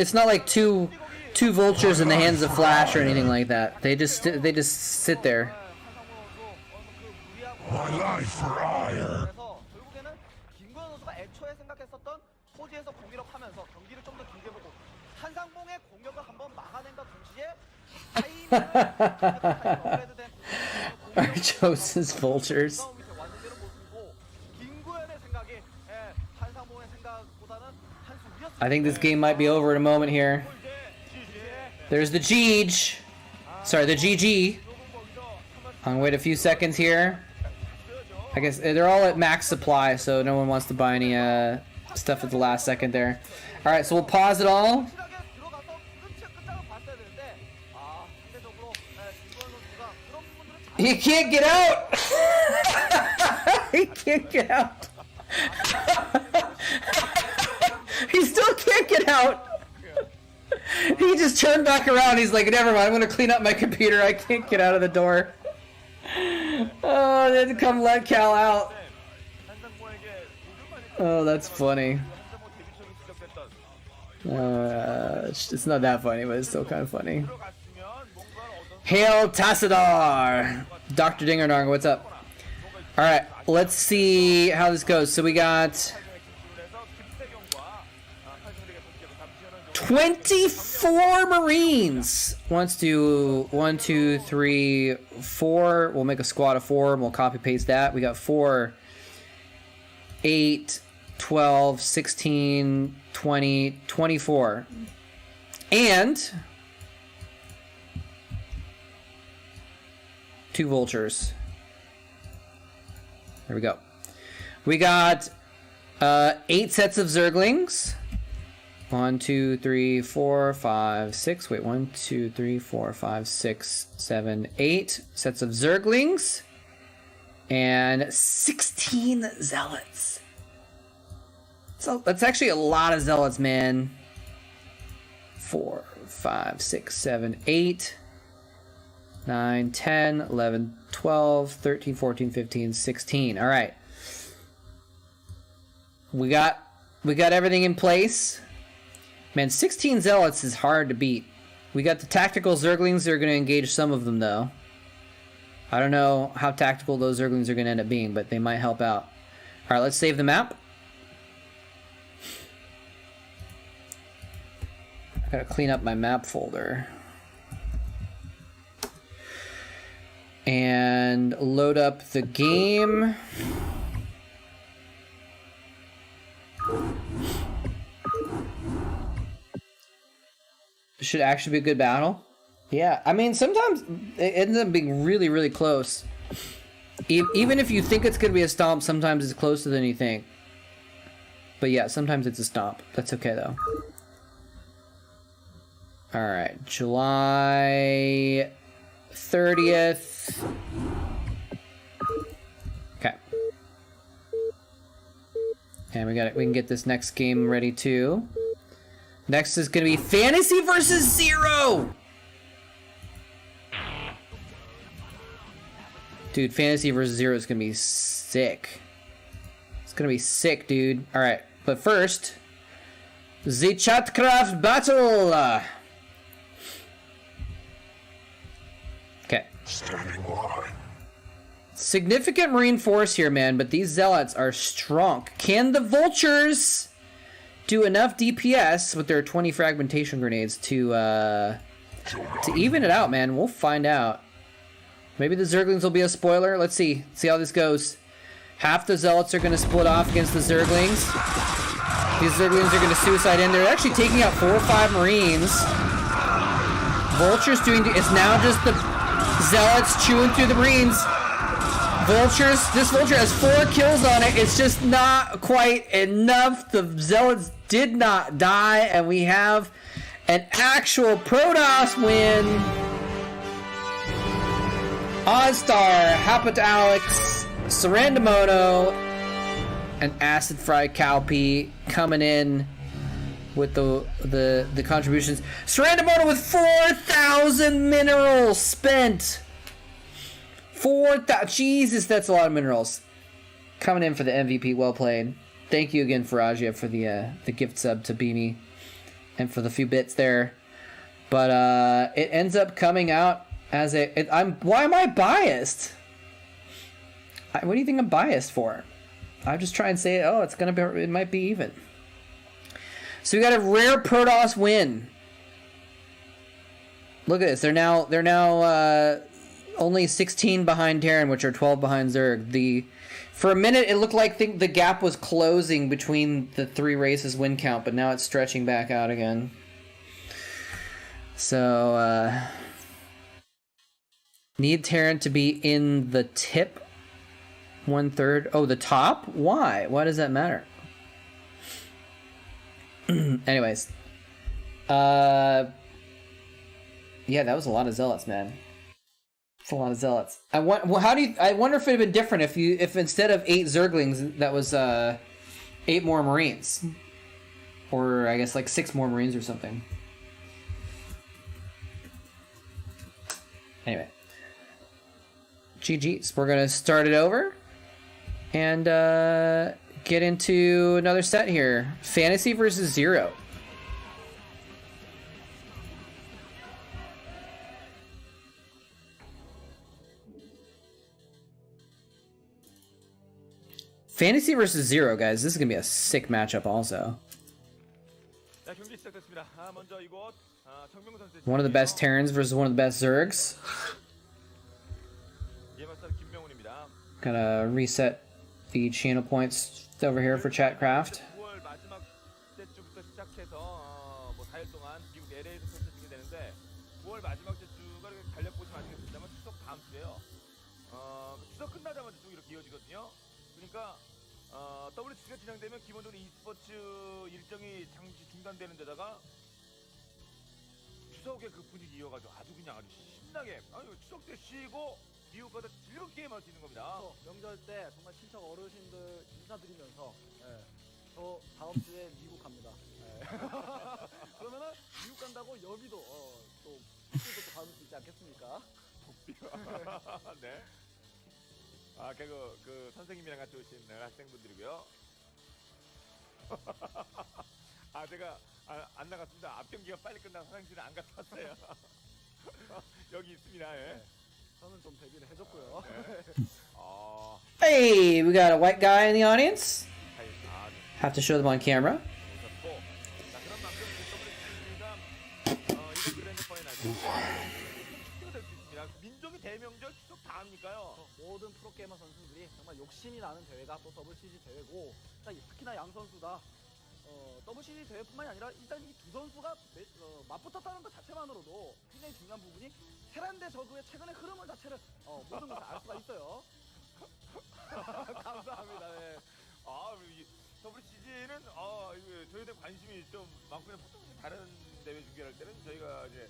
B: vultures in the hands of Flash or anything like that. They just sit there.
F: My life for ire.
D: 그래서 결국에는 김구현 선수가 애초에 생각했었던 포지에서 공격하면서 경기를 좀 더 길게 보고 한상봉의 공격을 한번 막아낸과 동시에 업그레이드된
B: Archon's vultures.
D: 완전대로 모습이고 김구현의 생각이 한상봉의 생각보다는 한수 위였습니다.
B: I think this game might be over in a moment here. There's the Siege. Sorry, the GG. I'm gonna wait a few seconds here. I guess they're all at max supply, so no one wants to buy any stuff at the last second there. Alright, so we'll pause it all.
D: 확실하게 들어가서 끝장을 봤어야 되는데 상대적으로 김구현 선수가 그런 부분들을 잘
B: He can't get out! He can't get out! He still can't get out! He just turned back around. He's like, never mind, I'm gonna clean up my computer. I can't get out of the door. Oh, then come let Cal out. Oh, that's funny. It's not that funny, but it's still kind of funny. Hail Tassadar! Dr. Dingerdong, what's up? Alright, let's see how this goes. So we got 24 Marines. Wants to 1, 2, 3, 4. We'll make a squad of 4 and we'll copy paste that. We got 4, 8, 12, 16, 20, 24. And 2 vultures. There we go. We got 8 sets of zerglings. 1, 2, 3, 4, 5, 6. Wait, 1, 2, 3, 4, 5, 6, 7, 8 sets of zerglings. And 16 zealots. So that's actually a lot of zealots, man. 4, 5, 6, 7, 8, 9, 10, 11, 12, 13, 14, 15, 16. All right. We got everything in place. Man, 16 zealots is hard to beat. We got the tactical zerglings that are going to engage some of them, though. I don't know how tactical those zerglings are going to end up being, but they might help out. All right, let's save the map. I gotta clean up my map folder. And load up the game. Should actually be a good battle. Yeah, I mean, sometimes it ends up being really, really close. Even if you think it's going to be a stomp, sometimes it's closer than you think. But yeah, sometimes it's a stomp. That's okay, though. Alright, July 30th. Okay. And we can get this next game ready, too. Next is going to be Fantasy versus Zero! Dude, Fantasy versus Zero is going to be sick. It's going to be sick, dude. Alright, but first, the Chatcraft battle! Okay.
F: Standing line.
B: Significant Marine force here, man, but these Zealots are strong. Can the Vultures do enough DPS with their 20 fragmentation grenades to even it out, man? We'll find out. Maybe the Zerglings will be a spoiler. Let's see. See how this goes. Half the Zealots are going to split off against the Zerglings. These Zerglings are going to suicide in. They're actually taking out 4 or 5 Marines. Vulture's doing... It's now just the Zealots chewing through the Marines. This Vulture has 4 kills on it. It's just not quite enough. The Zealots did not die, and we have an actual Protoss win. OnStar, Hydralisk, Sarandamono, and Acid Fry Cowpea coming in with the contributions. Sarandamono with 4,000 minerals spent. 4,000. Jesus, that's a lot of minerals. Coming in for the MVP. Well played. Thank you again, Faragia, for the gift sub to Beanie and for the few bits there. But it ends up coming out as why am I biased? What do you think I'm biased for? I just try and say, oh, it might be even. So we got a rare Protoss win. Look at this. They're now only 16 behind Terran, which are 12 behind Zerg. For a minute, it looked like the gap was closing between the 3 races win count, but now it's stretching back out again. So, need Terran to be in the tip 1/3. Oh, the top? Why? Why does that matter? Anyways. Yeah, that was a lot of zealots, man. It's a lot of zealots. I wonder if it'd been different if instead of 8 Zerglings, that was 8 more Marines, or I guess like 6 more Marines or something. Anyway, GG's. We're gonna start it over and get into another set here. Fantasy versus Zero. Fantasy versus Zero, guys. This is gonna be a sick matchup also.
E: 자, 경기 시작됐습니다. 먼저 이곳 정명훈 선수의
B: One of the best Terrans versus one of the best Zergs.
E: 예마스터 김명훈입니다.
B: Gotta reset the channel points over here for Chatcraft.
E: 9월 마지막 때쯤부터 시작해서 뭐 4일 동안 미국 LA에서 펼쳐지게 되는데 9월 마지막 때주가 달력 보시면 아시겠습니다만 추석 다음 주에요. 추석 끝나자마자 쭉 이렇게 이어지거든요. 그러니까 WC가 진행되면 기본적으로 e스포츠 일정이 잠시 중단되는 데다가 추석에 그 분위기 이어가지고 아주 그냥 아주 신나게 추석 때 쉬고 미국 가서 즐겁게 게임할 수 있는 겁니다.
D: 명절 때 정말 친척 어르신들 인사드리면서 저 다음 주에 미국 갑니다. 그러면은 미국 간다고 여기도 또 복비도 또 받을 수 있지 않겠습니까?
E: 네. 그 선생님이랑 같이 오신 학생분들이고요. 제가 안 나갔습니다. 앞 경기가 빨리 끝나서 화장실에 안 갔다 왔어요. 여기 있습니다. 예.
D: 저는 좀 데뷔를 해줬고요.
B: Hey, we got a white guy in the audience. Have to show them on camera.
E: 민족의 대명절 추석 다 합니까요?
D: 모든 프로게이머 선수들이 정말 욕심이 나는 대회가 또 WCG 대회고, 특히나 양 선수다. WCG 대회뿐만이 아니라 일단 이 두 선수가 맞붙었다는 것 자체만으로도 굉장히 중요한 부분이 테란 대 저그의 최근의 흐름을 자체를 모든 것을 알 수가 있어요. 감사합니다. 네.
E: WCG는 저희들 관심이 좀 많고요. 보통 다른 대회 중계할 때는 저희가 이제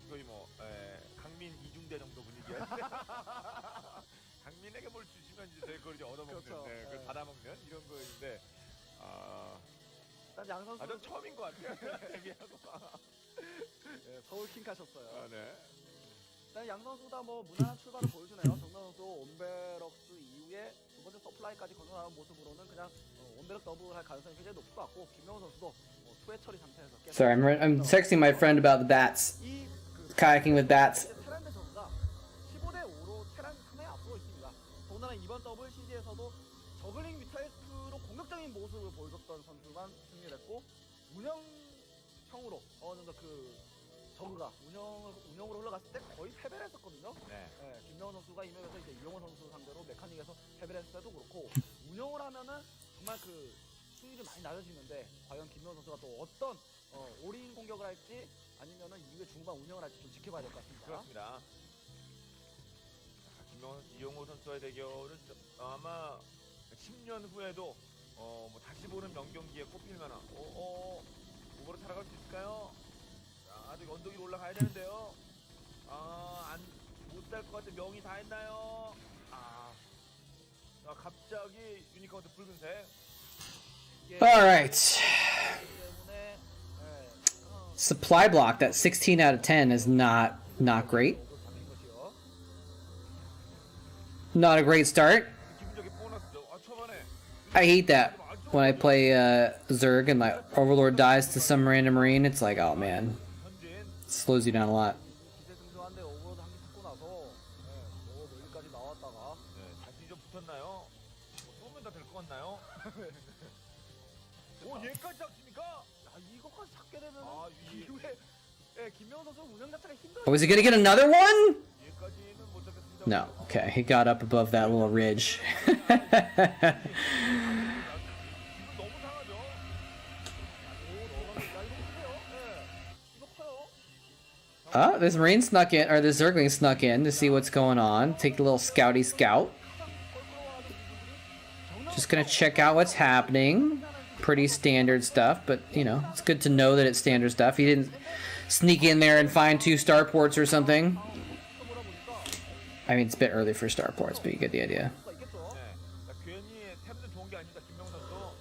E: 거의 강민 이중대 정도 분위기였는데 강민에게 뭘 주시면 이제 저희 그걸 이제 얻어먹는,
D: 그렇죠.
E: 그걸 받아먹는 이런 거인데
D: 일단 양 선수
E: 전 처음인 것 같아요. 데뷔하고.
D: 서울 킹 가셨어요.
E: 네.
D: 일단 양 선수가 무난한 출발을 보여주네요. 정명 선수 온베럭스 이후에 두 번째 서플라이까지 건너가는 모습으로는 그냥 온베럭 더블 할 가능성이 굉장히 높을 것 같고, 김명훈 선수도 투회 처리 상태에서
B: Sorry, I'm texting my friend about the bats. Kayaking with bats.
D: 테란 대 저그가 15대 5로 테란이 상당히 앞서고 있습니다. 더군다나 이번 WCG에서도 저글링 뮤탈스크로 공격적인 모습을 보여줬던 선수만 승리를 했고, 운영형으로 어느 정도 그 저그가 운영으로 흘러갔을 때 거의 패배를 했었거든요.
E: 네.
D: 김명훈 선수가 이 맵에서 이제 이용호 선수 상대로 메카닉에서 패배를 했을 때도 그렇고, 운영을 하면은 정말 그 수율이 많이 낮아지는데 과연 김명훈 선수가 또 어떤 올인 공격을 할지 아니면은 이후에 중반 운영을 할지 좀 지켜봐야 될 것 같습니다.
E: 그렇습니다. 김명훈 이용호 선수와의 대결은 아마 10년 후에도 다시 보는 명경기에 꼽힐 만한 오버로 살아갈 수 있을까요? 아직 언덕 위로 올라가야 되는데요. 못 살 것 같은 명이 다 했나요? 갑자기 유니카운트 붉은색.
B: All right. Supply block, that 16 out of 10 is not great. Not a great start. I hate that when I play Zerg and my Overlord dies to some random Marine. It's like, oh man, it slows you down a lot. Oh, is he gonna get another one? No. Okay, he got up above that little ridge. This Marine snuck in, or the Zergling snuck in to see what's going on. Take a little scouty scout. Just gonna check out what's happening. pretty standard stuff, but you know, it's good to know that it's standard stuff. He didn't sneak in there and find 2 starports or something. I mean, it's a bit early for starports, but you get the idea.
E: 괜히 템도 좋은 게 아닙니다. 김명훈 선수.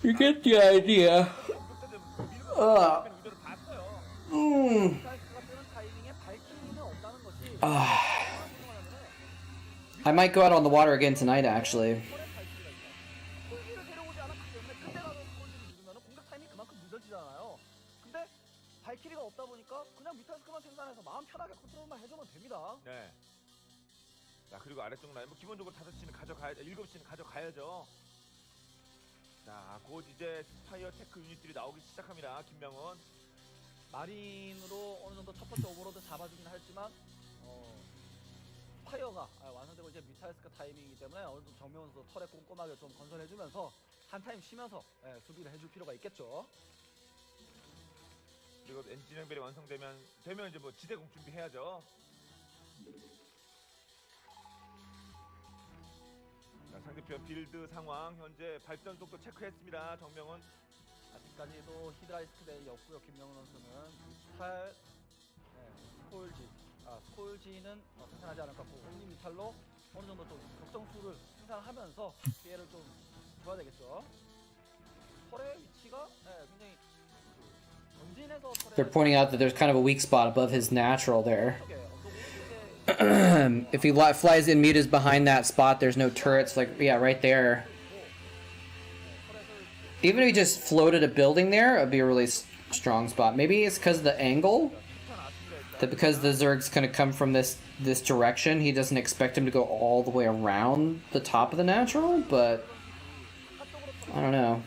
B: You get the idea.
E: 의도를 봤어요.
B: I might go out on the water again tonight, actually.
D: 콜지를 데려오지 않았기 때문에 그때라도 콜지를 누르면 공격 타이밍이 그만큼 늦어지잖아요. 근데 발키리가 없다 보니까 그냥 뮤탈스크만 생산해서 마음 편하게 컨트롤만 해주면 됩니다.
E: 네. 자, 그리고 아래쪽 라인 뭐 기본적으로 5시는 가져가야죠. 7시는 가져가야죠. 자, 곧 이제 스파이어 테크 유닛들이 나오기 시작합니다. 김명훈.
D: 마린으로 어느 정도 첫 번째 오버로드 잡아주긴 했지만 스파이어가 완성되고 이제 뮤탈스크 타이밍이기 때문에 어느 정도 정명훈 선수 털에 꼼꼼하게 좀 건설해주면서 한 타임 쉬면서 수비를 해줄 필요가 있겠죠.
E: 그리고 엔진 행벨이 완성되면 이제 뭐 지대공 준비해야죠. 자, 상대편 빌드 상황 현재 발전 속도 체크했습니다. 정명훈.
D: 아직까지도 히드라리스크 대이 없고요. 김명훈 선수는 뮤탈, 스콜지는 생산하지 않을 것 같고 온리 뮤탈로 어느 정도 좀 적정수를 생산하면서 피해를 좀 줘야 되겠죠. 털의 위치가 굉장히 전진해서
B: They're pointing out that there's kind of a weak spot above his natural there. If he flies in, Muta's behind that spot. There's no turrets. Like, yeah, right there. Even if he just floated a building there, it would be a really strong spot. Maybe it's because of the angle. That because the Zerg's going to come from this direction, he doesn't expect him to go all the way around the top of the natural, but I don't know.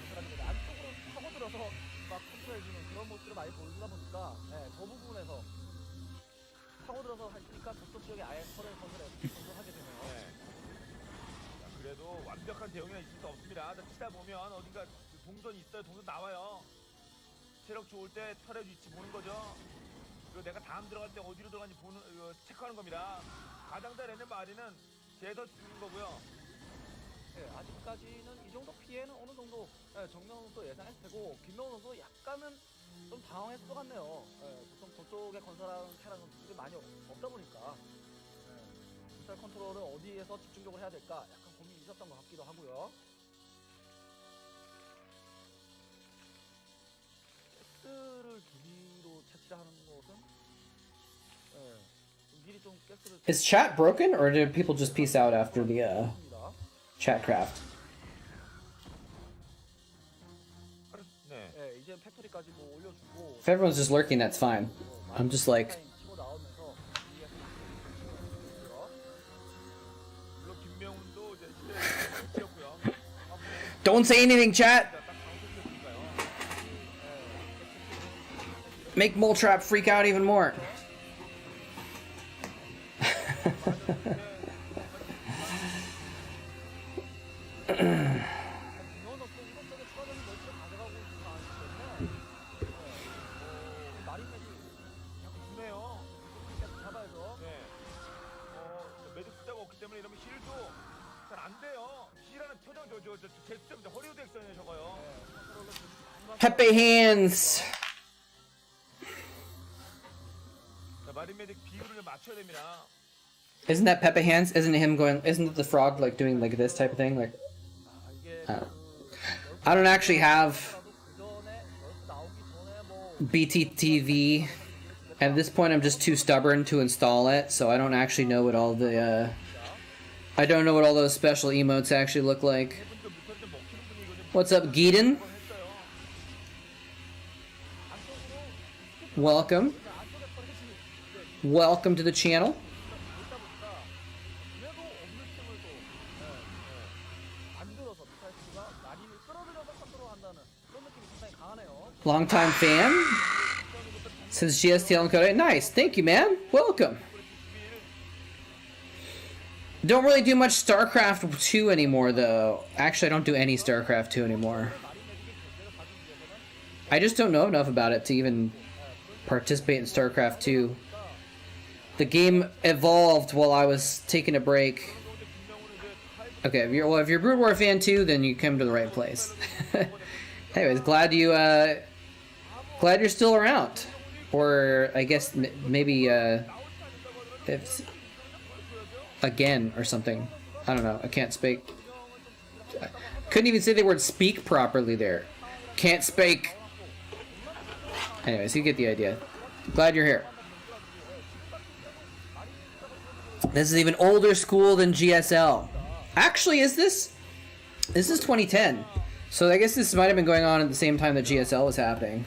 E: 그래도 완벽한 대응이 있을 수 없습니다. 치다 보면 어딘가 동선이 있어요. 동선 나와요. 체력 좋을 때 털의 위치 보는 거죠. 그리고 내가 다음 들어갈 때 어디로 들어가는지 보는 체크하는 겁니다. 가장 잘 내는 마리는 제더 주는 거고요.
D: 아직까지는 이 정도 피해는 어느 정도 정명훈 선수 예상했을 테고 김명훈 선수 약간은 좀 당황했을 것 같네요. 보통 저쪽에 건설하는 테란 선수들이 많이 없다 보니까 뮤탈 컨트롤을 어디에서 집중적으로 해야 될까 약간 고민이 있었던 것 같기도 하고요. 가스를 두기로 채취하는 것은 미리 좀 가스를
B: Is chat broken, or did people just peace out after the Chatcraft?
E: 네.
D: 이제 팩토리까지 뭐 올려주고
B: If everyone's just lurking, that's fine. I'm just like,
D: 치고 나오면서
E: 물론 김명훈도 이제 시대였고요.
B: don't say anything, chat. Make moletrap freak out even more.
E: 매직 숫자가 없기 때문에 이러면 힐도 잘 안 돼요. 힐하는 표정 저 제스처입니다. 허리우드 액션이에요 저거요.
B: Pepe hands.
E: 자, 마린 매직 비율을 맞춰야 됩니다.
B: Isn't that Pepe hands? Isn't it him going? Isn't it the frog like doing like this type of thing? Like, I don't actually have BTTV. At this point, I'm just too stubborn to install it, so I don't actually know what all the I don't know what all those special emotes actually look like. What's up, Geedon? Welcome. Welcome to the channel. Long-time fan. Since GSTL and Code. Nice, thank you, man. Welcome. Don't really do much StarCraft 2 anymore, though. Actually, I don't do any StarCraft 2 anymore. I just don't know enough about it to even participate in StarCraft 2. The game evolved while I was taking a break. Okay, if you're a Brood War fan too, then you come to the right place. Anyways, glad you're still around, or I guess maybe if again or something. I don't know. I can't speak. Couldn't even say the word speak properly there. Can't speak. Anyways, you get the idea. Glad you're here. This is even older school than GSL. Actually, is this? This is 2010. So I guess this might have been going on at the same time that GSL was happening.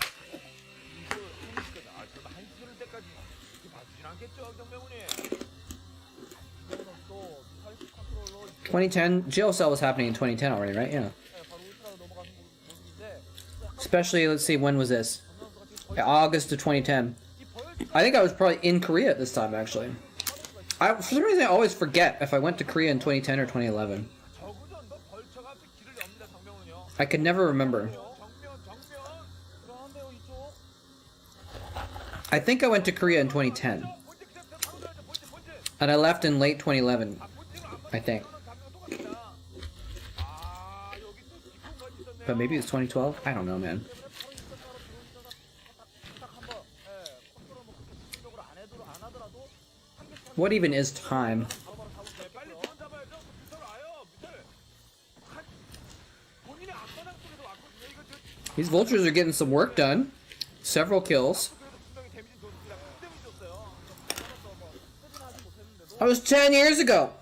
B: 2010, GSL was happening in 2010 already, right? Yeah. Especially, let's see, when was this? August of 2010. I think I was probably in Korea at this time, actually. For some reason, I always forget if I went to Korea in 2010 or 2011. I could never remember. I think I went to Korea in 2010. And I left in late 2011, I think. But maybe it's 2012? I don't know, man. What even is time? These vultures are getting some work done. Several kills. That was 10 years ago!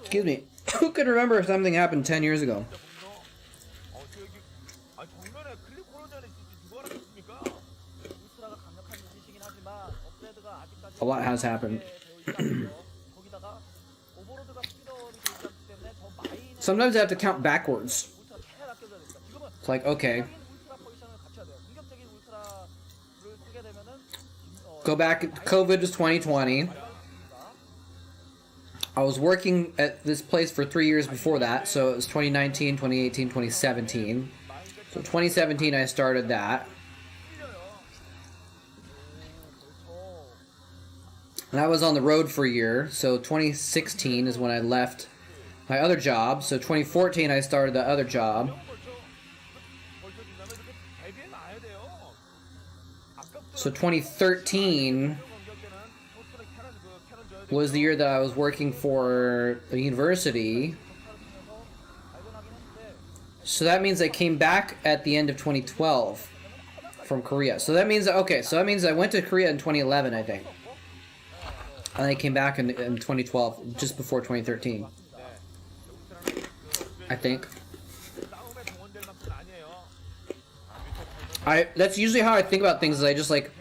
B: Excuse me. Who could remember if something happened 10 years ago? A lot has happened. Sometimes I have to count backwards. It's like, okay. Go back, COVID was 2020. I was working at this place for 3 years before that, so it was 2019, 2018, 2017. So 2017 I started that. And I was on the road for a year, so 2016 is when I left my other job. So 2014 I started the other job. So 2013 was the year that I was working for the university. So that means I came back at the end of 2012 from Korea. So that means, okay, so that means I went to Korea in 2011, I think. And I came back in 2012, just before 2013. I think. That's usually how I think about things, is I just like,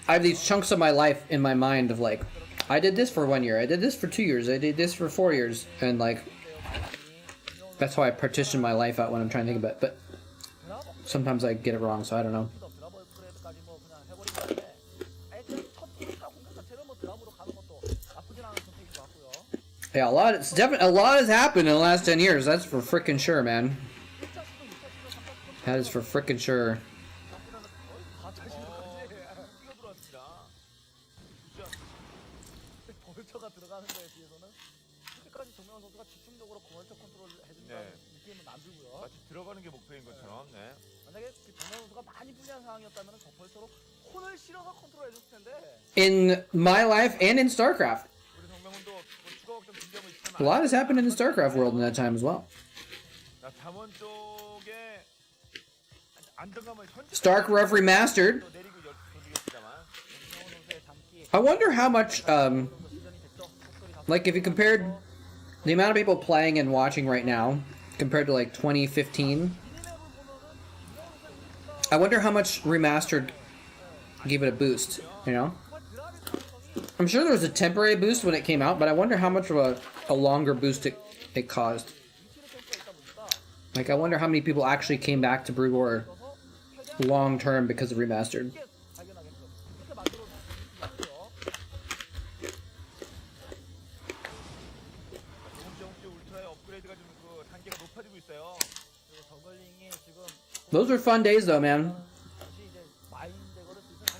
B: I have these chunks of my life in my mind of like, I did this for 1 year, I did this for 2 years, I did this for 4 years, and like, that's how I partition my life out when I'm trying to think about it, but sometimes I get it wrong, so I don't know. Yeah, a lot has happened in the last 10 years, that's for frickin' sure, man. That is for frickin' sure. In my life and in Starcraft. A lot has happened in the Starcraft world in that time as well. Starcraft Remastered. I wonder how much, like if you compared the amount of people playing and watching right now compared to like 2015, I wonder how much Remastered gave it a boost, you know? I'm sure there was a temporary boost when it came out, but I wonder how much of a longer boost it caused. Like, I wonder how many people actually came back to Brood War long term because of Remastered. Those were fun days though, man.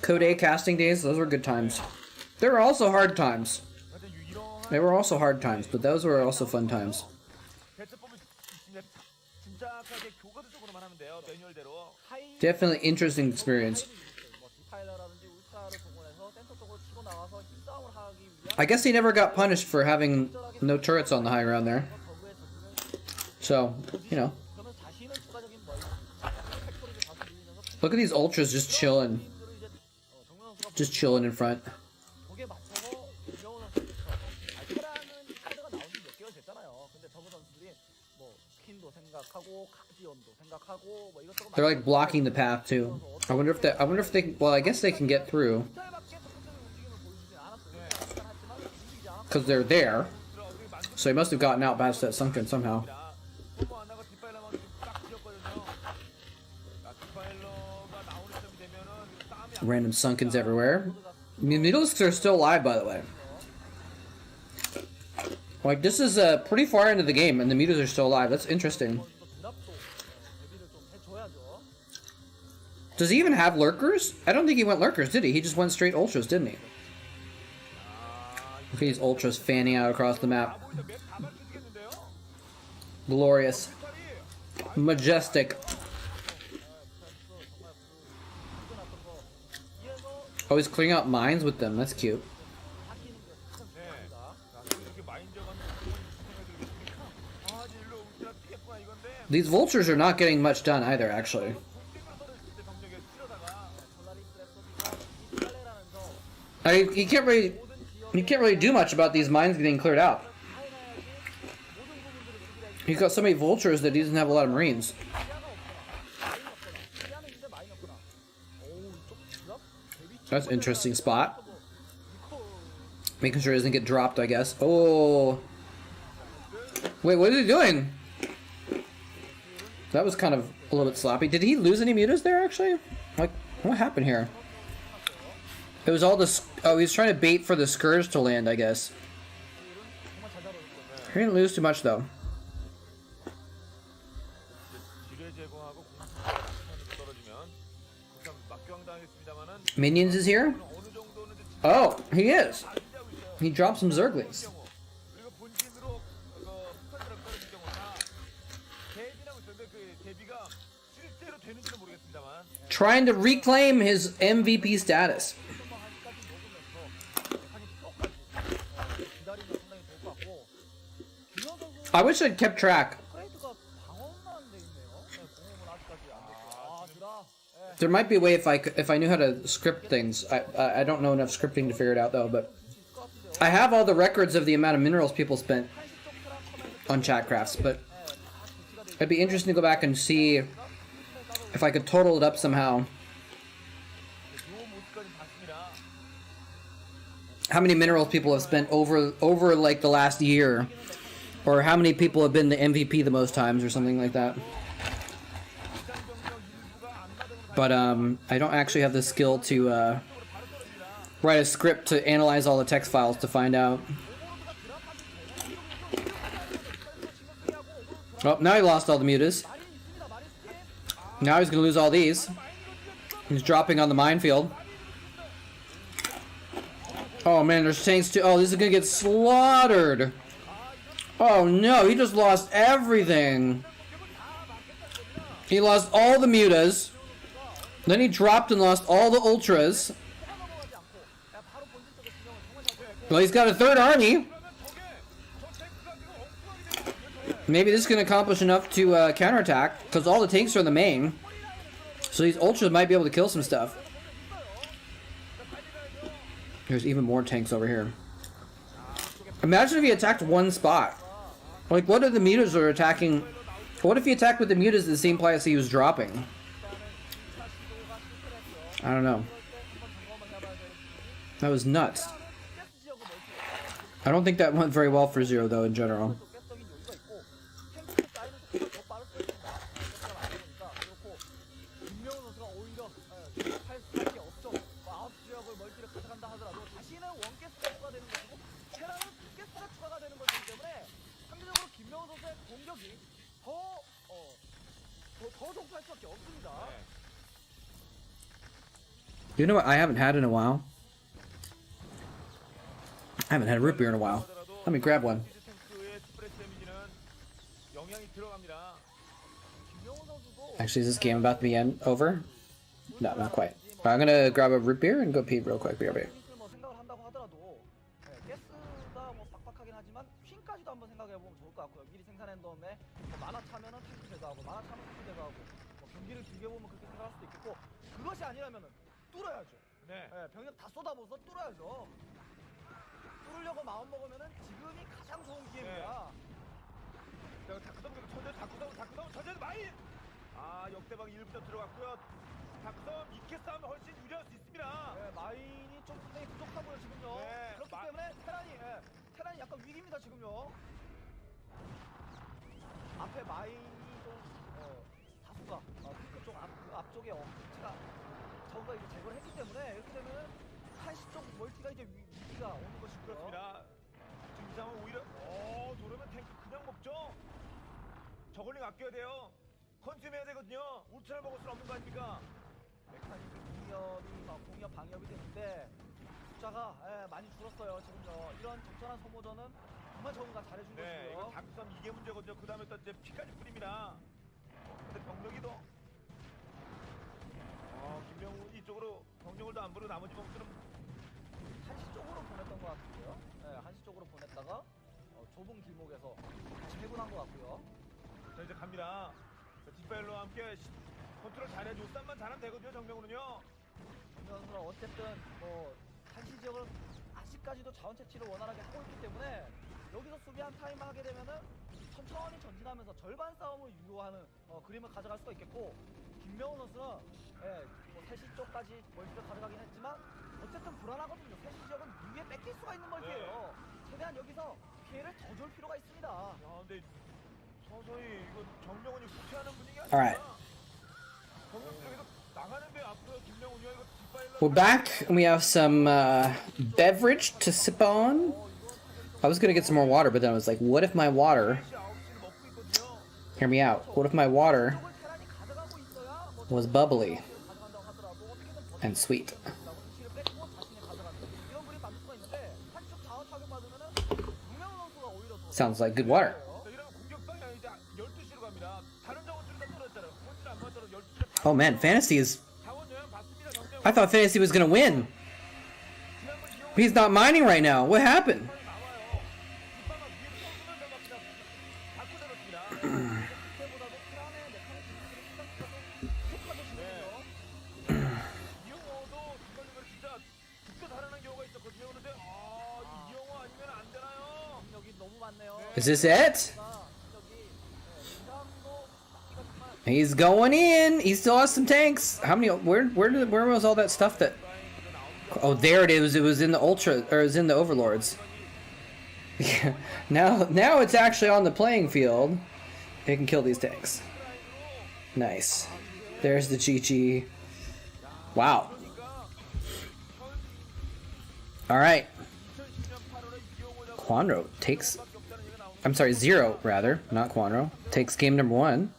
B: Code A casting days, those were good times. There were also hard times. They were also hard times, but those were also fun times.
E: 정확하게 교과서 쪽으로만 하면 돼요. 매뉴얼대로.
B: Definitely interesting experience.
D: 뭐 디파일러라든지 울트라를 동원해서 센터 쪽으로 치고 나와서 힘싸움을 하기 위한
B: I guess he never got punished for having no turrets on the high ground there.
D: 저그의 전술을
B: So, you know.
D: 그러면 자신은 추가적인 뭐 팩토리를 다시 늘리면서
B: Look at these ultras just chilling.
D: 팀들을 이제 정명 선수가
B: Just chilling in front.
D: 거기에 맞춰서 김명훈 선수 테라는 카드가 나온 지 몇 개월 됐잖아요. 근데 저그 선수들이 뭐 퀸도 생각하고 카지온도 생각하고 뭐 이것저것
B: They're like blocking the path too. I wonder if they, well, I guess they can get through. Because they're there. So he must have gotten out past that sunken somehow.
E: 소모 하나가 디파일러만 딱 지었거든요. 자, 디파일러가 나오는 시점이 되면은 싸움이 안
B: Random sunkens everywhere. I mean, Needlesks are still alive, by the way. Like, this is pretty far into the game, and the mutas are still alive. That's interesting. Does he even have lurkers? I don't think he went lurkers, did he? He just went straight ultras, didn't he? Look at these ultras fanning out across the map.
E: 맵다 밝혀지겠는데요?
B: Glorious. Majestic. Oh, he's clearing out mines with them. That's cute.
E: 네. 자, 지금 이렇게 마인저가 생각이 들겠습니까? 아, 이제 일로 울트라 피했구나 이건데.
B: These vultures are not getting much done either, actually. I mean, you can't really do much about these mines getting cleared out. He's got so many vultures that he doesn't have a lot of marines. That's an interesting spot. Making sure he doesn't get dropped, I guess. Oh. Wait, what is he doing? That was kind of a little bit sloppy. Did he lose any mutas there, actually? Like, what happened here? It was all the... Oh, he was trying to bait for the Scourge to land, I guess. He didn't lose too much, though. Minions is here? Oh, he is. He dropped some Zerglings. Trying to reclaim his MVP status. I wish I'd kept track. There might be a way if I knew how to script things. I don't know enough scripting to figure it out though, but I have all the records of the amount of minerals people spent on Chatcrafts, but it'd be interesting to go back and see if I could total it up somehow. How many minerals people have spent over like the last year, or how many people have been the MVP the most times, or something like that. But I don't actually have the skill to write a script to analyze all the text files to find out. Oh, now he lost all the mutas. Now he's gonna lose all these. He's dropping on the minefield. Oh man, there's tanks too. Oh, this is gonna get slaughtered. Oh no, he just lost everything. He lost all the mutas. Then he dropped and lost all the ultras. Well, he's got a third army. Maybe this can accomplish enough to counterattack, because all the tanks are in the main. So these ultras might be able to kill some stuff. There's even more tanks over here. Imagine if he attacked one spot. Like, what if the mutas are attacking? What if he attacked with the mutas the same place he was dropping? I don't know. That was nuts. I don't think that went very well for Zero, though, in general. You know what I haven't had in a while? I haven't had a root beer in a while. Let me grab one. Actually, is this game about to be over? No, not quite. I'm gonna grab a root beer and go pee real quick. BRB.
D: 뭐 생각을 한다고 하더라도 가스가 뭐 빡빡하긴 하지만 퀸까지도 한번 생각해 보면 좋을 것 같고요. 미리 생산한 다음에 뭐 만화 차면은 탱크 제거하고 만화 차면 탱크 제거하고 뭐 경기를 길게 보면 그렇게 생각할 수도 있겠고 그것이 아니라면은 뚫어야죠.
E: 네.
D: 병력 다 쏟아부어서 뚫어야죠. 뚫으려고 마음 먹으면은 지금이 가장 좋은 기회입니다.
E: 자, 다크섬 천재 마인. 아, 역대박 1부터 들어갔고요. 다크섬 이케 싸움이 훨씬 유리할 수 있습니다.
D: 마인이 좀 상당히 부족하고요 지금요.
E: 네,
D: 그렇기 때문에 테란이 약간 위기입니다 지금요. 앞에 마인이 좀 다수가 핑크 쪽 앞쪽에 제가 저가 이제 제거를 했기 때문에 이렇게 되면은 한시 쪽 멀티가 이제 위기가 오는 것이고요.
E: 그렇습니다. 지금 이 상황은 오히려 저러면 탱크 그냥 먹죠. 저글링 아껴야 돼요. 컨슘 해야 되거든요. 울트라 먹을 수는 없는 거 아닙니까?
D: 메카니즘 공이업 방위업이 되는데 숫자가 많이 줄었어요 지금요. 이런 적절한 소모전은 정말 저우가 잘해준
E: 네,
D: 것이고요.
E: 이거 다크섬 이게 문제거든요. 그 다음에 또 이제 피까지 뿌립니다. 근데 병력이 더 김명우 이쪽으로 병력을 더 안 부르고 나머지 병들은
D: 한시 쪽으로 보냈던 것 같은데요. 한시 쪽으로 보냈다가 좁은 길목에서 다시 회군한 것 같고요.
E: 자, 이제 갑니다. 뒷발로와 함께 컨트롤 잘해줘. 쌈만 잘하면 되거든요. 정명우는요.
D: 선수는 어쨌든 뭐 한시 지역을 아직까지도 자원 채취를 원활하게 하고 있기 때문에 여기서 수비 한 타임을 하게 되면은 천천히 전진하면서 절반 싸움을 유도하는 그림을 가져갈 수가 있겠고 김명우 선수는 뭐 3시 쪽까지 멀티를 가져가긴 했지만 어쨌든 불안하거든요. 3시 지역은 위에 뺏길 수가 있는 멀티예요. 최대한 여기서 피해를 더 줄 필요가 있습니다.
E: 야, 근데 서서히 이거 정명훈이 후퇴하는 분위기 아니야?
B: Alright.
E: 정명 쪽에서 나가는데 앞으로 김명훈이요 이거 뒷발로.
B: We're back and we have some beverage to sip on. I was gonna get some more water, but then I was like, what if my water, hear me out, what if my water was bubbly and sweet? Sounds like good water. Oh man, fantasy is... I thought fantasy was gonna win. He's not mining right now. What happened? Is this it? He's going in. He still has some tanks. How many? Where was all that stuff that? Oh, there it is. It was in the Ultra, or it was in the Overlords. Yeah. Now it's actually on the playing field. It can kill these tanks. Nice. There's the GG. Wow. All right. Quanro takes. I'm sorry, Zero rather, not Quanro. Takes game number 1.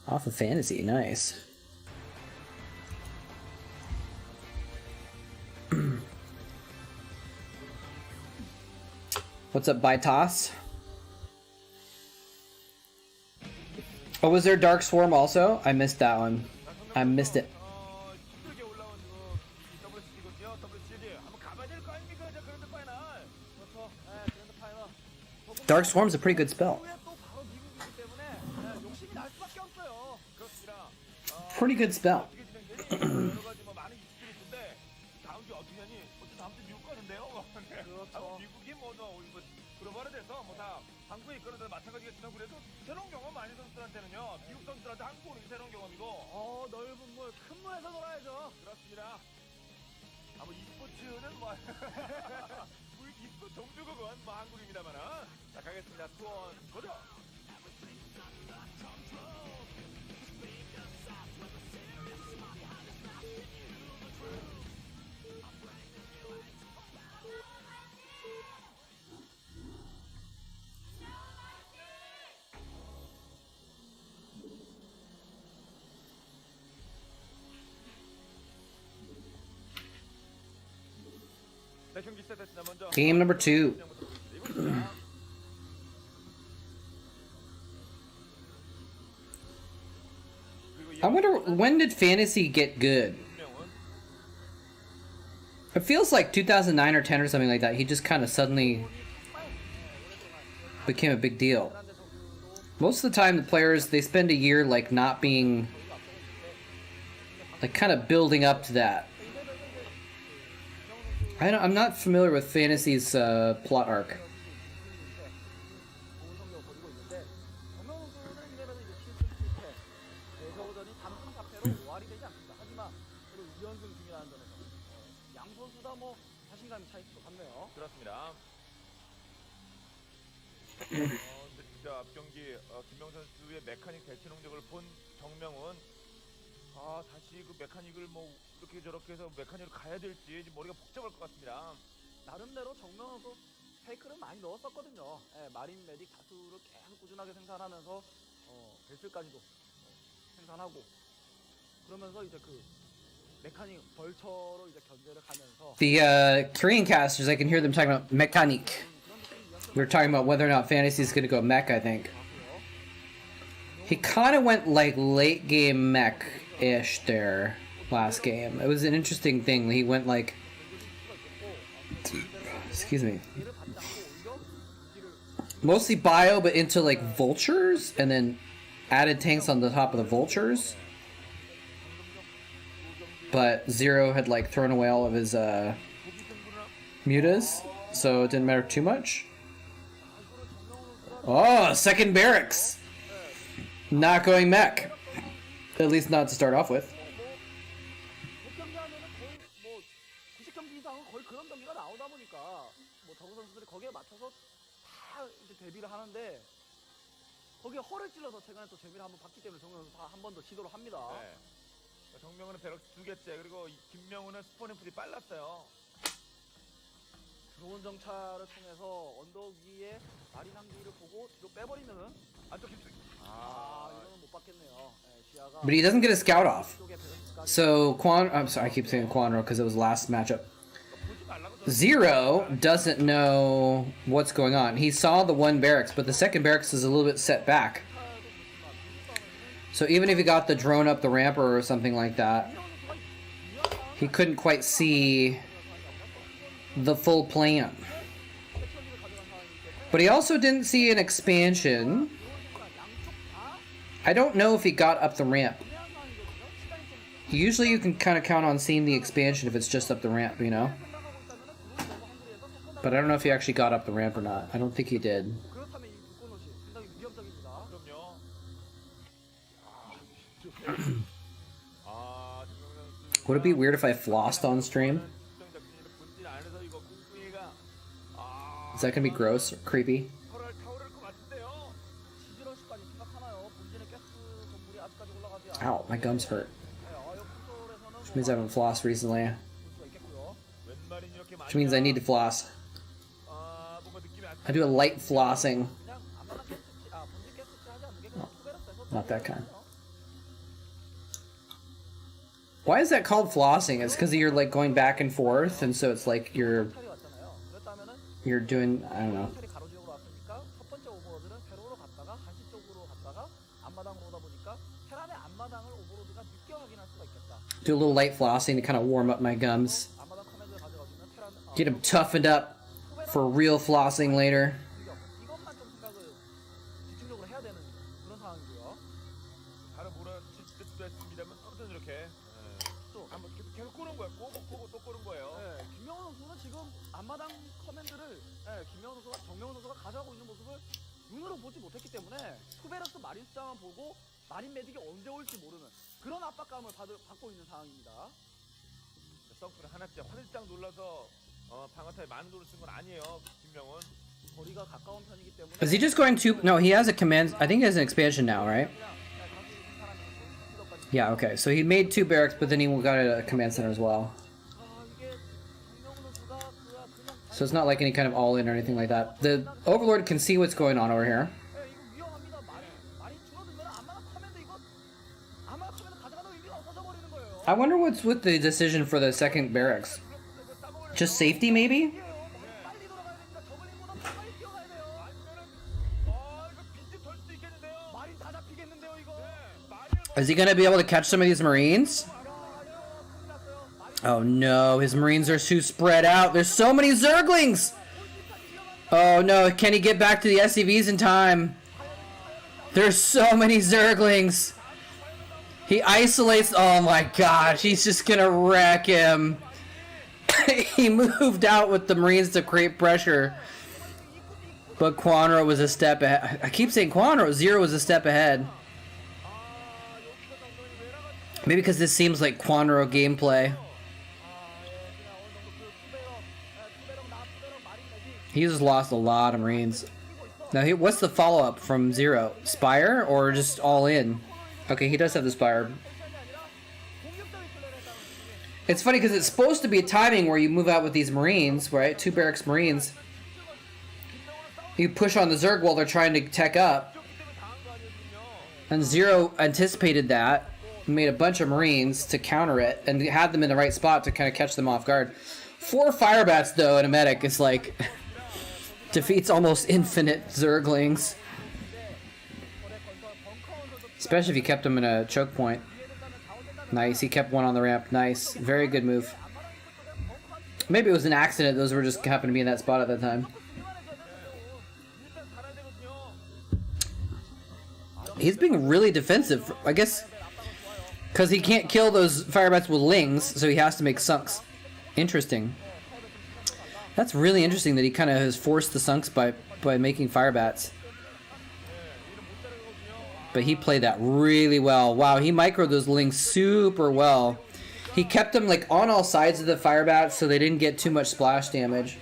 B: Off of fantasy, nice. What's up, Bitos? Oh, was there Dark Swarm also? I missed that one. I missed it. Dark Swarm's a pretty good spell. Pretty good spell.
D: 넓은 물, 큰 물에서 놀아야죠.
E: 그렇습니다. 뭐 e스포츠는 뭐 e스포츠 종주국은 뭐 한국입니다만은 자 가겠습니다. 투원 보죠.
B: Game number 2. I wonder, when did fantasy get good?
E: 김명훈.
B: It feels like 2009 or 10 or something like that. He just kind of suddenly became a big deal. Most of the time, the players, they spend a year like not being, like kind of building up to that. I'm not familiar with fantasy's plot arc.
E: 그렇습니다. 근데 진짜 앞 경기 김명 선수의 메카닉 대치 능력을 본 정명은 다시 그 메카닉을 뭐 이렇게 저렇게 해서 메카닉으로 가야 될지 머리가 복잡할 것 같습니다.
D: 나름대로 정명호도 페이크를 많이 넣었었거든요. 예, 마린 메딕 다수를 계속 꾸준하게 생산하면서 베슬까지도 생산하고 그러면서 이제 그 메카닉 벌처로 이제 견제를 가면서
B: The Korean casters, I can hear them talking about mechanic. They're talking about whether or not fantasy is going to go mech, I think. He kind of went like late game mech-ish there last game. It was an interesting thing. He went like... Excuse me. Mostly bio, but into like vultures, and then added tanks on the top of the vultures. But Zero had like thrown away all of his mutas, so it didn't matter too much. Oh, second barracks! Not going mech. At least not to start off with.
D: 경기하면은 거의 뭐 90경기 이상은 거의 그런 경기가 나오다 보니까 뭐 저그 선수들이 거기에 맞춰서 다 이제 데뷔를 하는데 거기에 허를 찔러서 최근에 또 재미를 한번 봤기 때문에 정명 선수 한 번 더 시도를 합니다.
E: 네. 정명훈은 베럭스 2개째 그리고 김명훈은 스포닝풀이 빨랐어요.
D: 들어온 정찰을 통해서 언덕 위에 마린 상기를 보고 뒤로 빼버리면은
E: 안쪽 힘쓰기.
D: 이거는 못 받겠네요. 예, 시야가
B: But he doesn't get a scout off.
D: 쪽에 베럭스까지
B: So, I'm sorry, I keep saying Quanro because it was last matchup.
E: 보지 말라고
B: Zero doesn't know what's going on. He saw the one barracks, but the second barracks is a little bit set back. So even if he got the drone up the ramp or something like that, he couldn't quite see the full plan. But he also didn't see an expansion. I don't know if he got up the ramp. Usually you can kind of count on seeing the expansion if it's just up the ramp, you know? But I don't know if he actually got up the ramp or not. I don't think he did.
D: 그렇다면 이 북고노시 상당히 위협적입니다.
E: 그럼요.
B: Would it be weird if I flossed on stream?
E: 본진 안에서 이거 꿍꿍이가
B: Is that gonna be gross or creepy?
E: 타오를 것 같은데요.
D: 시즈러시까지 생각하나요? 본진의 가스 건물이 아직까지 올라가지 않아.
B: Ow, my gums hurt.
D: 풋솔에서는
B: Which means I haven't flossed recently.
D: 볼 수가 있겠고요.
E: 웬말인 이렇게 많이
B: Which means I need to floss.
E: 뭔가 느낌이 안
B: I do a light flossing.
D: 그냥 아무나 본진 가스치 하지 않는 게 그냥 투베럭스에서
B: Not that kind. Why is that called flossing? It's because you're like going back and forth, and so it's like
D: 왔잖아요. 그랬다면은
B: you're doing, I don't know.
D: 텔이 가로지역으로 왔으니까 첫 번째 오버로드는 세로로 갔다가 한시 쪽으로 갔다가 앞마당으로 오다 보니까 테란의 앞마당을 오버로드가 늦게 확인할 수가 있겠다.
B: Do a little light flossing to kind of warm up my gums.
D: 앞마당 커맨드를 가져가주면 테란
B: Get them toughened up for real flossing later.
D: 이것만 좀 생각을 집중적으로 해야 되는 그런 상황이고요.
E: 바로 몰아칠 듯도 했습니다만 아무튼 이렇게 또 한번 계속 꼬는 거야. 꼬고 또 꼬는 거예요.
D: 네, 김명훈 선수는 지금 앞마당 커맨드를 김명훈 선수가 정명훈 선수가 가져가고 있는 모습을 눈으로 보지 못했기 때문에 투베럭스 마린 숫자만 보고 마린 메딕이 언제 올지 모르는 그런 압박감을 받고 있는 상황입니다.
E: 썬크를 하나째 화들짝 놀라서 방어타에 많은 돈을 쓴 건 아니에요. 김명훈.
D: 거리가 가까운 편이기 때문에
B: Is he just going to? No, he has a command. I think he has an expansion now, right? Yeah. Okay. So he made 2 barracks, but then he got a command center as well.
D: 이게 정명훈 선수가 그냥
B: So it's not like any kind of all-in or anything like that. The Overlord can see what's going on over here.
D: 이거 위험합니다. 마린 줄어들면 앞마당 커맨드 이거 앞마당 커맨드 가져가는 의미가 없어져 버리는 거예요.
B: I wonder what's with the decision for the second barracks. Just safety, maybe?
D: 빨리 돌아가야 됩니다. 저글링보다 빨리 뛰어가야 돼요.
E: 이거 빈집 털 수도 있겠는데요.
D: 마린 다 잡히겠는데요 이거.
E: 말을
B: Is he gonna be able to catch some of these Marines? Oh no, his Marines are too spread out. There's so many Zerglings! Oh no, can he get back to the SCVs in time? There's so many Zerglings! He isolates. Oh my gosh, he's just gonna wreck him. He moved out with the Marines to create pressure. But Quanro was a step ahead. I keep saying Quanro. Zero was a step ahead. Maybe because this seems like Quanro gameplay. He just lost a lot of Marines. Now, what's the follow-up from Zero? Spire or just all in? Okay, he does have the Spire. It's funny because it's supposed to be a timing where you move out with these Marines, right? 2 barracks Marines. You push on the Zerg while they're trying to tech up. And Zero anticipated that. Made a bunch of Marines to counter it and had them in the right spot to kind of catch them off guard. 4 Firebats, though, in a medic is like... defeats almost infinite Zerglings. Especially if you kept them in a choke point. Nice, he kept one on the ramp. Nice, very good move. Maybe it was an accident, those were just happened to be in that spot at that time. He's being really defensive, I guess, because he can't kill those Firebats with Lings, so he has to make Sunks. Interesting. That's really interesting that he kind of has forced the Sunks by making Firebats. But he played that really well. Wow, he microed those Lings super well. He kept them like on all sides of the Firebats so they didn't get too much splash damage.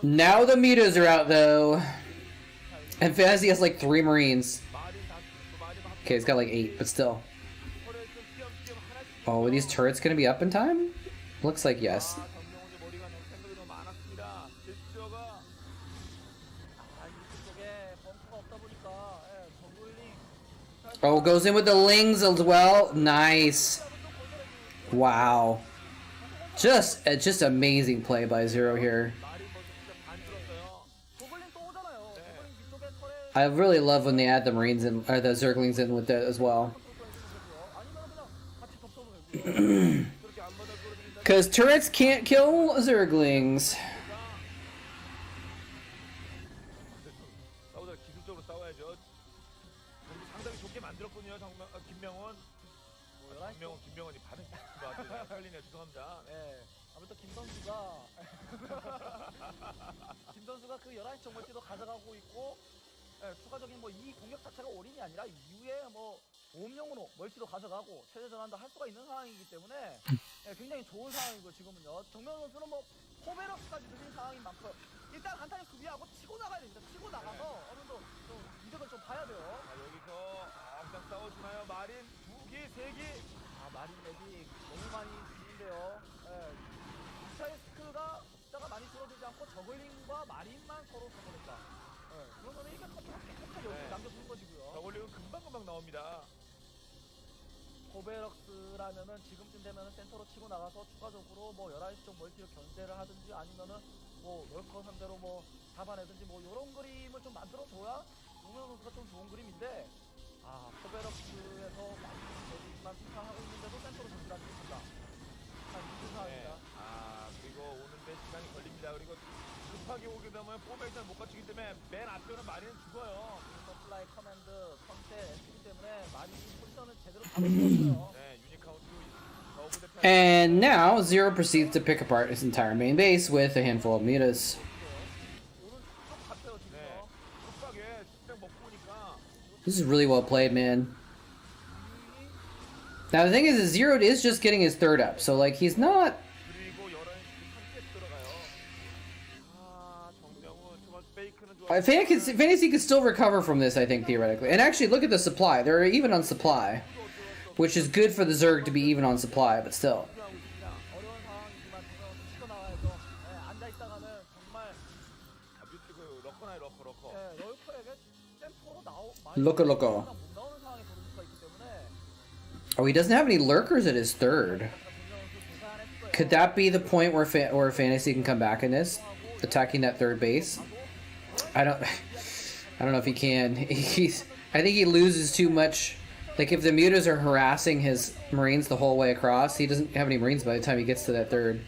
B: Now the mutas are out though. And Fantasy has like 3 Marines. Okay, he's got like 8, but still. Oh, are these turrets gonna be up in time? Looks like yes. Oh, goes in with the Lings as well. Nice. Wow. Just amazing play by Zero here. I really love when they add the Marines in, or the Zerglings in with it as well. Because turrets can't kill Zerglings.
D: 김선수가 그 11시 멀티도 가져가고 있고 추가적인 뭐 이 공격 자체가 올인이 아니라 이후에 뭐 보험용으로 멀티도 가져가고 체제 전환도 할 수가 있는 상황이기 때문에 굉장히 좋은 상황이고 지금은요. 정면 선수는 뭐 포베럭스까지 늘린 상황인 만큼 일단 간단히 수비하고 치고 나가야 됩니다. 치고 나가서 어느 정도 좀 이득을 좀 봐야 돼요.
E: 자, 여기서 항상 싸워주나요? 마린 2기, 3기.
D: 아, 마린 맵이 너무 많이 죽는데요. 미사일스크가 숫자가 많이 줄어들지 않고 저글링과 마린만 서로 서보니까 그러면 이게 컨트롤 깨끗하게 여기 남겨두는 것이고요.
E: 저글링은 금방금방 나옵니다.
D: 포베럭스라면은 지금쯤 되면은 센터로 치고 나가서 추가적으로 뭐 11시 쪽 멀티를 견제를 하든지 아니면은 뭐 럴커 상대로 뭐 잡아내든지 뭐 이런 그림을 좀 만들어줘야 용현 선수가 좀 좋은 그림인데 아 포베럭스에서 많이만 생산하고 있는데도 센터로 전진하지 못한다. 참 힘든 상황입니다.
E: 아 그리고 오는데 시간이 걸립니다. 그리고 급하게 오게 되면 포베럭스를 못 갖추기 때문에 맨 앞에는 마리는 죽어요.
D: 서플라이 커맨드 컨테 SB 때문에 많이 포지션을 제대로 잡을 수 없어요.
E: 네, 유니카운트
B: And now Zero proceeds to pick apart his entire main base with a handful of mutas. This is really well played, man. Now the thing is Zero is just getting his 3rd up, so like he's not. Fantasy could still recover from this, I think, theoretically. And actually, look at the supply. They're even on supply. Which is good for the Zerg to be even on supply, but still. Loco.
D: 못 나오는 상황이 벌어질 수가 있기 때문에
B: Oh, he doesn't have any lurkers at his third. Could that be the point where Fantasy can come back in this, attacking that third base? I don't know if he can. I think he loses too much. Like if the mutas are harassing his Marines the whole way across, he doesn't have any Marines by the time he gets to that third.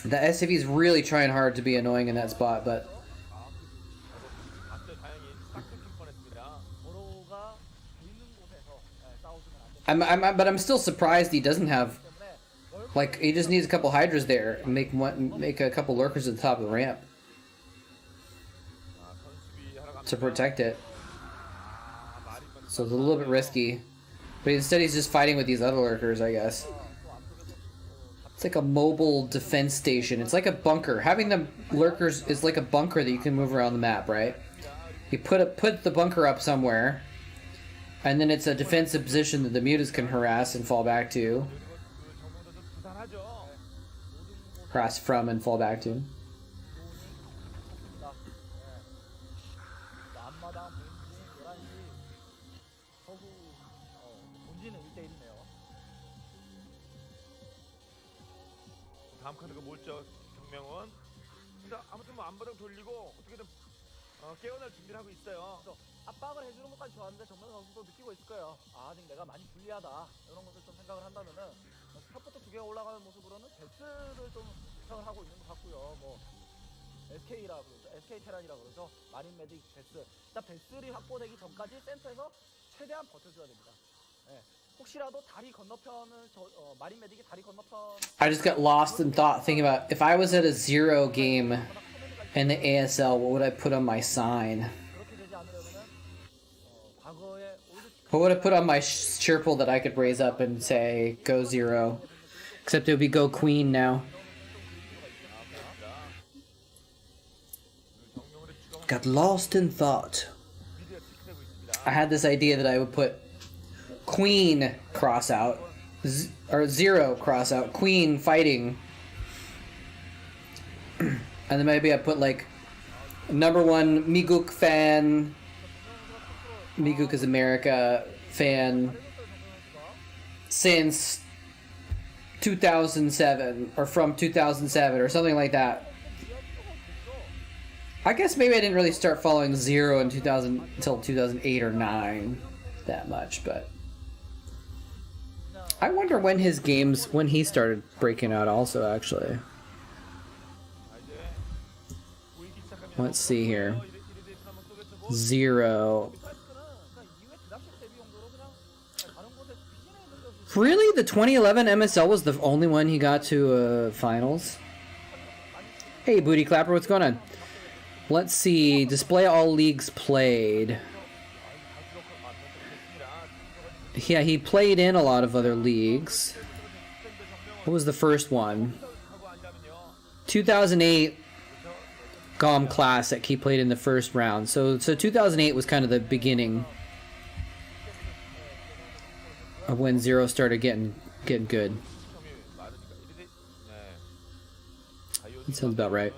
B: The SCV's really trying hard to be annoying in that spot, but I'm still surprised he doesn't have, like, he just needs a couple Hydras there and make a couple lurkers at the top of the ramp to protect it. So it's a little bit risky, but instead he's just fighting with these other lurkers, I guess. It's like a mobile defense station. It's like a bunker. Having the lurkers is like a bunker that you can move around the map, right? You put the bunker up somewhere, and then it's a defensive position that the mutas can harass and fall back to. Harass from and fall back to.
E: 다음 카드가 뭘죠? 정명원. 근데 아무튼 뭐 안바닥 돌리고 어떻게든 깨어날 준비를 하고 있어요.
D: 압박을 해주는 것까지 좋았는데 정면 선수도 느끼고 있을 거예요. 아, 아직 내가 많이 불리하다 이런 것을 좀 생각을 한다면은 스타포트 2개가 올라가는 모습으로는 베스를 좀 생각을 하고 있는 것 같고요. 뭐 SK라 그러죠, SK 테란이라 그러죠. 마린 메딕 베스. 일단 베스리 확보되기 전까지 센터에서 최대한 버텨줘야 됩니다. 네. 혹시라도 다리 건너편을 마린 메딕이 다리 건너편.
B: I just got lost in thought thinking about if I was at a 0 game in the ASL, what would I put on my sign? What would I put on my Chirple that I could raise up and say, go 0? Except it would be go Queen now. Got lost in thought. I had this idea that I would put Queen cross out, or 0 cross out, Queen fighting. And then maybe I put like #1 Miguk fan. Miguk is America fan since 2007 or from 2007 or something like that. I guess maybe I didn't really start following 0 in 2000 until 2008 or 9 that much, but I wonder when he started breaking out also, actually. Let's see here. 0. Really? The 2011 MSL was the only one he got to finals? Hey, Booty Clapper, what's going on? Let's see. Display all leagues played. Yeah, he played in a lot of other leagues. What was the first one? 2008 GOM Classic. He played in the first round. So 2008 was kind of the beginning of when 0 started getting good. That sounds about right.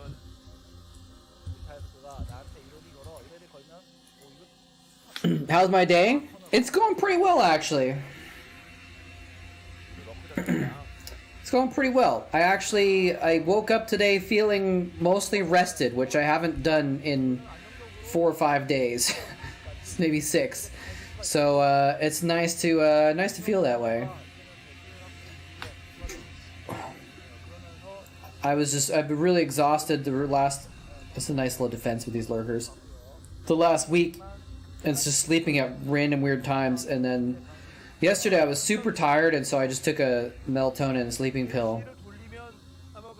B: How's my day? It's going pretty well, actually. It's going pretty well. I woke up today feeling mostly rested, which I haven't done in 4 or 5 days. Maybe 6. So it's nice to feel that way. I've been really exhausted it's a nice little defense with these lurkers. The last week, it's just sleeping at random weird times, and then yesterday I was super tired, and so I just took a melatonin sleeping pill,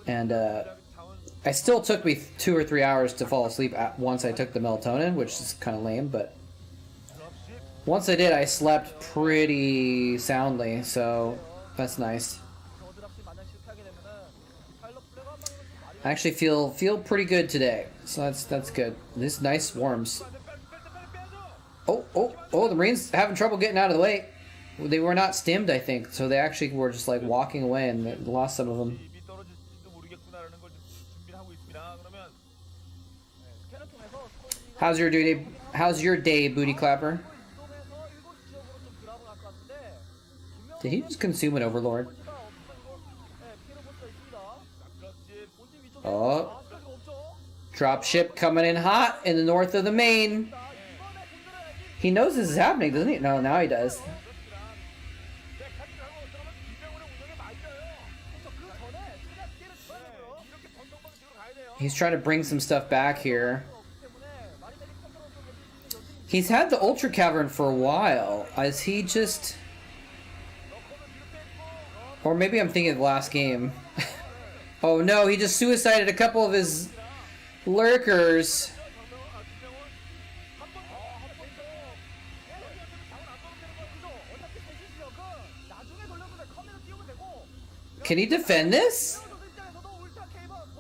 B: and it still took me 2 or 3 hours to fall asleep once I took the melatonin, which is kind of lame, but once I did, I slept pretty soundly, so that's nice. I actually feel pretty good today, so that's good. These nice swarms. Oh, the Marines having trouble getting out of the way. They were not stimmed, I think, so they actually were just like walking away and they lost some of them. How's your day? How's your day, booty clapper? Did he just consume an overlord? Oh, dropship coming in hot in the north of the main. He knows this is happening, doesn't he? No, now he does. He's trying to bring some stuff back here. He's had the Ultra Cavern for a while. Is he just... Or maybe I'm thinking of the last game. Oh no, he just suicided a couple of his lurkers. Can he defend this?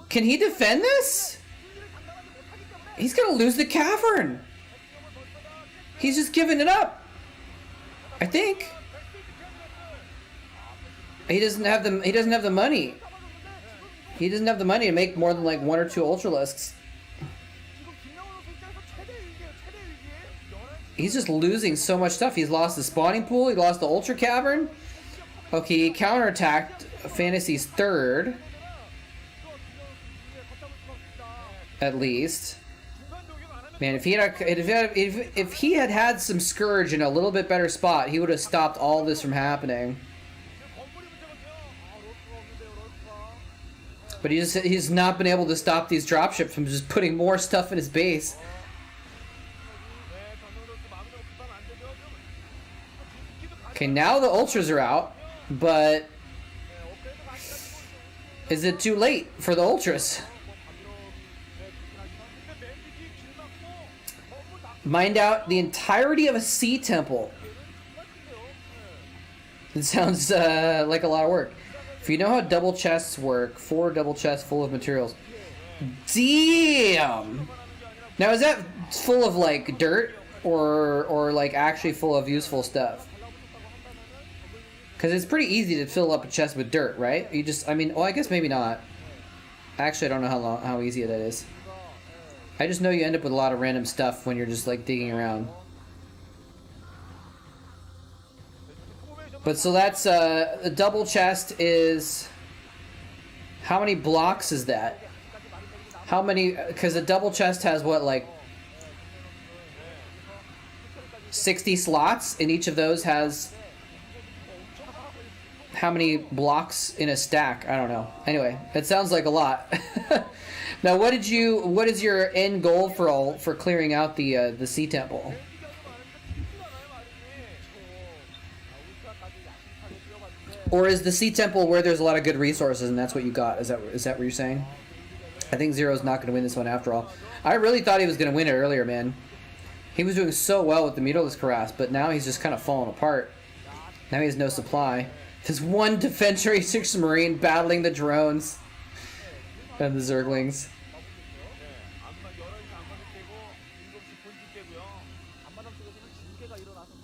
B: Can he defend this? He's gonna lose the cavern. He's just giving it up. I think. He doesn't have the money. He doesn't have the money to make more than like 1 or 2 Ultralisks. He's just losing so much stuff. He's lost the spawning pool, he lost the Ultra Cavern. Okay, he counterattacked Fantasy's 3rd. At least. Man, if he had had some Scourge in a little bit better spot, he would have stopped all this from happening. But he's not been able to stop these dropships from just putting more stuff in his base. Okay, now the Ultras are out, but is it too late for the Ultras? Mined out the entirety of a sea temple. It sounds like a lot of work. If you know how double chests work, 4 double chests full of materials. Damn! Now is that full of like dirt or like actually full of useful stuff? Because it's pretty easy to fill up a chest with dirt, right? You just, I mean, well, I guess maybe not. Actually, I don't know how easy that is. I just know you end up with a lot of random stuff when you're just like digging around. But so that's a double chest is, how many blocks is that? How many, because a double chest has what, like 60 slots, and each of those has how many blocks in a stack? I don't know. Anyway, it sounds like a lot. Now, what is your end goal for clearing out the sea temple? Or is the sea temple where there's a lot of good resources and that's what you got? Is that what you're saying? I think Zero's not going to win this one after all. I really thought he was going to win it earlier, man. He was doing so well with the Hydralisk harass, but now he's just kind of falling apart. Now he has no supply. There's one Defensory 6 Marine battling the drones and the Zerglings.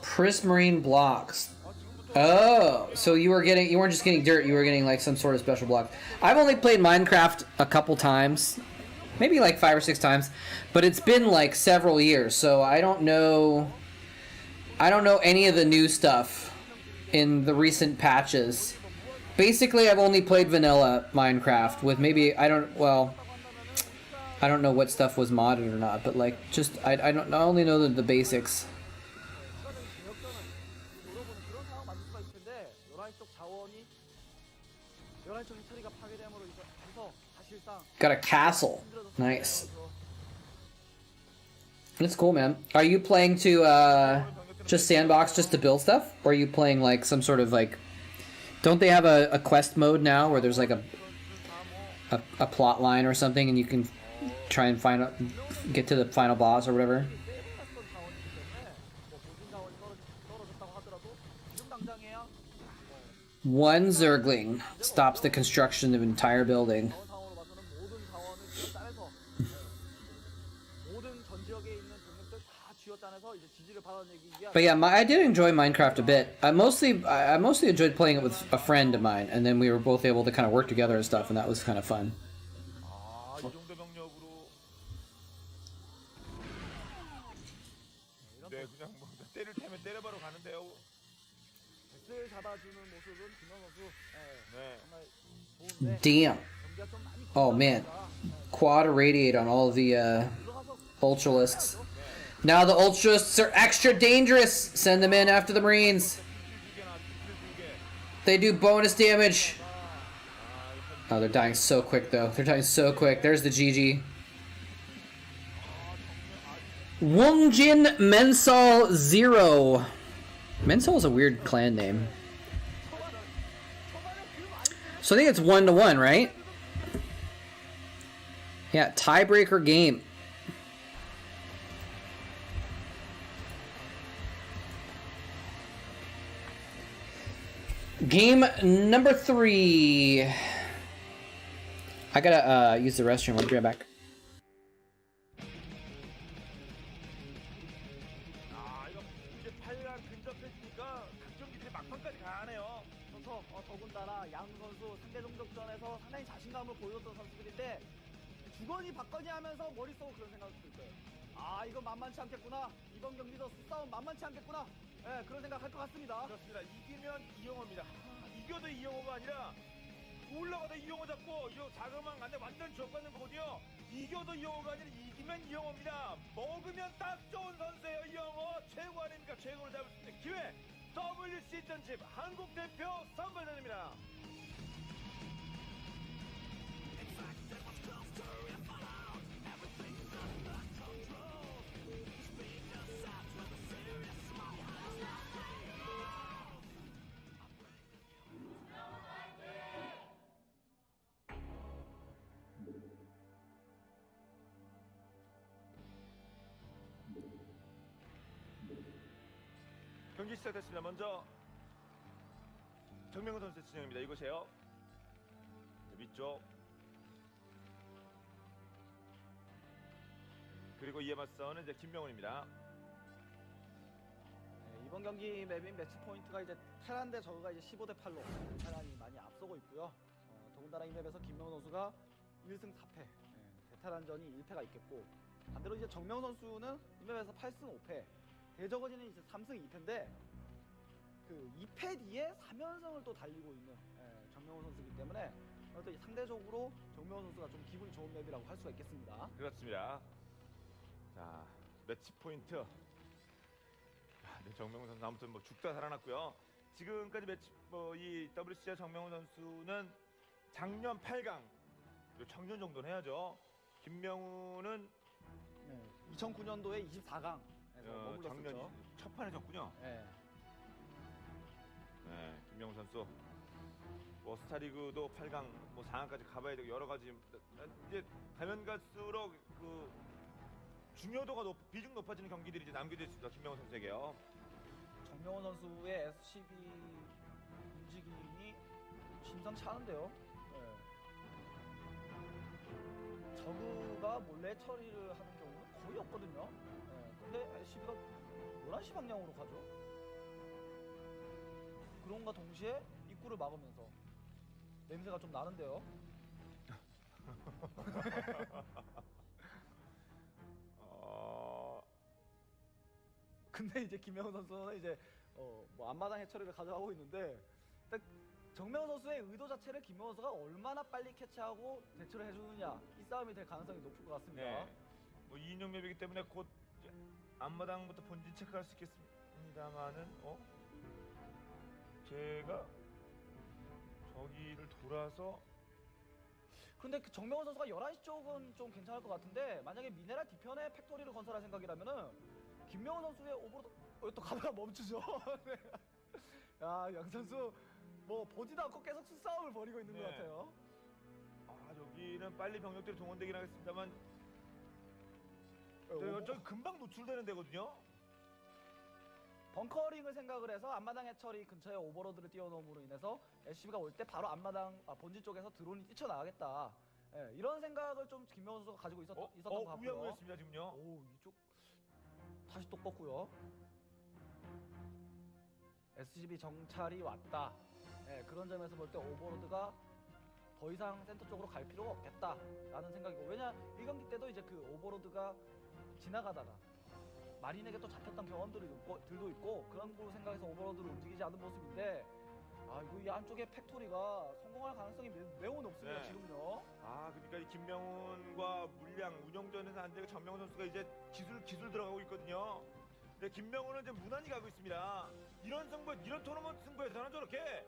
B: Prismarine blocks. Oh, so you weren't just getting dirt, you were getting like some sort of special block. I've only played Minecraft a couple times, maybe like 5 or 6 times, but it's been like several years, so I don't know any of the new stuff in the recent patches. Basically, I've only played vanilla Minecraft with maybe, I don't know what stuff was modded or not, but like just I only know the basics. Got a castle. Nice. That's cool, man. Are you playing to just sandbox just to build stuff? Or are you playing like some sort of like... Don't they have a quest mode now where there's like a plot line or something and you can try and get to the final boss or whatever? One Zergling stops the construction of an entire building. But yeah, I did enjoy Minecraft a bit. I mostly enjoyed playing it with a friend of mine, and then we were both able to kind of work together and stuff, and that was kind of fun.
D: 뱃을 잡아주는 모습은 김현 선수
E: 네.
D: 정말 좋은데
B: Damn.
D: 경기가 좀 많이
B: Oh man. Quad irradiate on all the
D: 들어가서
B: Ultralisks. Now the Ultralisks are extra dangerous. Send them in after the Marines. They do bonus damage. Oh, they're dying so quick though. They're dying so quick. There's the GG. Wongjin Mensal 0. Mensal is a weird clan name. So I think it's 1-1, right? Yeah, tiebreaker game. Game number 3. I gotta use the restroom. I'll be right back.
E: 이거 이제 8강 근접했으니까 각 경기들이 막판까지 가네요.
D: 그래서 더군다나 양 선수 상대 종족전에서 상당히 자신감을 보여줬던 선수들인데 주거니 받거니 하면서 머릿속으로 그런 생각이 들 거예요. 아 이거 만만치 않겠구나. 이번 경기도 싸움 만만치 않겠구나. 예, 그런 생각 할 것 같습니다.
E: 그렇습니다. 이기면 이영호입니다. 이겨도 이영호가 아니라 올라가다 이영호 잡고 이 자그마한 간데 완전 족받는 거거든요. 이겨도 이영호가 아니라 이기면 이영호입니다. 먹으면 딱 좋은 선수예요. 이영호 최고 아닙니까? 최고를 잡을 수 있는 기회. WC 전집 한국 대표 선발전입니다. 경기 시작됐습니다. 먼저 정명훈 선수의 진영입니다. 이곳이에요. 위쪽 그리고 이에 맞서는 이제 김명훈입니다.
D: 네, 이번 경기 맵인 매치 포인트가 이제 테란 대 저그가 이제 15대 8로 테란이 많이 앞서고 있고요. 더군다나 이 맵에서 김명훈 선수가 1승 4패, 대테란전이 1패가 있겠고 반대로 이제 정명 선수는 이 맵에서 8승 5패, 대저거지는 이제 3승 2패인데 그 2패 뒤에 3연승을 또 달리고 있는 정명훈 선수이기 때문에 또 상대적으로 정명훈 선수가 좀 기분이 좋은 맵이라고 할 수가 있겠습니다.
E: 그렇습니다. 자, 매치 포인트. 네, 정명훈 선수 아무튼 뭐 죽다 살아났고요. 지금까지 매치 이 WC와 정명훈 선수는 작년 8강 그리고 청년 정도는 해야죠. 김명훈은
D: 2009년도에 24강에서 머물렀었죠.
E: 작년 첫 판에 졌군요.
D: 네.
E: 네, 김명훈 선수 뭐 스타리그도 8강 뭐 4강까지 가봐야 되고 여러 가지 이제 가면 갈수록 그 중요도가 비중 높아지는 경기들이 이제 남겨져 있습니다. 김명훈 선수에게요.
D: 정명훈 선수의 SCB 움직임이 심상치 않은데요. 저그가 몰래 처리를 하는 경우는 거의 없거든요. 근데 SCB가 11시 방향으로 가죠. 그런가 동시에 입구를 막으면서 냄새가 좀 나는데요. 근데 이제 김명훈 선수는 이제 뭐 앞마당 해처리를 가져가고 있는데 정명훈 선수의 의도 자체를 김명훈 선수가 얼마나 빨리 캐치하고 대처를 해주느냐 이 싸움이 될 가능성이 높을 것 같습니다.
E: 네. 뭐 2인용 맵이기 때문에 곧 앞마당부터 본진 체크할 수 있겠습니다만은 제가 저기를 돌아서
D: 그런데 그 정명훈 선수가 11시 쪽은 좀 괜찮을 것 같은데 만약에 미네랄 뒤편에 팩토리를 건설할 생각이라면은 김명훈 선수의 오버로드 또 가다가 멈추죠. 네. 야, 양 선수 뭐 보지도 않고 계속 수싸움을 벌이고 있는 것 같아요.
E: 여기는 빨리 병력들이 동원되긴 하겠습니다만 저 금방 노출되는 데거든요.
D: 벙커링을 생각을 해서 앞마당 해처리 근처에 오버로드를 띄워놓음으로 인해서 SCB가 올 때 바로 앞마당 본진 쪽에서 드론이 뛰쳐나가겠다. 이런 생각을 좀 김명훈 선수가 가지고 있었던 것 같고요.
E: 우영우였습니다 지금요.
D: 오, 이쪽 다시 또 꺾고요. SCB 정찰이 왔다. 그런 점에서 볼 때 오버로드가 더 이상 센터 쪽으로 갈 필요가 없겠다라는 생각이고 왜냐 1경기 때도 이제 그 오버로드가 지나가다가 마린에게 또 잡혔던 경험들도 있고 그런 걸 생각해서 오버로드를 움직이지 않는 모습인데 이거 이 안쪽에 팩토리가 성공할 가능성이 매우 높습니다.
E: 네.
D: 지금요.
E: 그러니까 이 김명훈과 물량 운영전에서 안 되고 정명훈 선수가 이제 기술 들어가고 있거든요. 근데 김명훈은 이제 무난히 가고 있습니다. 이런 토너먼트 승부에서는 저렇게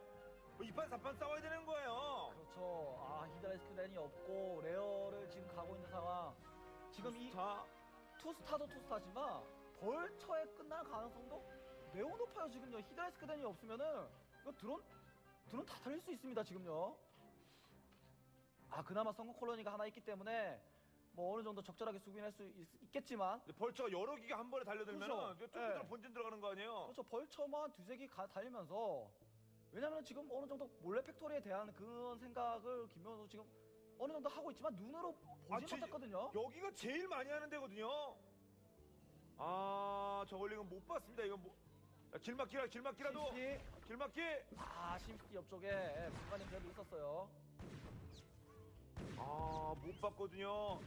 E: 2판 4판 싸워야 되는 거예요.
D: 그렇죠. 히드라리스크 랜이 없고 레어를 지금 가고 있는 상황. 지금 이 투스타도 투스타지만 벌처에 끝날 가능성도 매우 높아요. 지금요. 히드라리스크 랜이 없으면은 이거 드론 다 털릴 수 있습니다. 지금요. 그나마 성공 콜로니가 하나 있기 때문에 뭐 어느 정도 적절하게 수비할 수 있겠지만
E: 벌처가 여러 기가 한 번에 달려들면은
D: 그렇죠.
E: 뚜껑 본진 들어가는 거 아니에요?
D: 그렇죠. 벌처만 두세 개 달리면서 왜냐면 지금 어느 정도 몰래 팩토리에 대한 그런 생각을 김명훈 선수 지금 어느 정도 하고 있지만 눈으로 보지 못했거든요.
E: 여기가 제일 많이 하는 데거든요. 저걸링은 못 봤습니다. 이건 뭐 길막기라도 길막기.
D: 심시티 옆쪽에 공간이 그래도 있었어요.
E: 못 봤거든요.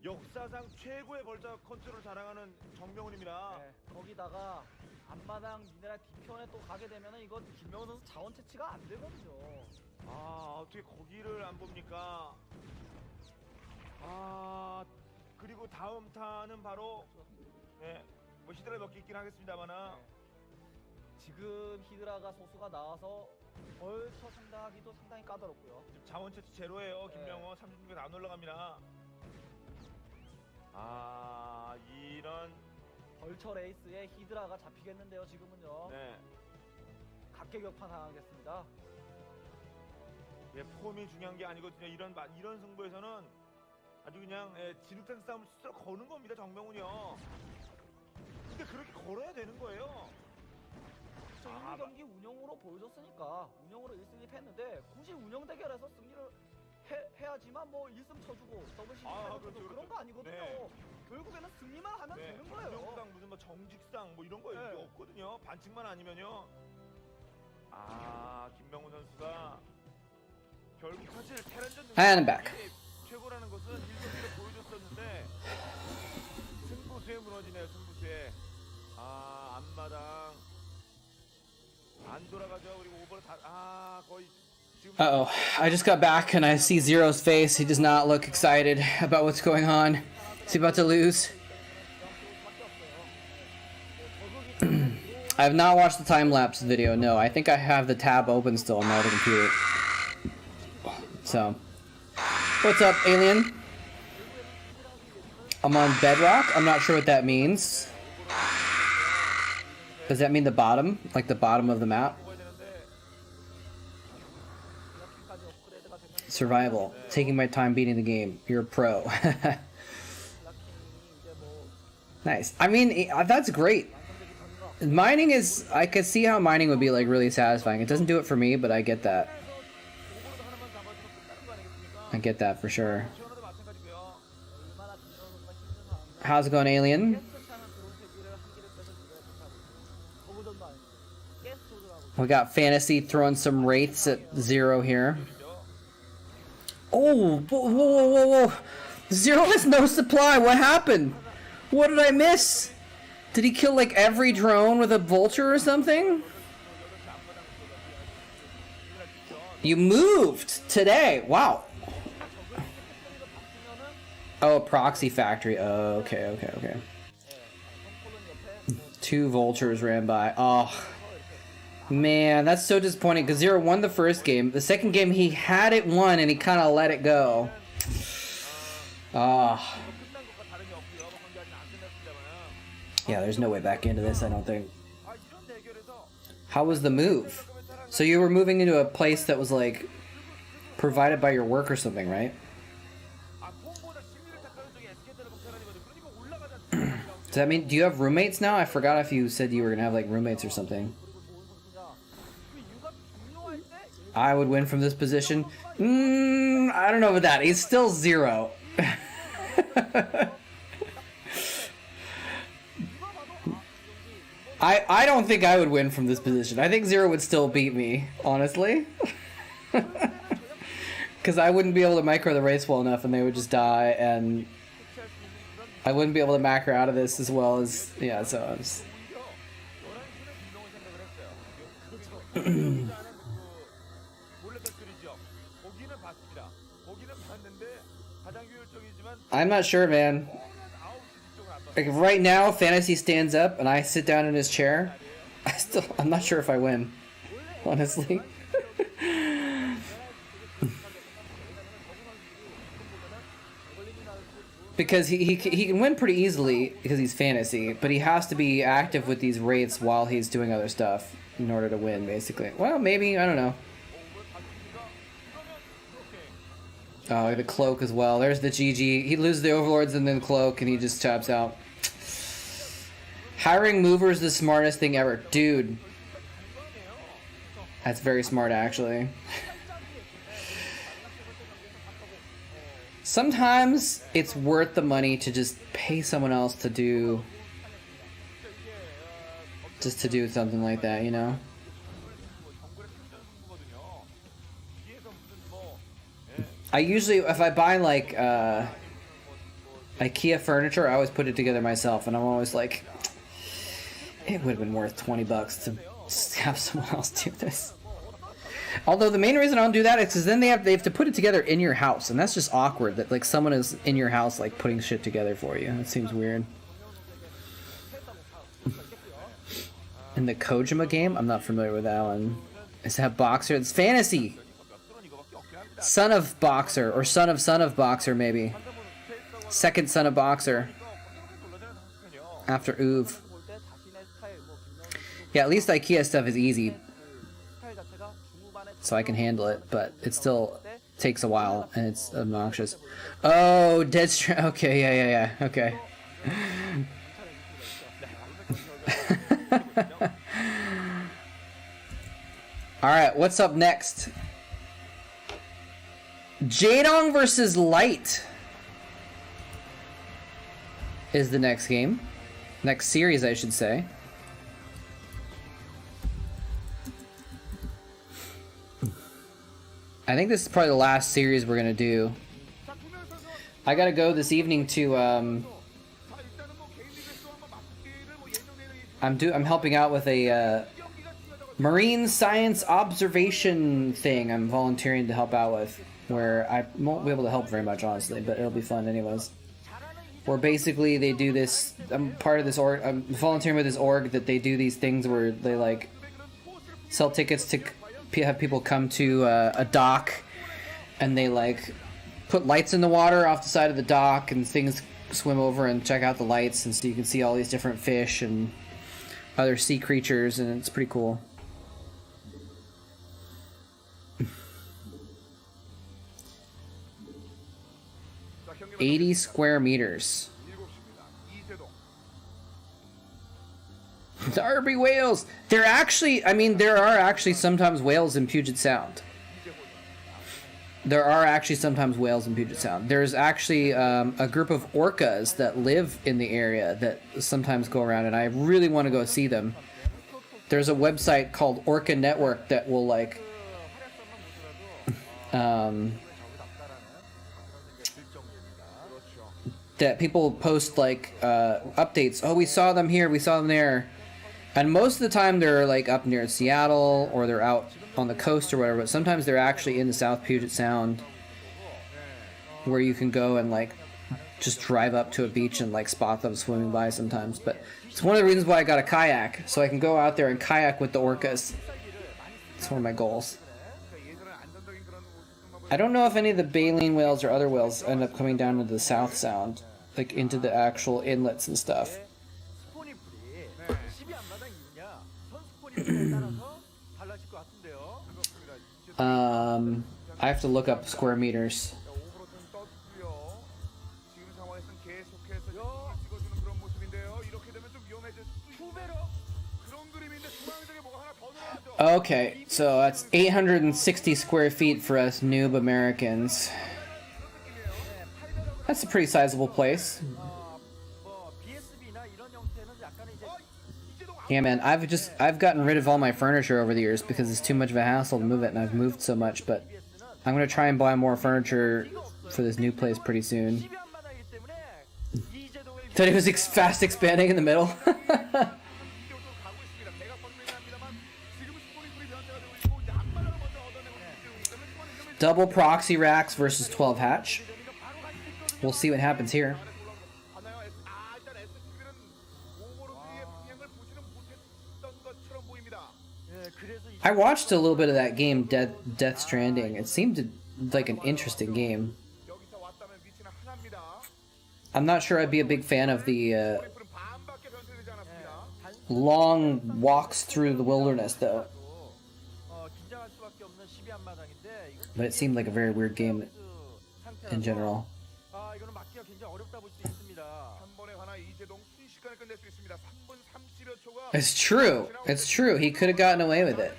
E: 역사상 최고의 벌자 컨트롤 자랑하는 정명훈입니다.
D: 네, 거기다가 앞마당 미네랄 뒤편에 또 가게 되면은 이거 김명훈 선수 자원 채취가 안 되거든요.
E: 어떻게 거기를 안 봅니까? 그리고 다음 타는 바로 뭐 히드라 몇 개 있긴 하겠습니다만은
D: 지금 히드라가 소수가 나와서 벌처 상대하기도 상당히 까다롭고요.
E: 지금 자원 채취 제로예요. 김명훈 36에서 안 올라갑니다. 이런
D: 벌처 레이스에 히드라가 잡히겠는데요. 지금은요. 각계격파 당하겠습니다.
E: 폼이 중요한 게 아니거든요. 이런 승부에서는 아주 그냥 지루탱 싸움을 스스로 거는 겁니다. 정명훈이요. 근데 그렇게 걸어야 되는 거예요.
D: 저 1, 경기 운영으로 보여줬으니까 운영으로 1승 1패했는데 굳이 운영 대결에서 승리를 해야지만 뭐 1승 쳐주고 더블C 쳐주고 그런 거 아니거든요. 결국에는 승리만 하면 되는 거예요.
E: 운영상 무슨 뭐 정직상 뭐 이런 거 이게 없거든요. 반칙만 아니면요. 김명훈 선수가 결국 사실 테란전
B: And back.
E: 최고라는 것은 1경기를 보여줬었는데 승부수에 무너지네요. 승부수에 앞마당 안 돌아가죠. 그리고 오버를 거의 지금
B: Uh-oh. I just got back and I see Zero's face. He does not look excited about what's going on. Is he about to lose? I have not watched the time-lapse video. No, I think I have the tab open still on my other computer. So, what's up, alien? I'm on Bedrock. I'm not sure what that means. Does that mean the bottom? Like the bottom of the map? Survival. Taking my time beating the game. You're a pro. Nice. I mean, that's great. Mining is... I could see how mining would be, like, really satisfying. It doesn't do it for me, but I get that. I get that for sure. How's it going, alien? We got Fantasy throwing some Wraiths at Zero here. Oh, whoa, whoa, whoa, whoa. Zero has no supply. What happened? What did I miss? Did he kill, like, every drone with a Vulture or something? You moved today. Wow. Oh, proxy factory. Oh, okay. 2 Vultures ran by. Oh, man, that's so disappointing because Zero won the first game. The second game, he had it won and he kind of let it go. Yeah, there's no way back into this, I don't think. How was the move? So you were moving into a place that was, like, provided by your work or something, right? Does that mean, do you have roommates now? I forgot if you said you were gonna have, like, roommates or something. I would win from this position. I don't know about that. He's still Zero. I don't think I would win from this position. I think Zero would still beat me, honestly. Because I wouldn't be able to micro the race well enough and they would just die, and I wouldn't be able to macro out of this as well as yeah. So I was.
E: 11시는 분명히 생각을 했어요. 몰래터뜨리 지역. 거기는 봤습니다. 거기는 봤는데 가장 효율적이지만
B: I'm not sure, man.
E: 9시 뒤쪽은 안 봤어요.
B: Like right now, Fantasy stands up and I sit down in his chair. I'm not sure if I win, honestly. Because he can win pretty easily because he's fantasy, but he has to be active with these rates while he's doing other stuff in order to win, basically. Well, maybe, I don't know. Oh, the cloak as well. There's the GG. He loses the overlords and then cloak, and he just taps out. Hiring movers is the smartest thing ever. Dude. That's very smart, actually. Sometimes it's worth the money to just pay someone else to do... just to do something like that, you know? I usually, if I buy like IKEA furniture, I always put it together myself, and I'm always like, it would have been worth 20 bucks to have someone else do this. Although the main reason I don't do that is because then they have to put it together in your house, and that's just awkward that like someone is in your house like putting shit together for you. That seems weird. In the Kojima game, I'm not familiar with that one. Is that Boxer? It's fantasy. Son of Boxer, or son of Boxer, maybe. Second son of Boxer. After Uv. Yeah, at least IKEA stuff is easy. So I can handle it, but it still takes a while, and it's obnoxious. Oh, Deadstream. Okay, yeah, okay. Alright, what's up next? Jadong versus Light is the next game. Next series, I should say. I think this is probably the last series we're gonna do. I gotta go this evening to I'm helping out with a marine science observation thing I'm volunteering to help out with, where I won't be able to help very much, honestly, but it'll be fun anyways. Where basically they do this, I'm part of this org, I'm volunteering with this org that they do these things where they like sell tickets to have people come to a dock, and they like put lights in the water off the side of the dock, and things swim over and check out the lights, and so you can see all these different fish and other sea creatures, and it's pretty cool. $80 square meters. Derby whales! They're actually, I mean, there are actually sometimes whales in Puget Sound. There are actually sometimes whales in Puget Sound. There's actually a group of orcas that live in the area that sometimes go around, and I really want to go see them. There's a website called Orca Network that will, like, that people post, like, updates. Oh, we saw them here, we saw them there. And most of the time they're like up near Seattle, or they're out on the coast or whatever, but sometimes they're actually in the South Puget Sound, where you can go and like just drive up to a beach and like spot them swimming by sometimes. But it's one of the reasons why I got a kayak, so I can go out there and kayak with the orcas. It's one of my goals. I don't know if any of the baleen whales or other whales end up coming down into the South Sound, like into the actual inlets and stuff. I have to look up square meters. Okay, so that's 860 square feet for us noob Americans. That's a pretty sizable place. Yeah, man, I've gotten rid of all my furniture over the years because it's too much of a hassle to move it, and I've moved so much, but I'm gonna try and buy more furniture for this new place pretty soon. Thought he was fast expanding in the middle. Double proxy racks versus 12 hatch. We'll see what happens here. I watched a little bit of that game, Death Stranding. It seemed like an interesting game. I'm not sure I'd be a big fan of the long walks through the wilderness, though. But it seemed like a very weird game in general. It's true. It's true. He could have gotten away with it.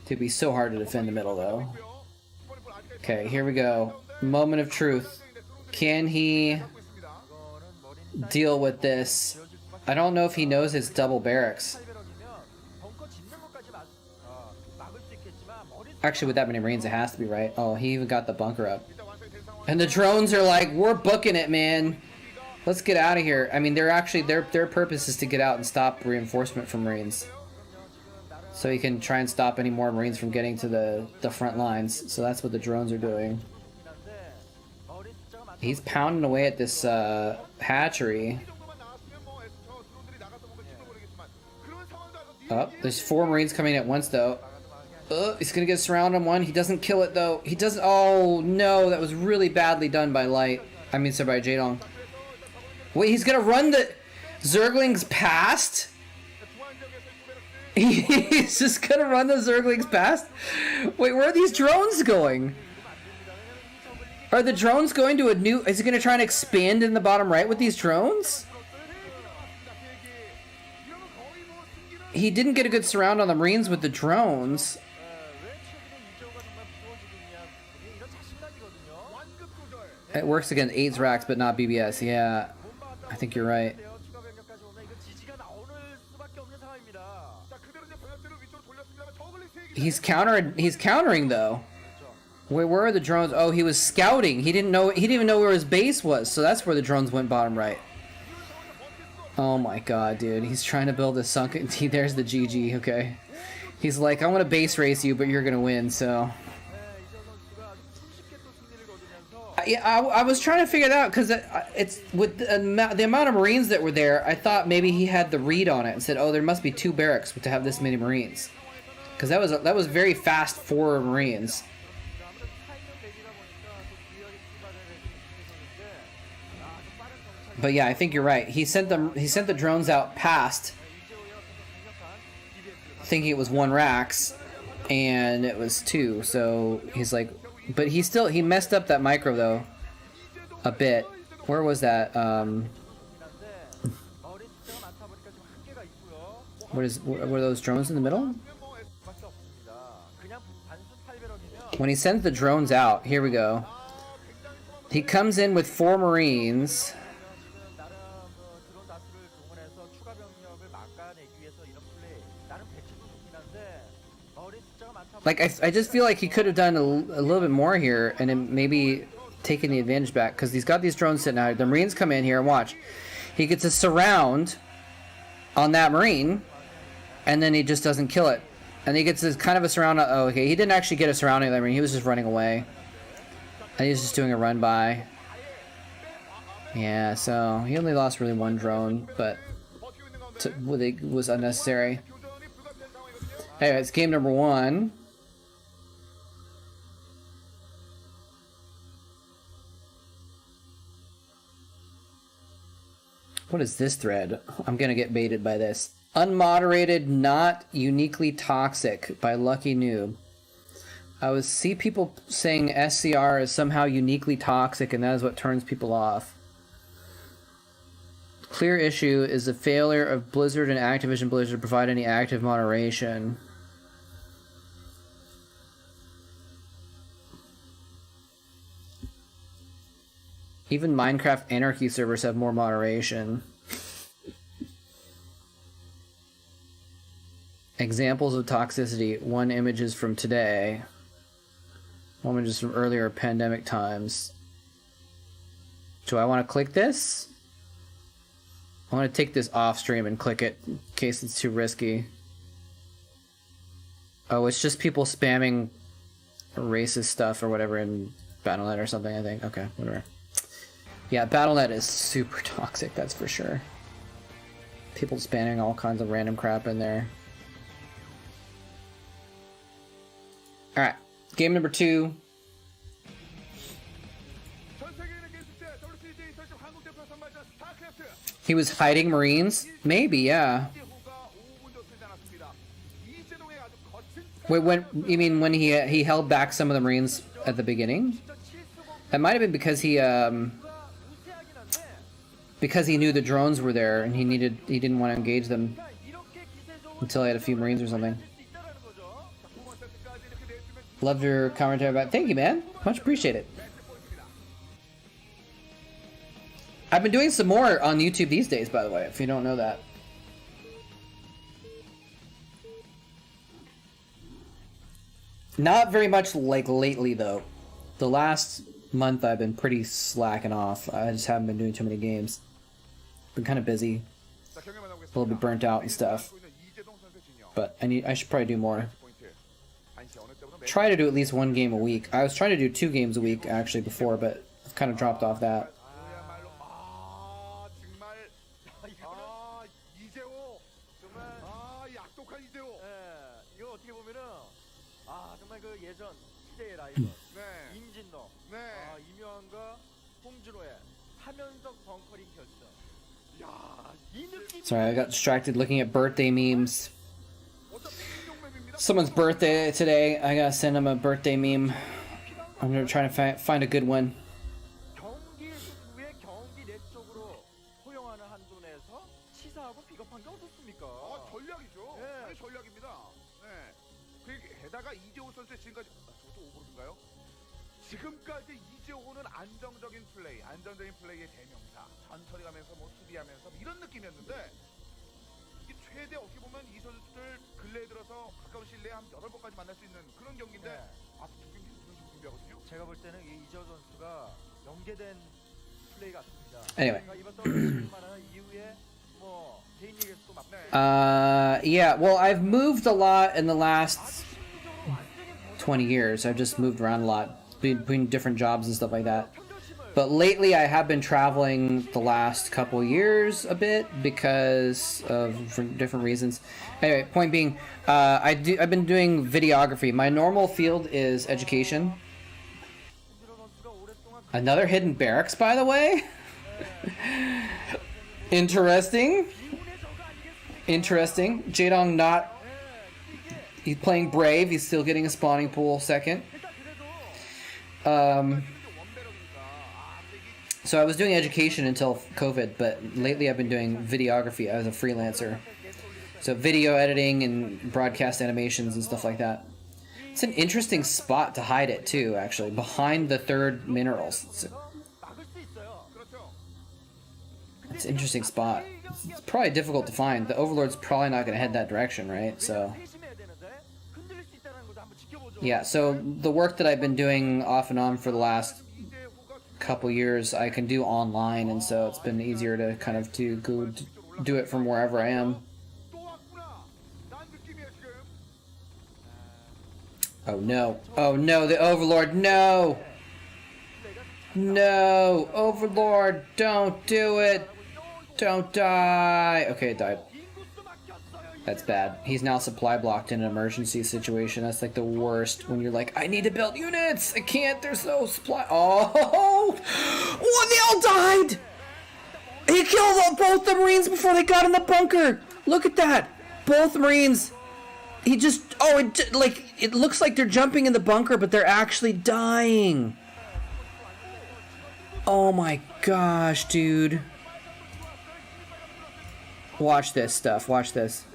B: It'd be so hard to defend the middle, though. Okay, here we go. Moment of truth. Can he deal with this? I don't know if he knows his double barracks. Actually, with that many Marines, it has to be, right? Oh, he even got the bunker up. And the drones are like, we're booking it, man. Let's get out of here. I mean, they're actually, their purpose is to get out and stop reinforcement from Marines. So he can try and stop any more Marines from getting to the front lines. So that's what the drones are doing. He's pounding away at this hatchery. Oh, there's 4 Marines coming at once, though. He's gonna get surrounded on one. He doesn't kill it, though. He doesn't. Oh, no. That was really badly done by Light. I mean, sorry, by Jadong. Wait, he's gonna run the Zerglings past? He's just gonna run the Zerglings past? Wait, where are these drones going? Are the drones going to a new... Is he gonna try and expand in the bottom right with these drones? He didn't get a good surround on the Marines with the drones. It works against 8's racks, but not BBS. Yeah, I think you're right. He's countering though. Wait, where are the drones? Oh, he was scouting. He didn't even know where his base was. So that's where the drones went bottom right. Oh my god, dude. He's trying to build a sunken... There's the GG, okay. He's like, I want to base race you, but you're going to win, so... Yeah, I was trying to figure it out, because it's with the amount of Marines that were there, I thought maybe he had the read on it and said, oh, there must be 2 barracks to have this many Marines. Because that was very fast for Marines. But yeah, I think you're right. He sent the drones out past, thinking it was 1 racks, and it was 2. So he's like, but he messed up that micro though, a bit. Where was that? Were those drones in the middle? When he sends the drones out, here we go. He comes in with 4 Marines. Like, I just feel like he could have done a little bit more here and then maybe taken the advantage back, because he's got these drones sitting out. The Marines come in here and watch. He gets a surround on that Marine, and then he just doesn't kill it. And he gets this kind of a surround. Oh, okay. He didn't actually get a surrounding on that Marine. He was just running away. And he was just doing a run by. Yeah, so he only lost really 1 drone, but it was unnecessary. Anyway, it's game number 1. What is this thread? I'm gonna get baited by this. Unmoderated, not uniquely toxic by Lucky Noob. I see people saying SCR is somehow uniquely toxic and that is what turns people off. Clear issue is the failure of Blizzard and Activision Blizzard to provide any active moderation. Even Minecraft Anarchy servers have more moderation. Examples of toxicity. 1 image is from today. 1 image is from earlier pandemic times. Do I want to click this? I want to take this off stream and click it in case it's too risky. Oh, it's just people spamming racist stuff or whatever in Battle.net or something, I think. Okay, whatever. Yeah, Battle.net is super toxic, that's for sure. People spamming all kinds of random crap in there. Alright, game number 2. He was hiding Marines? Maybe, yeah. Wait, when you mean when he held back some of the Marines at the beginning? That might have been because he knew the drones were there and he didn't want to engage them until he had a few Marines or something. Loved your commentary about. Thank you, man. Much appreciated. I've been doing some more on YouTube these days, by the way, if you don't know that. Not very much like lately, though. The last month I've been pretty slacking off. I just haven't been doing too many games. Been kind of busy. A little bit burnt out and stuff. But I should probably do more. Try to do at least one game a week. I was trying to do 2 games a week, actually, before, but I've kind of dropped off that. Sorry, I got distracted looking at birthday memes. Someone's birthday today. I gotta send him a birthday meme. I'm gonna try to find a good one.
A: 지금까지 이재호는 안정적인 플레이, 안정적인 플레이의 대명사, 전철이 가면서 뭐 수비하면서 이런 느낌이었는데 이게 최대 어떻게 보면 이 선수들 근래에 들어서 가까운 시일내에 한 8번까지 만날 수 있는 그런 경기인데 앞서 2경기 그런 식으로 준비하거든요.
C: 제가 볼 때는 이재호 선수가 연계된 플레이 같습니다.
B: Anyway.
C: 이번 서브만은 이후에 뭐 개인 리그에서도 맞.
B: Yeah, well, I've moved a lot in the last 20 years. I've just moved around a lot between different jobs and stuff like that. But lately I have been traveling the last couple years a bit because of different reasons. Anyway, point being, I've been doing videography. My normal field is education. Another hidden barracks, by the way. Interesting. Interesting. Jaedong not... He's playing brave. He's still getting a spawning pool second. So I was doing education until COVID, but lately I've been doing videography as a freelancer. So video editing and broadcast animations and stuff like that. It's an interesting spot to hide it too, actually, behind the 3rd minerals. It's an interesting spot. It's probably difficult to find. The Overlord's probably not going to head that direction, right? So... Yeah, so the work that I've been doing off and on for the last couple years, I can do online, and so it's been easier to kind of do it from wherever I am. Oh no. Oh no, the Overlord, no! No! Overlord, don't do it! Don't die! Okay, it died. That's bad. He's now supply blocked in an emergency situation. That's like the worst when you're like, I need to build units! I can't, there's no supply. Oh! They all died! He killed both the Marines before they got in the bunker! Look at that! Both Marines! He just... Oh, it looks like they're jumping in the bunker, but they're actually dying! Oh my gosh, dude. Watch this stuff. Watch this.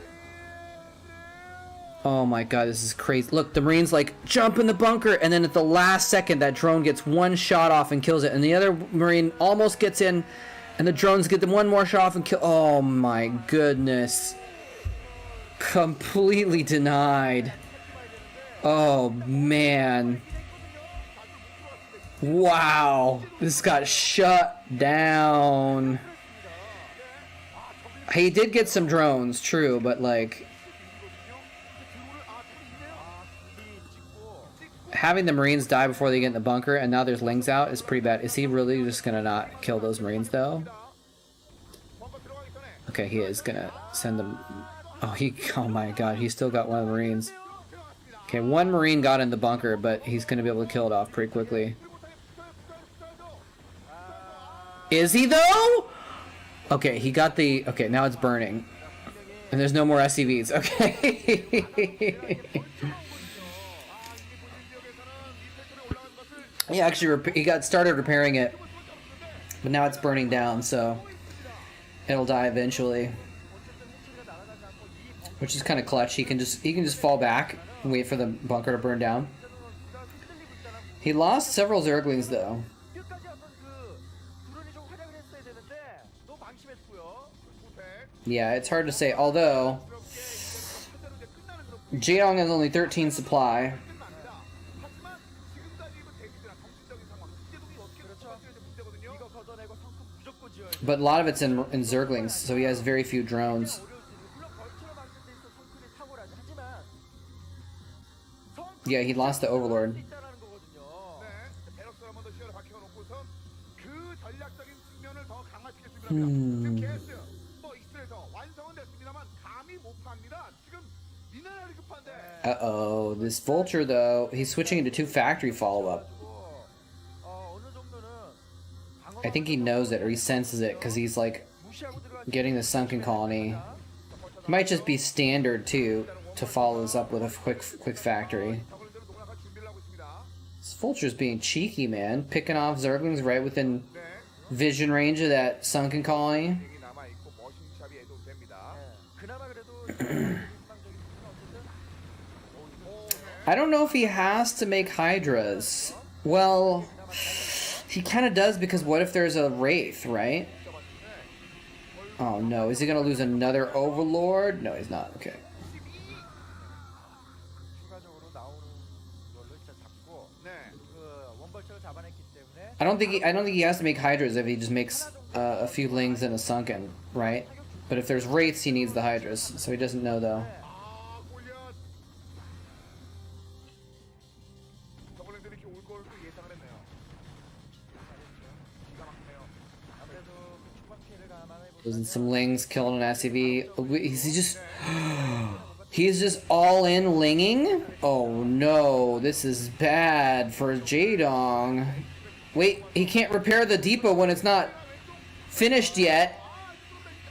B: Oh my god, this is crazy. Look, the Marines like jump in the bunker, and then at the last second that drone gets one shot off and kills it, and the other Marine almost gets in, and the drones get them one more shot off and kill. Oh my goodness. Completely denied. Oh man. Wow. This got shut down. He did get some drones, true, but like having the Marines die before they get in the bunker and now there's Lings out is pretty bad. Is he really just gonna not kill those Marines though? Okay, he is gonna send them. Oh my god, he still got one of the Marines. Okay, one Marine got in the bunker, but he's gonna be able to kill it off pretty quickly. Is he though? Okay, he got the. Okay, now it's burning, and there's no more SCVs. Okay. He actually he got started repairing it, but now it's burning down, so it'll die eventually. Which is kind of clutch. He can just fall back and wait for the bunker to burn down. He lost several Zerglings though. Yeah, it's hard to say. Although Jaedong has only 13 supply. But a lot of it's in Zerglings, so he has very few drones. Yeah, he lost the Overlord. Uh-oh, this Vulture though, he's switching into 2 factory follow-up. I think he knows it, or he senses it, because he's like getting the sunken colony. It might just be standard too to follow this up with a quick factory. This Vulture's being cheeky, man, picking off Zerglings right within vision range of that sunken colony. I don't know if he has to make Hydras. Well, he kind of does, because what if there's a Wraith, right? Oh no, is he gonna lose another Overlord? No, he's not. Okay. I don't think he has to make Hydras if he just makes a few Lings and a Sunken, right? But if there's Wraiths, he needs the Hydras, so he doesn't know though. Losing some Lings, killing an SCV. He's just all in Linging? Oh no, this is bad for Jaedong. Wait, he can't repair the depot when it's not finished yet.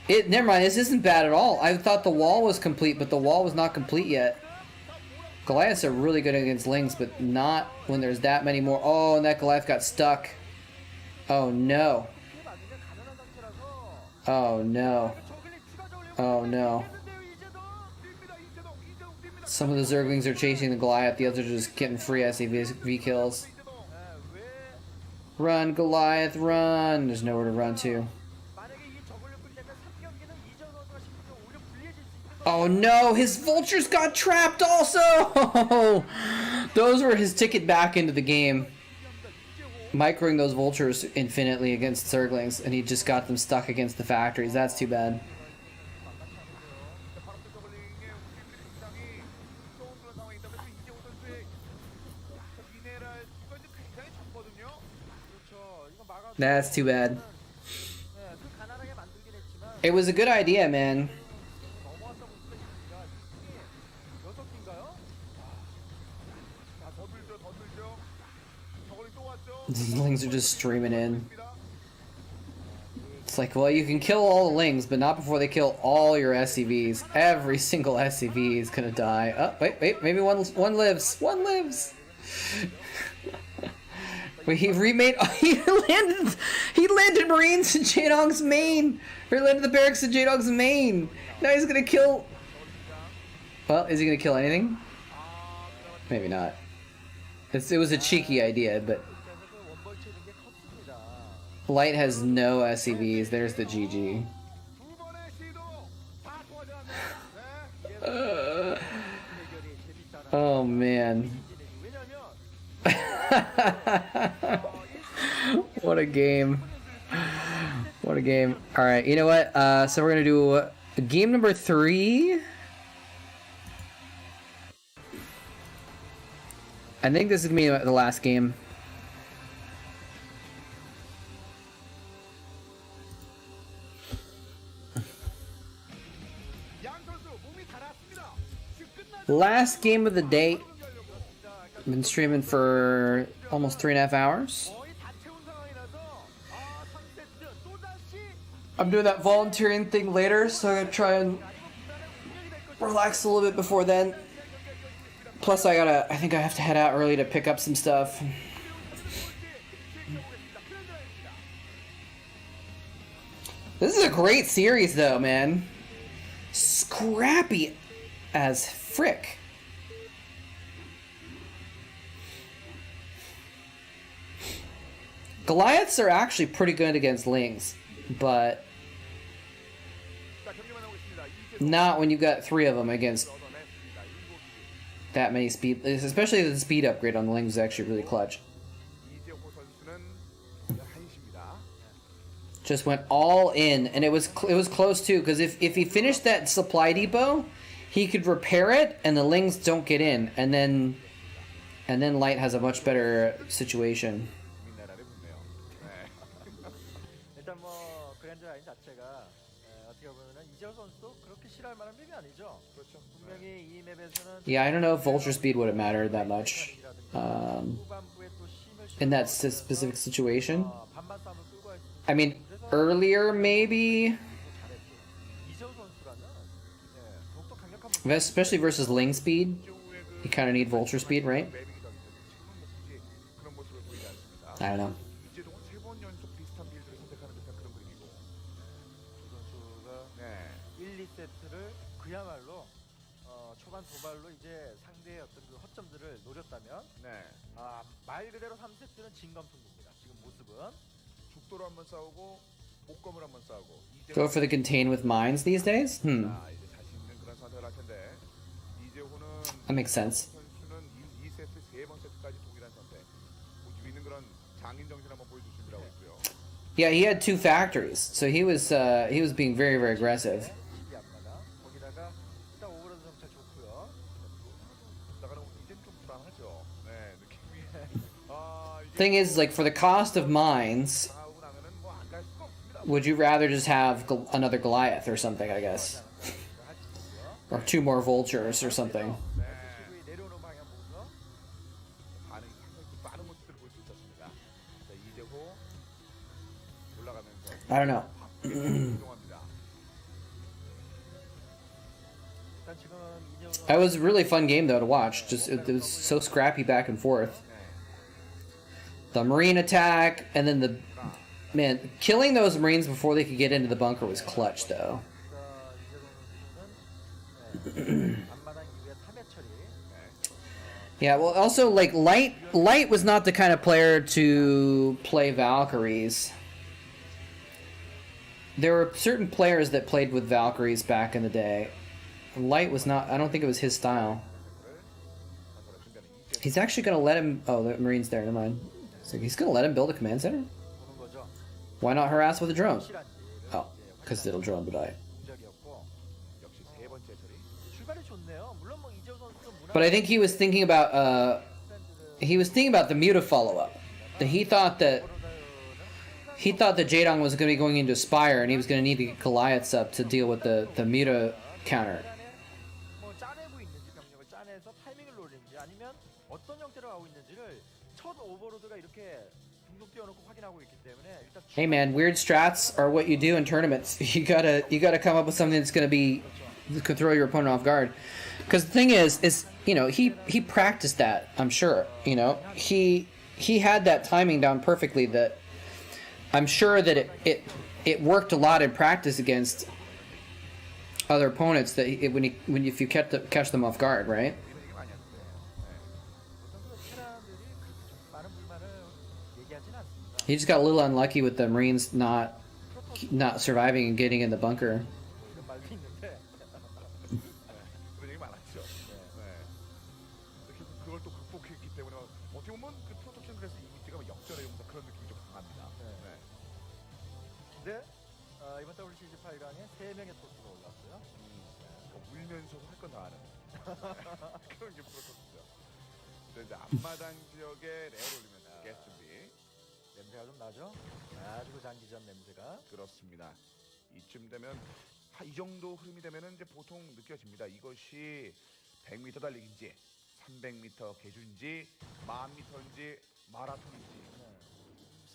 B: Never mind, this isn't bad at all. I thought the wall was complete, but the wall was not complete yet. Goliaths are really good against Lings, but not when there's that many more. Oh, and that Goliath got stuck. Oh no. Oh no. Oh no. Some of the Zerglings are chasing the Goliath, the others are just getting free SCV kills. Run, Goliath, run! There's nowhere to run to. Oh no, his Vultures got trapped also! Those were his ticket back into the game. Microing those Vultures infinitely against Zerglings, and he just got them stuck against the factories. That's too bad. That's too bad. It was a good idea, man. These Lings are just streaming in. It's like, well, you can kill all the Lings, but not before they kill all your SCVs. Every single SCV is gonna die. Oh, wait, maybe one lives. One lives. Wait, he remade. Oh, he landed Marines in Jaedong's main. He landed the barracks in Jaedong's main. Now he's gonna kill. Well, is he gonna kill anything? Maybe not. It was a cheeky idea, but Light has no SCVs. There's the GG. Oh man. What a game. What a game. Alright, you know what? So we're gonna do game number 3. I think this is gonna be the last game. Last game of the day. I've been streaming for almost 3.5 hours. I'm doing that volunteering thing later, so I'm gonna try and relax a little bit before then. Plus, I think I have to head out early to pick up some stuff. This is a great series, though, man. Scrappy as frick. Goliaths are actually pretty good against Lings, but not when you got 3 of them against that many speed. Especially the speed upgrade on the Lings is actually really clutch. Just went all in, and it was close too. Because if he finished that supply depot, he could repair it, and the Lings don't get in, and then Light has a much better situation.
C: 일단 뭐 그랜드 라인 자체가 어떻게 보면은 이재호 선수도 그렇게 싫어할 만한 맵이 아니죠. 그렇죠. 분명히 이 맵에서는
B: Yeah, I don't know if Vulture speed would have mattered that much in that specific situation.
C: 반반 싸움을 끌고 갈 수 있는
B: I mean, earlier maybe,
C: 이재호 선수라면 더욱더 강력한
B: especially versus Ling speed, you kind of need Vulture speed, right? I don't know.
A: 이제동은 3번 연속 비슷한 빌드를 선택하는 듯한 그런 그림이고.
C: 선수가 1, 2세트를 그야말로 초반 도발로 이제 상대의 어떤 그 허점들을 노렸다면 말 그대로 3세트는 진검승부입니다. 지금 모습은
A: 죽도로 한번 싸우고 목검을 한번 싸우고.
B: Go for the contain with mines these days?
A: 이제 자신 있는 그런 선택을 할 텐데 이재호는
B: That makes sense.
A: 선수는 2세트 3번 세트까지 동일한 선택. 보여주고 있는 그런 장인 정신 한번 보여줄 준비라고 있고요.
B: Yeah, he had 2 factories, so he was being very, very aggressive.
C: 시기 앞마다 거기다가 일단 오버로드 정찰 좋고요.
A: 나가는 이제 좀 불안하죠. 네, 느낌이.
B: Thing is, like, for the cost of mines,
A: 하고 나면은 뭐 안 갈 수가 없습니다.
B: would you rather just have another Goliath or something, I guess? Or 2 more Vultures or something.
C: 시구이 내려오는 방향 보고서
A: 반응이 상당히 좀 빠른 모습들을 볼 수 있었습니다. 자, 이재호 올라가면서
B: I don't know.
A: 이동합니다.
C: 일단 지금 이재호
B: That was a really fun game though to watch. Just it was so scrappy back and forth. The Marine attack, and then the man killing those Marines before they could get into the bunker was clutch though.
C: 앞마당 이후에 탐해 처리
B: Yeah, well, also like Light was not the kind of player to play Valkyries. There were certain players that played with Valkyries back in the day. Light was not. I don't think it was his style. He's actually gonna let him. Oh, the Marine's there. Never mind. So he's gonna let him build a command center.
C: 보는 거죠.
B: Why not harass with a drone?
C: 실한지
B: Oh, because it'll drone to die.
C: 적이었고
A: 역시 3번째 처리.
C: 출발이 좋네요. 물론 뭐 이재호 선수도
B: But I think he was thinking about the Muta follow up. He thought that Jaedong was going to be going into Spire and he was going to need to get Goliaths up to deal with the Muta counter.
C: 뭐 짜내고 있는지 병력을 짜내서 타이밍을 노리는지 아니면 어떤 형태로 하고 있는지를 첫 오버로드가 이렇게 둥둥 띄워놓고 확인하고 있기 때문에 일단
B: Hey man, weird strats are what you do in tournaments. You gotta come up with something that's going to be could throw your opponent off guard. Because the thing is you know he practiced that. I'm sure he had that timing down perfectly. That I'm sure that it worked a lot in practice against other opponents. That if you catch them off guard, right?
C: 테란들이 그렇게 좀 많은 불만을 얘기하진 않습니다.
B: He just got a little unlucky with the Marines not surviving and getting in the bunker.
C: 뭐 이런 말도 있는데
A: 그런 얘기 많았죠. 결국 그걸 또 극복했기 때문에 어떻게 보면 그 프로토스 그래서 이미지가 역전의 용사 그런 느낌이 좀 강합니다.
C: 근데 이번 WCG 8강에 3명의 토스가 올랐어요.
A: 울면서 할 건 다 하는 그런 게 프로토스죠. 이제 앞마당 지역에 레어를 올리면서 가스 준비.
C: 냄새가 좀 나죠? 아주 장기전 냄새가.
A: 그렇습니다. 이쯤 되면 이 정도 흐름이 되면은 이제 보통 느껴집니다. 이것이 100m 달리기인지 300m 개주인지 10,000m인지 마라톤인지.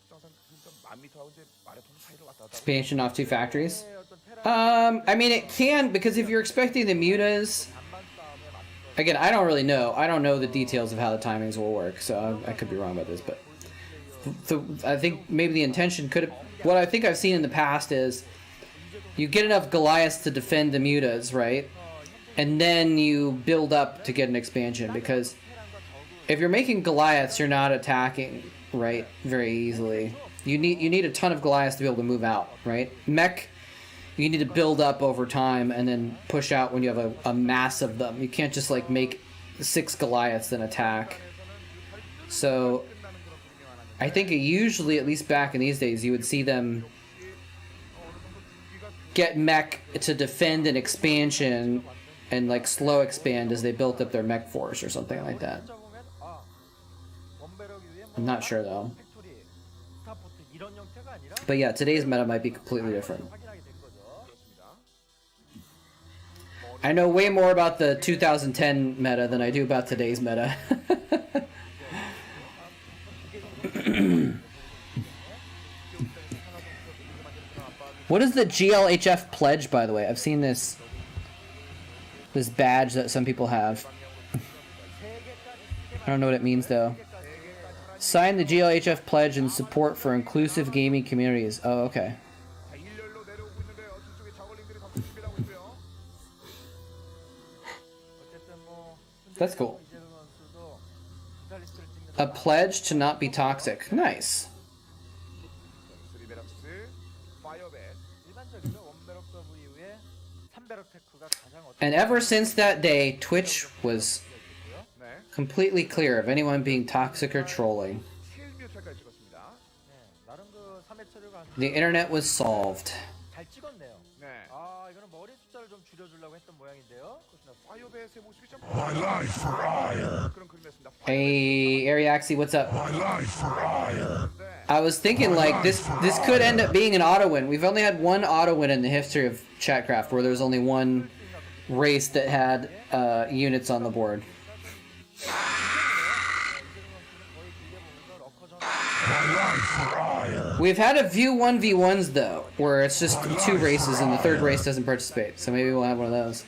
A: 습성상 그러니까 10,000m하고 이제 마라톤 사이를 왔다 갔다 하고.
B: Expansion off 2 factories. I mean, it can, because if you're expecting the mutas, again, I don't really know. I don't know the details of how the timings will work, so I could be wrong about this, but I think maybe the intention could have, what I think I've seen in the past is you get enough Goliaths to defend the mutas, right? And then you build up to get an expansion, because if you're making Goliaths, you're not attacking, right, very easily. You need a ton of Goliaths to be able to move out, right? Mech, you need to build up over time and then push out when you have a mass of them. You can't just like make 6 Goliaths then attack. So I think usually, at least back in these days, you would see them get mech to defend an expansion and like slow expand as they built up their mech force or something like that. I'm not sure though. But yeah, today's meta might be completely different. I know way more about the 2010 meta than I do about today's meta. What is the GLHF pledge, by the way? I've seen this badge that some people have. I don't know what it means though. Sign the GLHF pledge in support for inclusive gaming communities. Oh, okay. That's cool. A pledge to not be toxic. Nice. And ever since that day, Twitch was completely clear of anyone being toxic or trolling. The internet was solved.
F: My life for ire.
B: Hey, Ariaxi, what's up?
F: My life for ire.
B: I was thinking like this could end up being an auto win. We've only had one auto win in the history of Chatcraft where there's only one race that had units on the board.
F: My life for ire.
B: We've had a few 1v1s though, where it's just 2 races and the third race doesn't participate. So maybe we'll have one of those.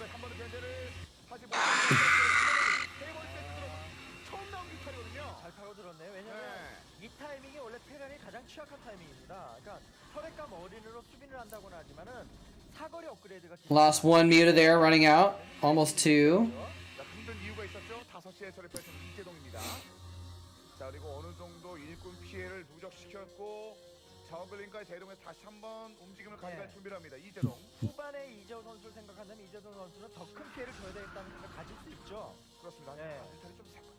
B: Lost 1 muta there, running out. Almost 2.
A: 저글링과 대동에 다시 한번 움직임을 가져갈 준비를 합니다. 이재동.
C: 후반에 이재호 선수를 생각한다면 이재동 선수는 더 큰 피해를 줘야 되겠다는 생각을 가질 수 있죠.
A: 그렇습니다.
C: 네.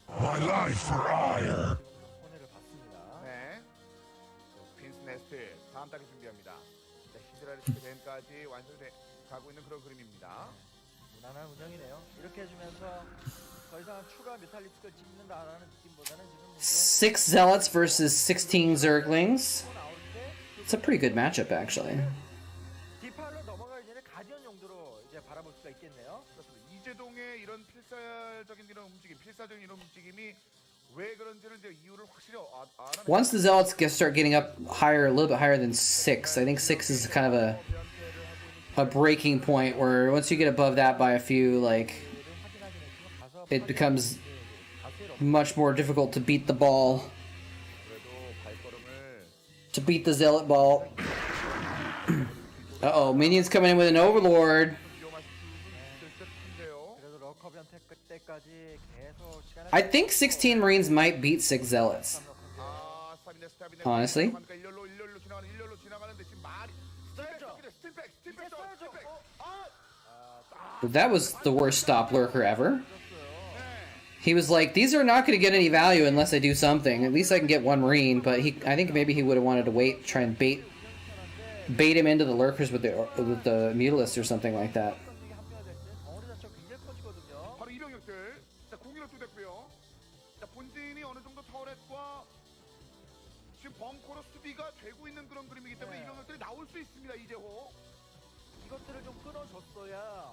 F: My life for ire.
C: 손해를 봤습니다.
A: 네. 빈스 네스트 다음 달에 준비합니다. 네, 히드라리스크 벤까지 완성돼 가고 있는 그런 그림입니다.
C: 무난한 운영이네요. 이렇게 해주면서 더 이상 추가 뮤탈리스크를 찍는다라는 느낌보다는 지금
B: 6 zealots versus 16 zerglings. It's a pretty good matchup, actually.
C: 디파일로 넘어가기 전에 가디언 용도로 이제 바라볼 수가 있겠네요.
A: 그렇습니다. 이재동의 이런 필사적인 이런 움직임, 필사적인 이런 움직임이 왜 그런지를 이제 이유를 확실히 알아내.
B: Once the zealots start getting up higher, a little bit higher than 6, I think 6 is kind of a breaking point where once you get above that by a few, like, it becomes much more difficult to beat the ball. To beat the zealot ball. Uh-oh, minions coming in with an overlord. I think 16 marines might beat 6 zealots. Honestly. That was the worst stop lurker ever. He was like, these are not going to get any value unless I do something. At least I can get 1 marine, but I think maybe he would have wanted to wait, try and bait bait him into the lurkers with the mutalist or something like that.
C: 경력이 합류가 될 때 덩어리 자체가 굉장히 커지거든요.
A: 바로 이 병력들. 자, 공인을 또 됐고요. 자, 본진이 어느 정도 터렛과 지금 벙커로 수비가 되고 있는 그런 그림이기 때문에
C: 네.
A: 이 병력들이 나올 수 있습니다. 이재호.
C: 이것들을 좀 끊어줬어야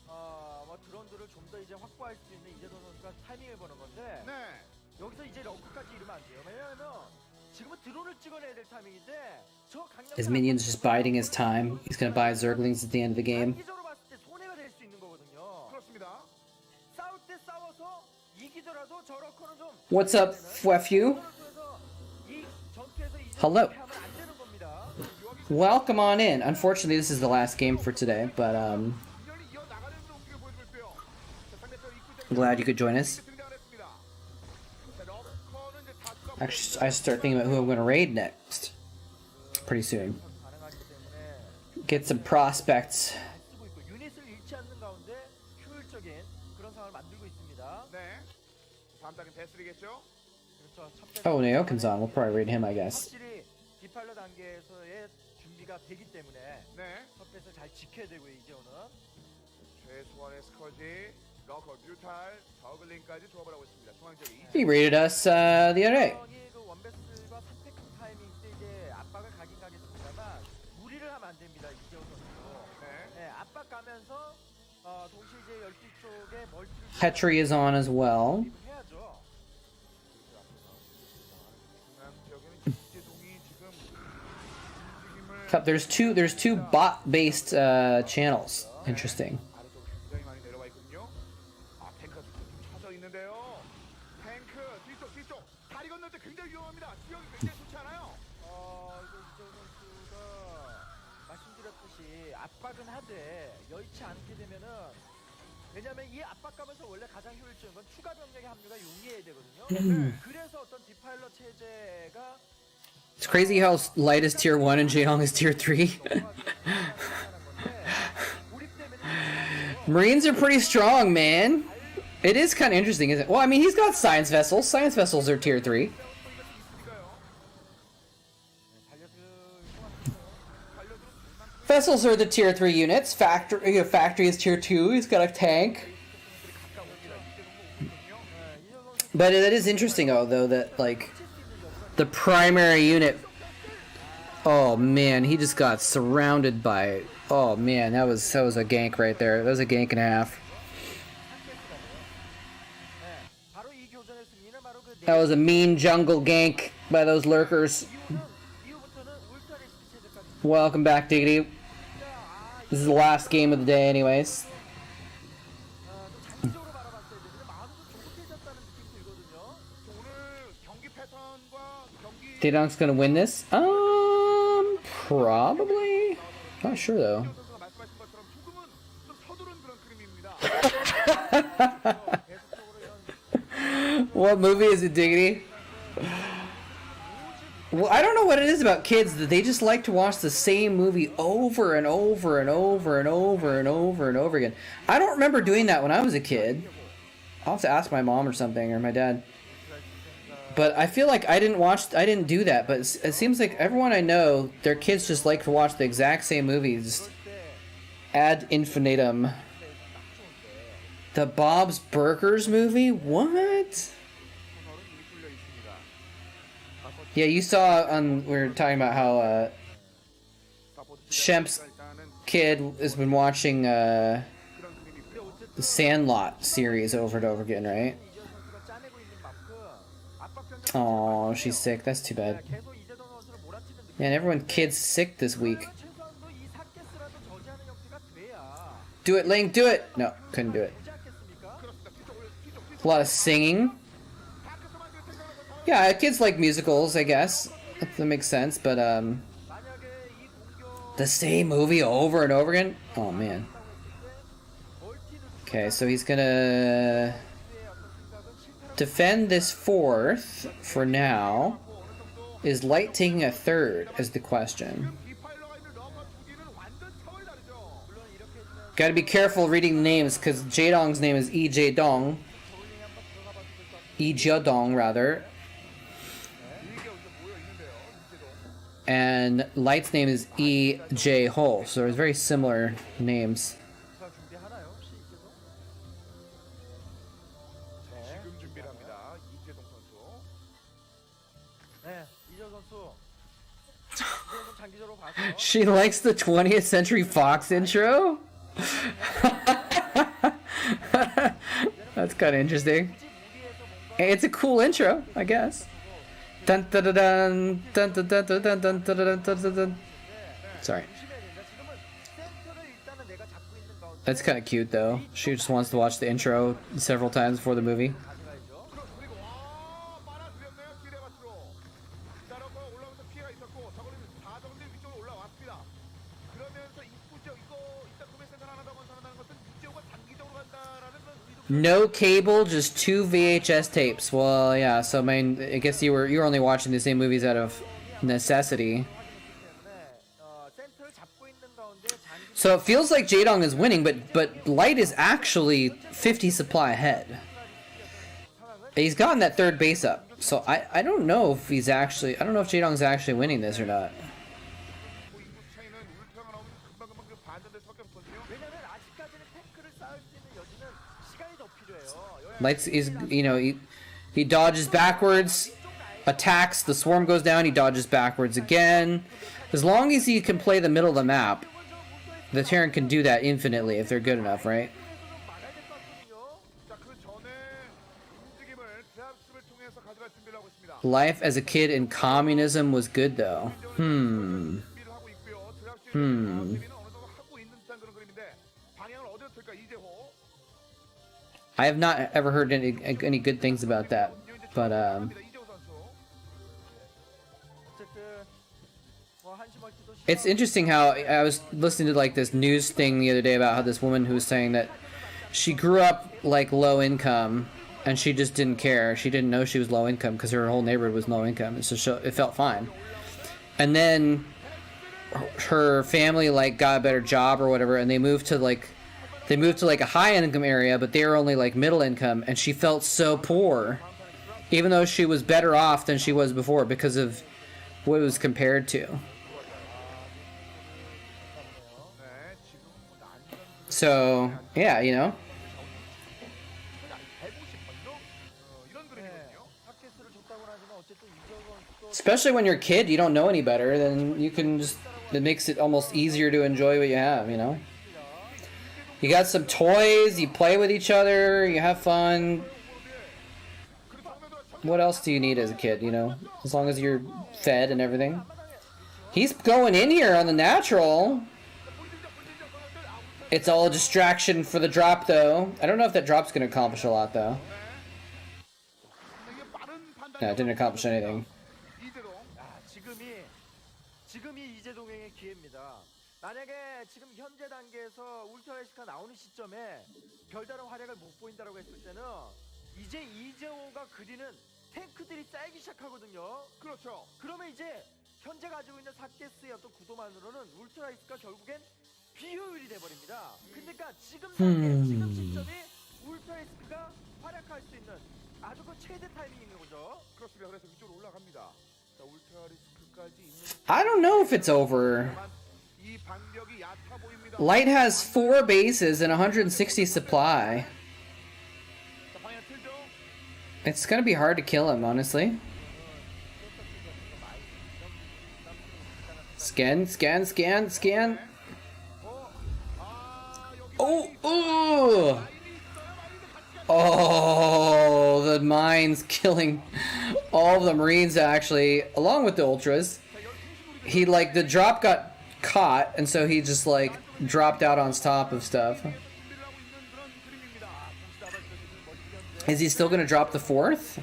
C: 뭐 드론들을 좀 더 이제 확보할 수 있는 이재동 선수가 타이밍을 보는 건데
A: 네.
C: 여기서 이제 럭크까지 이러면 안 돼요. 왜냐하면 지금은 드론을 찍어내야 될 타이밍인데 저 강력
B: His minions just biding his time. He's gonna buy Zerglings at the end of the game.
C: 단기적으로 봤을 때 손해가 될 수 있는 거거든요.
A: 그렇습니다.
C: 싸울 때 싸워서 이기더라도 저 럭커는 좀
B: What's up, Fwefu?
C: 이 전투에서 이제
B: Hello.
C: 이렇게 하면 안 되는 겁니다.
B: Welcome on in. Unfortunately, this is the last game for today, but
A: 연이 이어 나가는 그런 움직임을 보여주고 있고요. 자, 상대편 입구
B: I'm glad you could join us.
A: 등장을 했습니다. 자, 러커는 이제 다수가
B: Actually, I start thinking about who I'm gonna raid next. Pretty soon.
C: 가능하기 때문에
B: Get some prospects.
C: 쓰고 있고 유닛을 잃지 않는 가운데 효율적인 그런 상황을 만들고 있습니다.
A: 네. 다음 단계 베슬이겠죠?
C: 그렇죠. 첫 번째
B: Oh, Naokin's on. We'll probably raid him, I guess.
C: 확실히 디팔러 단계에서의 준비가 되기 때문에
A: 네.
C: 첫 배를 잘 지켜야 되고요. 이제오는
A: 최소한의 스커지, 러커, 뮤탈, 저글링까지 조합을 하고 있습니다. 중앙 지역이
B: He raided us the other day.
C: 그 원베스가 선택 타이밍 때 이제 압박을 가긴 가겠습니다만 무리를 하면 안 됩니다. 이재호 선수.
A: 네.
C: 네, 압박 가면서 동시에 이제 12 쪽에 멀티를
B: Petri is on as well.
C: 해야죠.
A: 중앙 지역에는 이재동이 지금 움직임을
B: There's two bot-based channels. Interesting.
A: 아래쪽으로 굉장히 많이 내려와 있거든요. 아, 탱크가 좀 쳐져 있는데요. 탱크 뒤쪽 다리 건널 때 굉장히 위험합니다. 지역이 굉장히 좋지 않아요.
C: 이거 이재호 선수가 말씀드렸듯이 압박은 하되 여의치 않게 되면은 왜냐면 이 압박감에서 원래 가장 효율적인 건 추가 병력의 합류가 용이해야 되거든요. 그래서 어떤 디파일러 체제가
B: It's crazy how Light is tier 1 and Jaedong is tier 3. Marines are pretty strong, man. It is kind of interesting, isn't it? Well, I mean, he's got science vessels. Science vessels are tier 3. Vessels are the tier 3 units. Factory is tier 2. He's got a tank. But it is interesting, though, that, like, the primary unit... Oh, man, he just got surrounded by... Oh, man, that was a gank right there. That was a gank and a half. That was a mean jungle gank by those lurkers. Welcome back, Diggity. This is the last game of the day anyways. Daedong's gonna win this? Probably? Not sure though. What movie is it, Diggity? Well, I don't know what it is about kids that they just like to watch the same movie over and over and over and over and over and over again. I don't remember doing that when I was a kid. I'll have to ask my mom or something, or my dad. But I feel like I didn't do that, but it seems like everyone I know, their kids just like to watch the exact same movies ad infinitum. The Bob's Burgers movie? What? Yeah, you saw on, we were talking about how Shemp's kid has been watching the Sandlot series over and over again, right? Oh, she's sick. That's too bad. Man, everyone kid's sick this week. Do it, Link, do it! No, couldn't do it. A lot of singing. Yeah, kids like musicals, I guess. That makes sense, but the same movie over and over again? Oh man. Okay, so he's gonna defend this fourth for now. Is Light taking a third is the question. Gotta be careful reading the names because Jaedong's name is Jaedong. Jaedong rather. and Light's name is E.J. Hull, so there's very similar names.
C: 자, 준비하나요? 혹시 이제도? 네.
A: 지금 준비를 합니다. 이재동 선수.
C: 네, 이재동 선수. 이제는 장기적으로 봐서
B: She likes the 20th Century Fox intro? That's kind of interesting. It's a cool intro, I guess. Dun dun dun dun dun dun dun dun dun dun dun dun dun dun. Sorry.
C: 조심해야 된다. 지금은 센터를 일단은 내가 잡고 있는 가운데
B: That's kind of cute though. She just wants to watch the intro several times before the movie.
C: 가져가야죠.
A: 그리고 빨아들였네요. 기레바스로. 자, 러커 올라오면서 피해가 있었고 저거는 다 저건데 위쪽으로 올라왔습니다. 그러면서 이쁘죠. 이거 일단 구매 생산 하나다 건설한다는 것은 이제오가 단기적으로 간다라는 그런 의도.
B: No cable, just 2 VHS tapes. Well, yeah. So I mean, I guess you were only watching the same movies out of necessity.
C: 센터를 잡고 있는 가운데 장기
B: So it feels like Jaedong is winning, but Light is actually 50 supply ahead. He's gotten that third base up. So I don't know if he's actually, I don't know if Jaedong's actually winning this or not.
A: 뭐 인구 차이는 울트라가 나오면 금방금방 그 반전될 수밖에 없거든요.
C: 왜냐면 아직까지는 탱크를 쌓을 수 있는 여지는 시간이 더 필요해요.
B: Light's is, you know, he dodges backwards, attacks, the swarm goes down, he dodges backwards again. As long as he can play the middle of the map, the Terran can do that infinitely if they're good enough, right?
C: 막아야 될 것 같거든요.
A: 자, 그 전에 움직임을 드랍십을 통해서 가져갈 준비를 하고 있습니다.
B: Life as a kid in communism was good though.
A: 준비를 하고 있고요. 드랍십을 어느 정도 하고 있는 듯한 그런 그림인데 방향을 어디로 틀까 이재호.
B: I have not ever heard any good things about that, but
A: 이재호 선수.
C: 어쨌든 뭐 한심할지도
B: it's interesting how I was listening to like this news thing the other day about how this woman who was saying that she grew up like low income and she just didn't care. She didn't know she was low income because her whole neighborhood was low income, and so it felt fine. And then her family like got a better job or whatever, and they moved to like a high income area, but they were only like middle income, and she felt so poor, even though she was better off than she was before because of what it was compared to.
A: 네, 지금 뭐 난전
B: So yeah, you know.
A: 150번도 이런 그림이거든요.
C: 팟캐스트를 줬다고 하지만 어쨌든 이재동 선수도
B: Especially when you're a kid, you don't know any better, then you can just, it makes it almost easier to enjoy what you have, you know? You got some toys, you play with each other, you have fun. What else do you need as a kid, you know? As long as you're fed and everything. He's going in here on the natural. It's all a distraction for the drop, though. I don't know if that drop's going to accomplish a lot, though.
A: 이게 빠른 판단.
B: No, it didn't accomplish anything.
A: 이재동.
C: 아, 지금이 이재동의 기회입니다. 만약에 지금 현재 단계에서 울트라리스크가 나오는 시점에 별다른 활약을 못 보인다라고 했을 때는 이제 이재호가 그리는 탱크들이 쌓이기 시작하거든요.
A: 그렇죠.
C: 그러면 이제 현재 가지고 있는 사케스의 어떤 구도만으로는 울트라리스크가 결국엔 비효율이 돼버립니다. 그러니까 지금 단계, 지금 시점이 울트라리스크가 활약할 수 있는 아주 그 최대 타이밍인 거죠.
A: 그렇습니다. 그래서 위쪽으로 올라갑니다. 자, 울트라리스크까지 있는
B: I don't know if it's over.
A: 이 반격이 얕아 보입니다.
B: Light has 4 bases and 160 supply.
A: 자, 방향 틀죠.
B: It's gonna be hard to kill him, honestly. Scan, scan, scan, scan. Oh, ooh! Oh, the mines killing all of the Marines actually, along with the Ultras. He like, the drop got caught, and so he just like dropped out on top of stuff. Is he still gonna drop the 4th?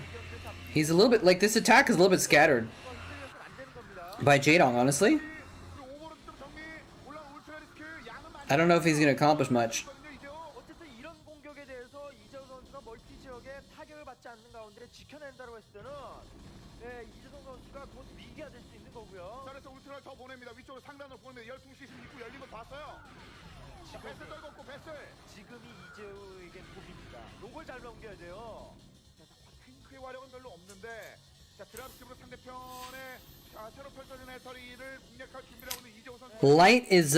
B: He's a little bit, like, this attack is a little bit scattered by Jaedong, honestly. I don't know if he's gonna accomplish much.
C: 어쨌든 이런 공격에 대해서 이재호 선수가 멀티 지역에 타격을 받지 않는 가운데 지켜낸다고 했을 때는 이재동 선수가 곧 위기가 될 수 있는 거고요.
A: 자, 그래서 울트라를 더 보냅니다. 위쪽으로 상단으로 보냅니다. 12시 입구 열린 거 봤어요. 자, 배슬 떨궜고 배슬.
C: 지금이 이재호에게 고비입니다. 요걸 잘 넘겨야 돼요.
A: 자, 탱크의 화력은 별로 없는데 자, 드랍십으로 상대편의 새로 펼쳐진 해설이를 공략할 준비를 하고 있는 이재호 선수.
B: Light is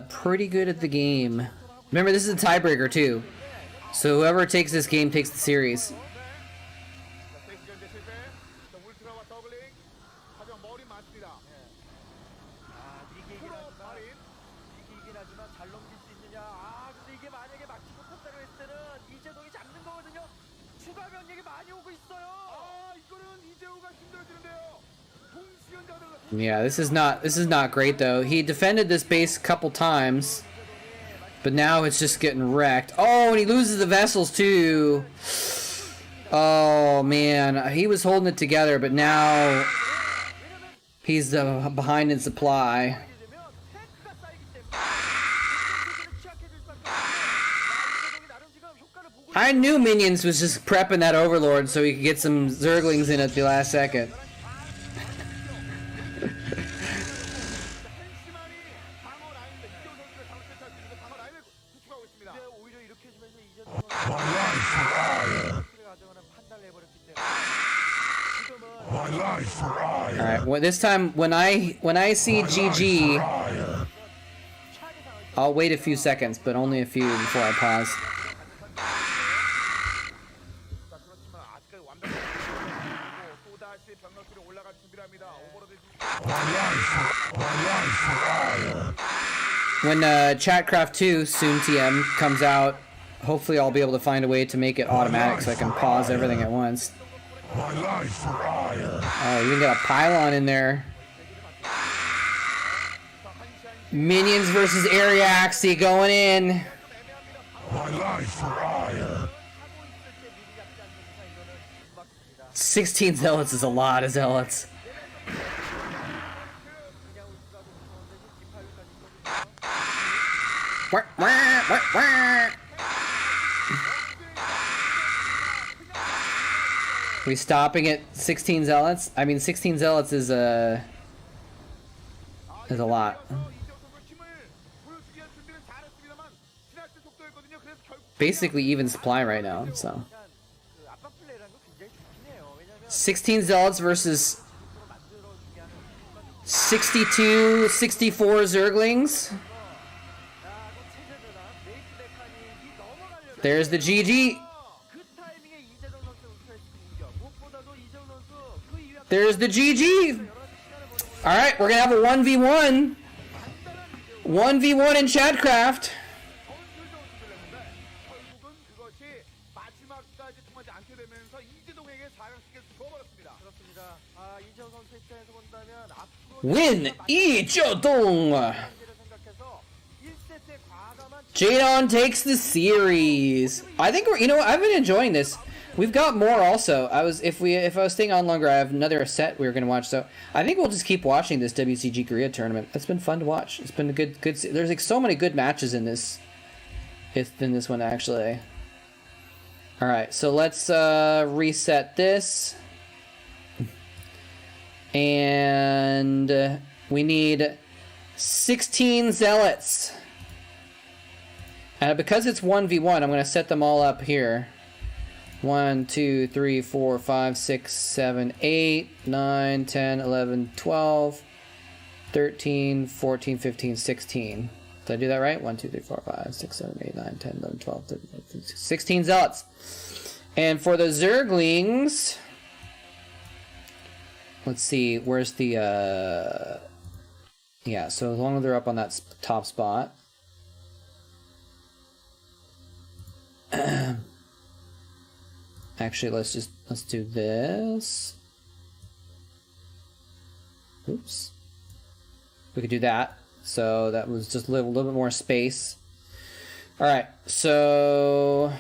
B: pretty good at the game. Remember, this is a tiebreaker too. So whoever takes this game takes the series.
A: 자, 세이지 견제 실패. 자, 울트라와 더블링. 하지만 머리 많습니다.
C: 이게
A: 프로 마린.
C: 이기긴 하지만 잘 넘길 수 있느냐. 근데 이게 만약에 막지 못한다고 했을 때는 이재동이 잡는 거거든요. 추가 병력이 많이 오고 있어요.
A: 이거는 이재호가 힘들어지는데요. 동시연자들.
B: Yeah, this is not great though. He defended this base a couple times, but now it's just getting wrecked. Oh, and he loses the vessels too. Oh man, he was holding it together, but now he's behind in supply. I knew Minions was just prepping that Overlord so he could get some Zerglings in at the last second.
F: My life for ire. My life for ire.
B: All right. Well, this time, when I see GG, I'll wait a few seconds, but only a few before I pause.
F: My life for ire.
B: When Chatcraft 2 soon TM comes out, hopefully I'll be able to find a way to make it automatic so I can pause everything at once.
F: My life for ire.
B: Oh, you can get a pylon in there. Minions versus Ariaxi going in.
F: My life for ire.
B: 16 zealots is a lot of zealots. Wah, wah, wah, wah. We stopping at 16 zealots? I mean, 16 zealots is a lot. Basically even supply right now, so. 16 zealots versus 62, 64 Zerglings. There's the GG. There's the GG. All right, we're gonna have a 1v1. 1v1 in Chatcraft. Win 이재동. Jadon takes the series. I think we're, I've been enjoying this. We've got more also. If I was staying on longer, I have another set we were gonna watch. So I think we'll just keep watching this WCG Korea tournament. It's been fun to watch. It's been a good. There's like so many good matches in this. In this one actually. All right, so let's reset this. And we need 16 zealots. And because it's 1v1, I'm going to set them all up here. 1, 2, 3, 4, 5, 6, 7, 8, 9, 10, 11, 12, 13, 14, 15, 16. Did I do that right? 1, 2, 3, 4, 5, 6, 7, 8, 9, 10, 11, 12, 13, 14, 16 zealots. And for the Zerglings, let's see, where's the, yeah, so as long as they're up on that top spot. Actually, let's do this. Oops. We could do that. So that was just a little bit more space. All right, so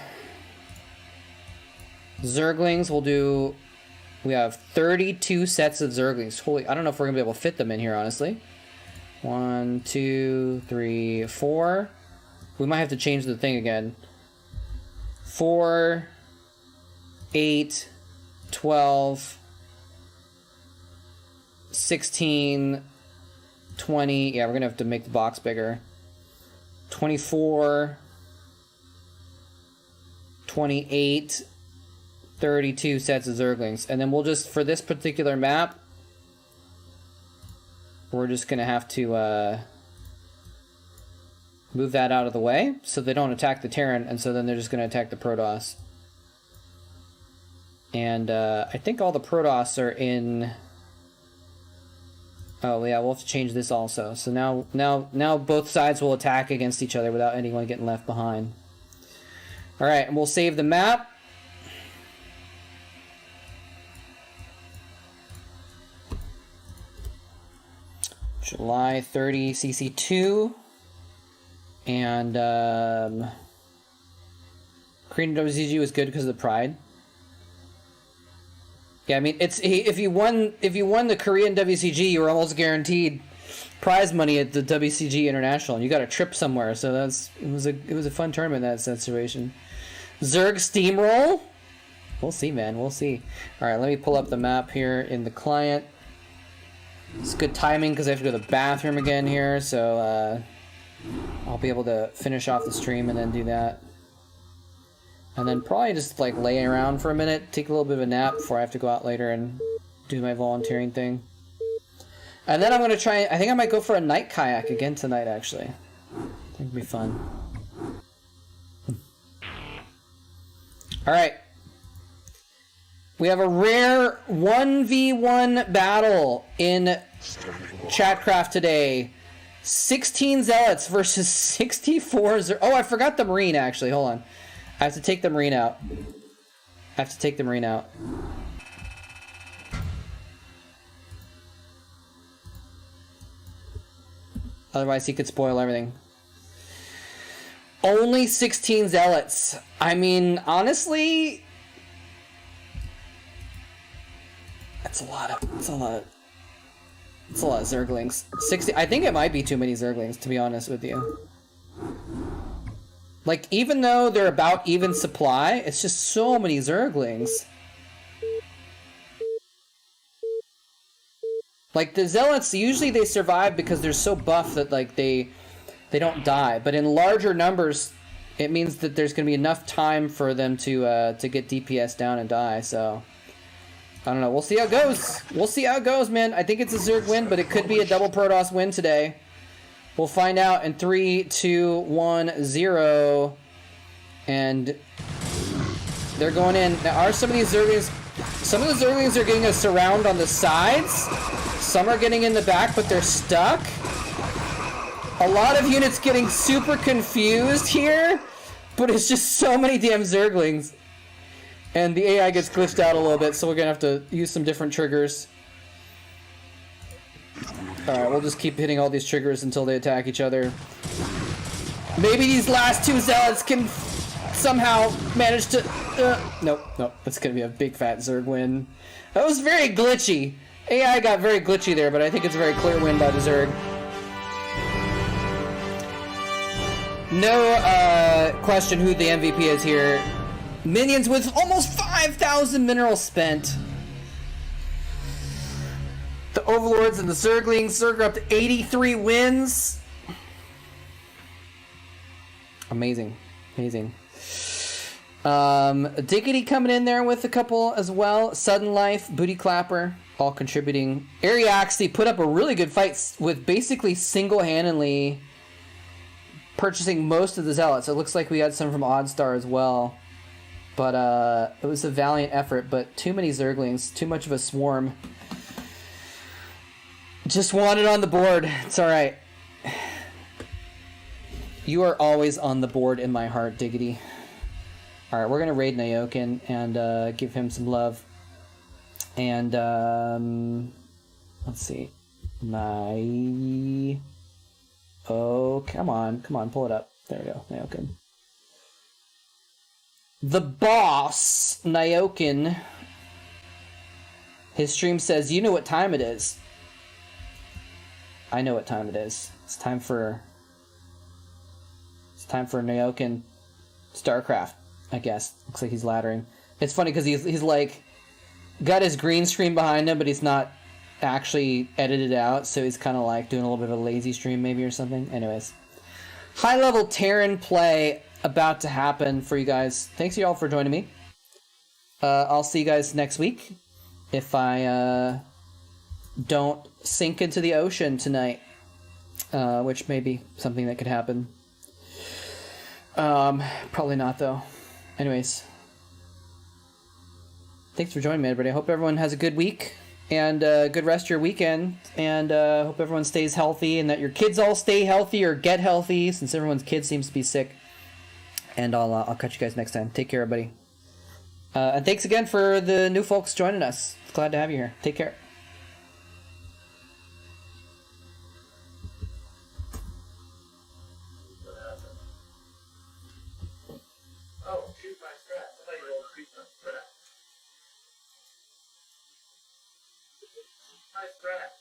B: Zerglings we'll do. We have 32 sets of Zerglings. Holy, I don't know if we're gonna be able to fit them in here, honestly. 1, 2, 3, 4. We might have to change the thing again. 4, 8, 12, 16, 20. Yeah, we're gonna have to make the box bigger. 24, 28, 32 sets of Zerglings. And then we'll just, for this particular map, we're just gonna have to move that out of the way so they don't attack the Terran, and so then they're just gonna attack the Protoss. And I think all the Protoss are in. Oh yeah, we'll have to change this also. So now both sides will attack against each other without anyone getting left behind. All right, and we'll save the map. July 30 CC2. And Korean WCG was good because of the pride. Yeah, I mean, if you won the Korean WCG, you were almost guaranteed prize money at the WCG International, and you got a trip somewhere. So it was a fun tournament in that situation. Zerg steamroll. We'll see, man. We'll see. All right, let me pull up the map here in the client. It's good timing because I have to go to the bathroom again here, so I'll be able to finish off the stream and then do that. And then probably just like lay around for a minute, take a little bit of a nap before I have to go out later and do my volunteering thing. And then I'm going to try, I think I might go for a night kayak again tonight, actually. I think it'd be fun. Alright. We have a rare 1v1 battle in Chatcraft today. 16 Zealots versus 64 Zerg. Oh, I forgot the Marine, actually. Hold on. I have to take the Marine out. Otherwise, he could spoil everything. Only 16 Zealots. I mean, honestly, that's a lot of Zerglings. 60. I think it might be too many Zerglings, to be honest with you. Like, even though they're about even supply, it's just so many Zerglings. Like, the Zealots, usually they survive because they're so buff that, like, they don't die. But in larger numbers, it means that there's going to be enough time for them to get DPS down and die, so... I don't know. We'll see how it goes. We'll see how it goes, man. I think it's a Zerg win, but it could be a double Protoss win today. We'll find out in 3, 2, 1, 0. And they're going in. Now, are some of these Zerglings... Some of the Zerglings are getting a surround on the sides. Some are getting in the back, but they're stuck. A lot of units getting super confused here. But it's just so many damn Zerglings. And the AI gets glitched out a little bit, so we're gonna have to use some different triggers. Alright, we'll just keep hitting all these triggers until they attack each other. Maybe these last two Zealots can somehow manage to... Nope, it's gonna be a big fat Zerg win. That was very glitchy. AI got very glitchy there, but I think it's a very clear win by the Zerg. No question who the MVP is here. Minions with almost 5,000 minerals spent. The Overlords and the Zerglings. Zerg are up to 83 wins. Amazing. Amazing. Diggity coming in there with a couple as well. Sudden Life, Booty Clapper, all contributing. Ariaxi put up a really good fight with basically single-handedly purchasing most of the Zealots. It looks like we had some from Oddstar as well. But it was a valiant effort, but too many Zerglings, too much of a swarm. Just want it on the board. It's alright. You are always on the board in my heart, Diggity. Alright, we're gonna raid Nayokin and give him some love. And let's see. Oh, come on, pull it up. There we go, Nayokin. The boss, Nayokin. His stream says, you know what time it is. I know what time it is. It's time for Nayokin Starcraft, I guess. Looks like he's laddering. It's funny because he's like got his green screen behind him, but he's not actually edited out, so he's kind of like doing a little bit of a lazy stream maybe or something. Anyways. High level Terran play about to happen for you guys. Thanks you all for joining me. I'll see you guys next week if I don't sink into the ocean tonight, which may be something that could happen. Probably not, though. Anyways, thanks for joining me, everybody. I hope everyone has a good week and good rest of your weekend, and hope everyone stays healthy and that your kids all stay healthy or get healthy, since everyone's kid seems to be sick. And I'll catch you guys next time. Take care, everybody. And thanks again for the new folks joining us. Glad to have you here. Take care.
H: Oh, shoot my strat. I thought you rolled creep my strat. My strat.